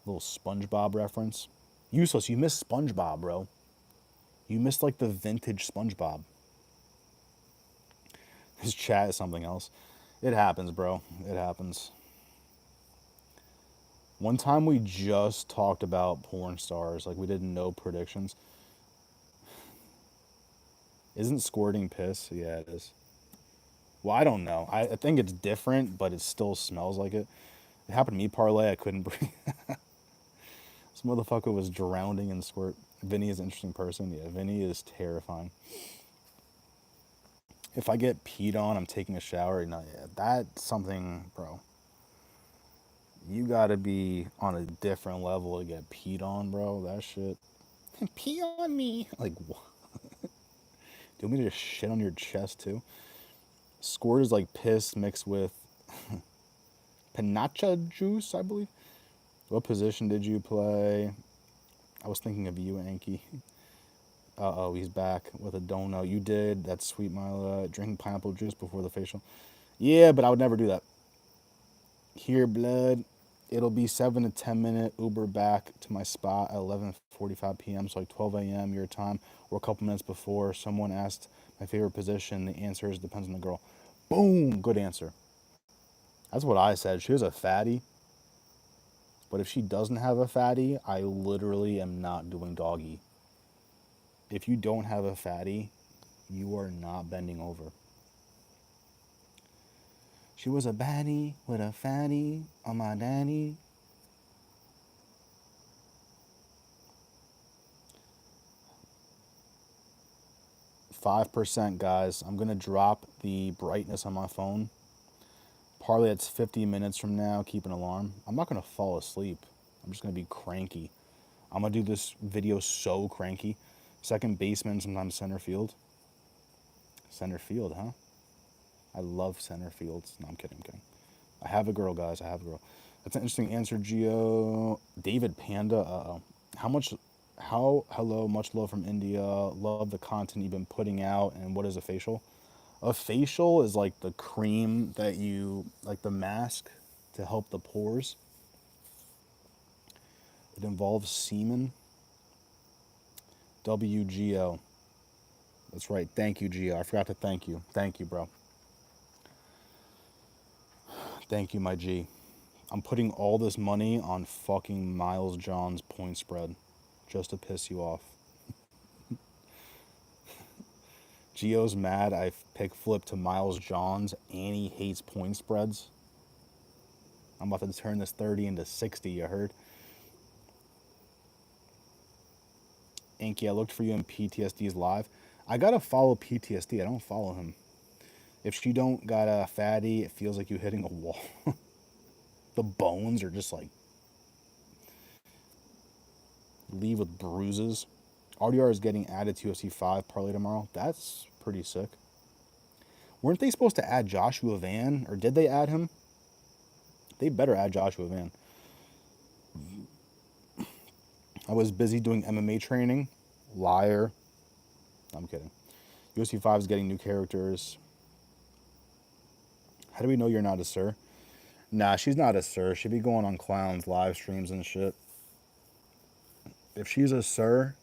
Little SpongeBob reference. Useless, you missed SpongeBob, bro. You missed like the vintage SpongeBob. His chat is something else. It happens, bro. It happens. One time we just talked about porn stars. Like we did no predictions. Isn't squirting piss? Yeah, it is. Well, I don't know. I think it's different, but it still smells like it. It happened to me, parlay. I couldn't breathe. This motherfucker was drowning in squirt. Vinny is an interesting person. Yeah, Vinny is terrifying. If I get peed on, I'm taking a shower. No, yeah, that's something, bro. You gotta be on a different level to get peed on, bro. That shit. Pee on me. Like, what? Do you want me to just shit on your chest, too? Squirt is like piss mixed with panacha juice, I believe. What position did you play? I was thinking of you, Anki. Uh-oh, he's back with a donut. You did. That's sweet, Mila. Drinking pineapple juice before the facial. Yeah, but I would never do that. Here, blood. It'll be 7 to 10 minute Uber back to my spot at 11:45 p.m. So like 12 a.m. your time, or a couple minutes before. Someone asked my favorite position. The answer is depends on the girl. Boom, good answer. That's what I said. She was a fatty, but if she doesn't have a fatty, I literally am not doing doggy. If you don't have a fatty, you are not bending over. She was a baddie with a fatty on my daddy. 5%, guys. I'm going to drop the brightness on my phone. Probably it's 50 minutes from now. Keep an alarm. I'm not going to fall asleep. I'm just going to be cranky. I'm going to do this video so cranky. Second baseman, sometimes center field. Center field, huh? I love center fields. No, I'm kidding, I'm kidding. I have a girl, guys. I have a girl. That's an interesting answer, Gio. David Panda. Hello, much love from India. Love the content you've been putting out. And what is a facial? A facial is like the cream that you, like the mask to help the pores. It involves semen. WGO. That's right. Thank you, Gio. I forgot to thank you. Thank you, bro. Thank you, my G. I'm putting all this money on fucking Miles John's point spread just to piss you off. Gio's mad I pick flip to Miles John's and he hates point spreads. I'm about to turn this 30 into 60, you heard? Inky, I looked for you in PTSD's live. I gotta follow PTSD. I don't follow him. If she don't got a fatty, it feels like you hitting a wall. The bones are just like leave with bruises. RDR is getting added to UFC 5 parlay tomorrow. That's pretty sick. Weren't they supposed to add Joshua Van? Or did they add him? They better add Joshua Van. I was busy doing MMA training. Liar. I'm kidding. UFC 5 is getting new characters. How do we know you're not a sir? Nah, she's not a sir. She'd be going on clowns, live streams and shit. If she's a sir,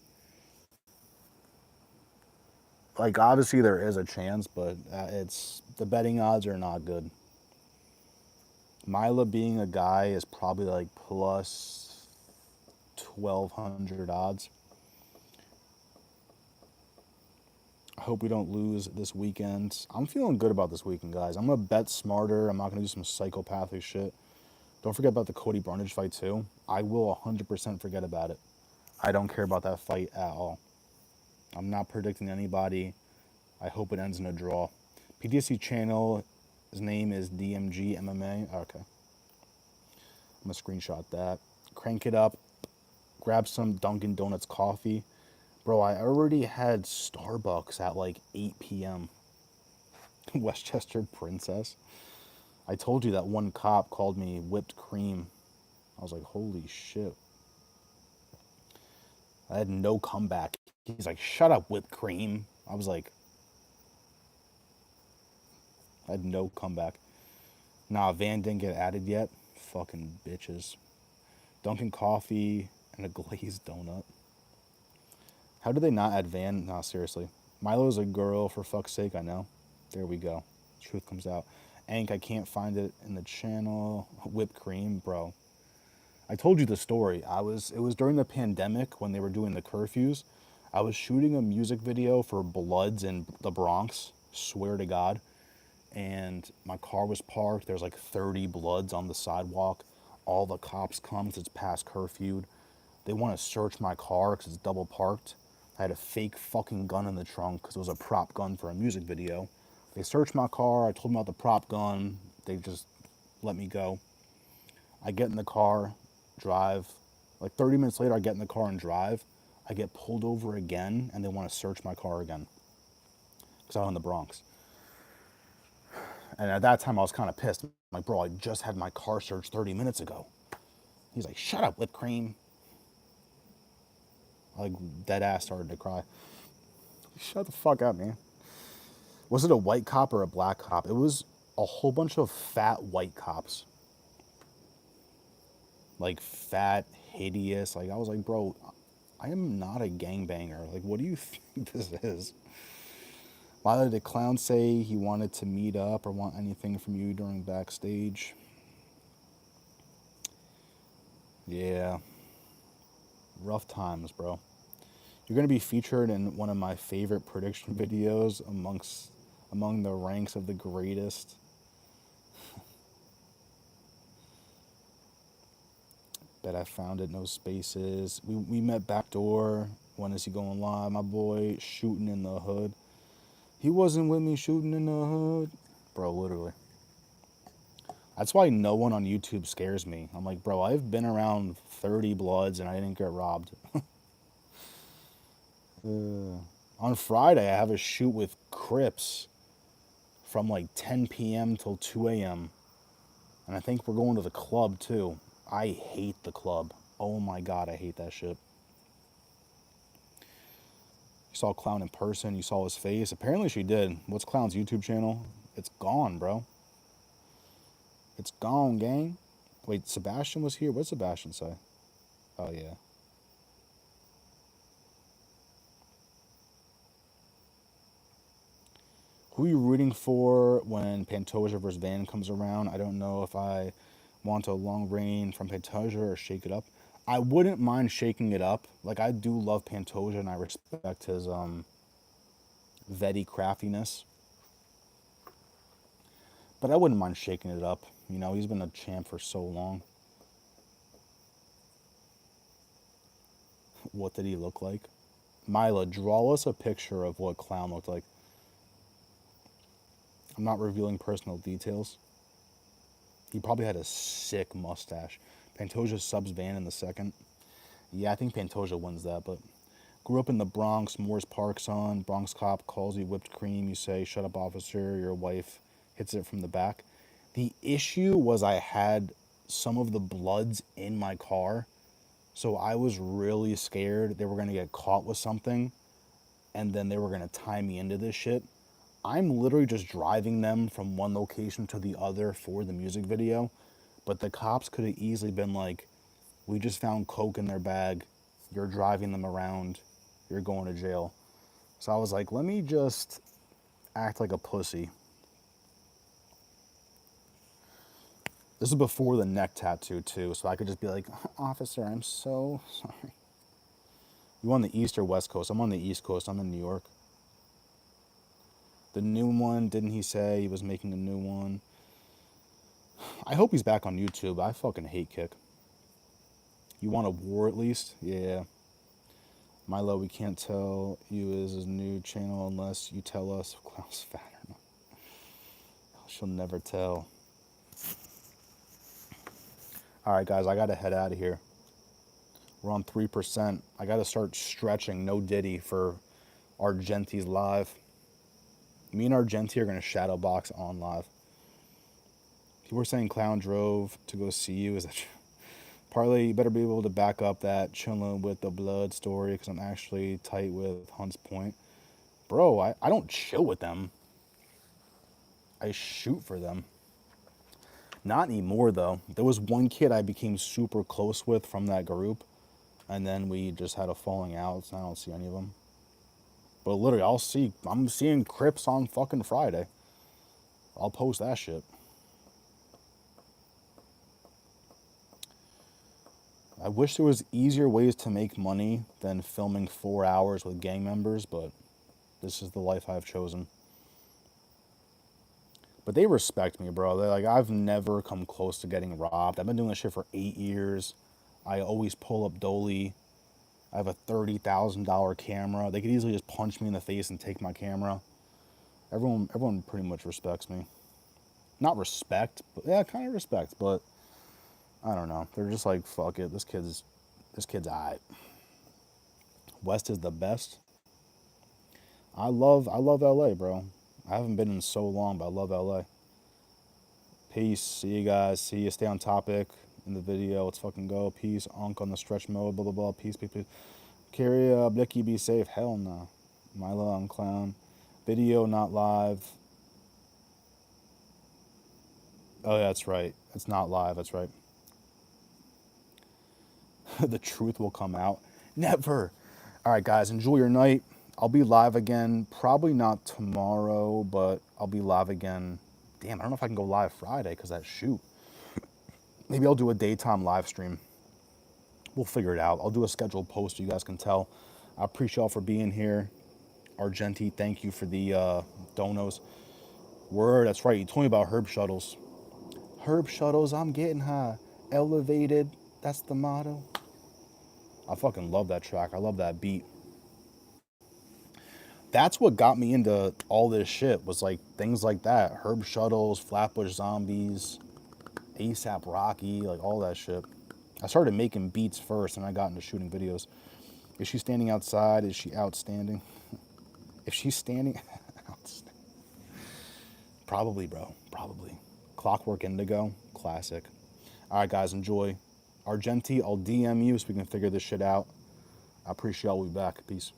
like obviously there is a chance, but it's the betting odds are not good. Mila being a guy is probably like plus 1,200 odds. I hope we don't lose this weekend. I'm feeling good about this weekend, guys. I'm going to bet smarter. I'm not going to do some psychopathic shit. Don't forget about the Cody Barnage fight, too. I will 100% forget about it. I don't care about that fight at all. I'm not predicting anybody. I hope it ends in a draw. PTSD channel, his name is DMG MMA. Okay. I'm going to screenshot that. Crank it up. Grab some Dunkin' Donuts coffee. Bro, I already had Starbucks at like 8 p.m. Westchester Princess. I told you that one cop called me whipped cream. I was like, holy shit. I had no comeback. He's like, shut up, whipped cream. I was like, I had no comeback. Nah, Van didn't get added yet. Fucking bitches. Dunkin' coffee and a glazed donut. How do they not add Van? Nah, seriously. Milo's a girl, for fuck's sake, I know. There we go. Truth comes out. Ank, I can't find it in the channel. Whipped cream, bro. I told you the story. It was during the pandemic when they were doing the curfews. I was shooting a music video for Bloods in the Bronx. Swear to God. And my car was parked. There's like 30 Bloods on the sidewalk. All the cops come because it's past curfewed. They want to search my car because it's double parked. I had a fake fucking gun in the trunk because it was a prop gun for a music video. They searched my car. I told them about the prop gun. They just let me go. I get in the car, drive. Like 30 minutes later, I get in the car and drive. I get pulled over again, and they want to search my car again because I'm in the Bronx. And at that time, I was kind of pissed. I'm like, bro, I just had my car searched 30 minutes ago. He's like, shut up, whipped cream. I like dead ass started to cry. Shut the fuck up, man. Was it a white cop or a black cop? It was a whole bunch of fat white cops. like fat, hideous. Like I was like, bro, I am not a gangbanger. Like, what do you think this is? Why did the clown say he wanted to meet up or want anything from you during backstage? Yeah, rough times, bro. You're gonna be featured in one of my favorite prediction videos among the ranks of the greatest. Bet I found it. No spaces. We met backdoor. When is he going live? My boy shooting in the hood. He wasn't with me shooting in the hood, bro. Literally. That's why no one on YouTube scares me. I'm like, bro, I've been around 30 Bloods and I didn't get robbed. On Friday, I have a shoot with Crips from like 10 p.m. till 2 a.m. And I think we're going to the club too. I hate the club. Oh my God, I hate that shit. You saw Clown in person. You saw his face. Apparently she did. What's Clown's YouTube channel? It's gone, bro. It's gone, gang. Wait, Sebastian was here? What did Sebastian say? Oh, yeah. Who are you rooting for when Pantoja versus Van comes around? I don't know if I want a long reign from Pantoja or shake it up. I wouldn't mind shaking it up. Like, I do love Pantoja and I respect his vetty craftiness. But I wouldn't mind shaking it up. You know, he's been a champ for so long. What did he look like? Mila, draw us a picture of what Clown looked like. I'm not revealing personal details. He probably had a sick mustache. Pantoja subs Van in the second. Yeah, I think Pantoja wins that, but grew up in the Bronx, Moores Park's on. Bronx cop calls you whipped cream. You say, shut up, officer. Your wife hits it from the back. The issue was I had some of the Bloods in my car, so I was really scared they were going to get caught with something and then they were going to tie me into this shit. I'm literally just driving them from one location to the other for the music video, but the cops could have easily been like, we just found coke in their bag, you're driving them around, you're going to jail. So I was like, let me just act like a pussy. This is before the neck tattoo too, so I could just be like, officer, I'm so sorry. You on the East or West Coast? I'm on the East Coast, I'm in New York. The new one, didn't he say he was making a new one? I hope he's back on YouTube. I fucking hate Kick. You want a war at least? Yeah. Milo, we can't tell you is his new channel unless you tell us if Clown's fat or not. She'll never tell. Alright guys, I gotta head out of here. We're on 3%. I gotta start stretching no Diddy for Argenti's live. Me and Argenti are gonna shadow box on live. People were saying Clown drove to go see you. Is that true? Parlay, you better be able to back up that chilling with the blood story because I'm actually tight with Hunts Point. Bro, I don't chill with them. I shoot for them. Not anymore, though. There was one kid I became super close with from that group, and then we just had a falling out, so I don't see any of them. But literally, I'm seeing Crips on fucking Friday. I'll post that shit. I wish there was easier ways to make money than filming 4 hours with gang members, but this is the life I've chosen. But they respect me, bro. They're like, I've never come close to getting robbed. I've been doing this shit for 8 years. I always pull up Dolly. I have a $30,000 camera. They could easily just punch me in the face and take my camera. Everyone pretty much respects me. Not respect, but yeah, kind of respect, but I don't know. They're just like, fuck it. This kid's aight. West is the best. I love LA, bro. I haven't been in so long, but I love LA. Peace. See you guys. See you. Stay on topic in the video. Let's fucking go. Peace. Onk on the stretch mode. Blah, blah, blah. Peace, peace, peace. Carry Blicky, be safe. Hell no. Milo on Clown. Video not live. Oh, yeah, that's right. It's not live. That's right. The truth will come out. Never. All right, guys, enjoy your night. I'll be live again, probably not tomorrow, but I'll be live again. Damn, I don't know if I can go live Friday because that shoot. Maybe I'll do a daytime live stream. We'll figure it out. I'll do a scheduled post so you guys can tell. I appreciate y'all for being here. Argenti, thank you for the donos. Word, that's right. You told me about herb shuttles. Herb shuttles, I'm getting high. Elevated, that's the motto. I fucking love that track. I love that beat. That's what got me into all this shit was like things like that. Herb shuttles, Flatbush Zombies, ASAP Rocky, like all that shit. I started making beats first and I got into shooting videos. Is she standing outside? Is she outstanding? If she's standing, probably, bro. Probably. Clockwork Indigo, classic. All right, guys, enjoy. Argenti, I'll DM you so we can figure this shit out. I appreciate y'all. We'll be back. Peace.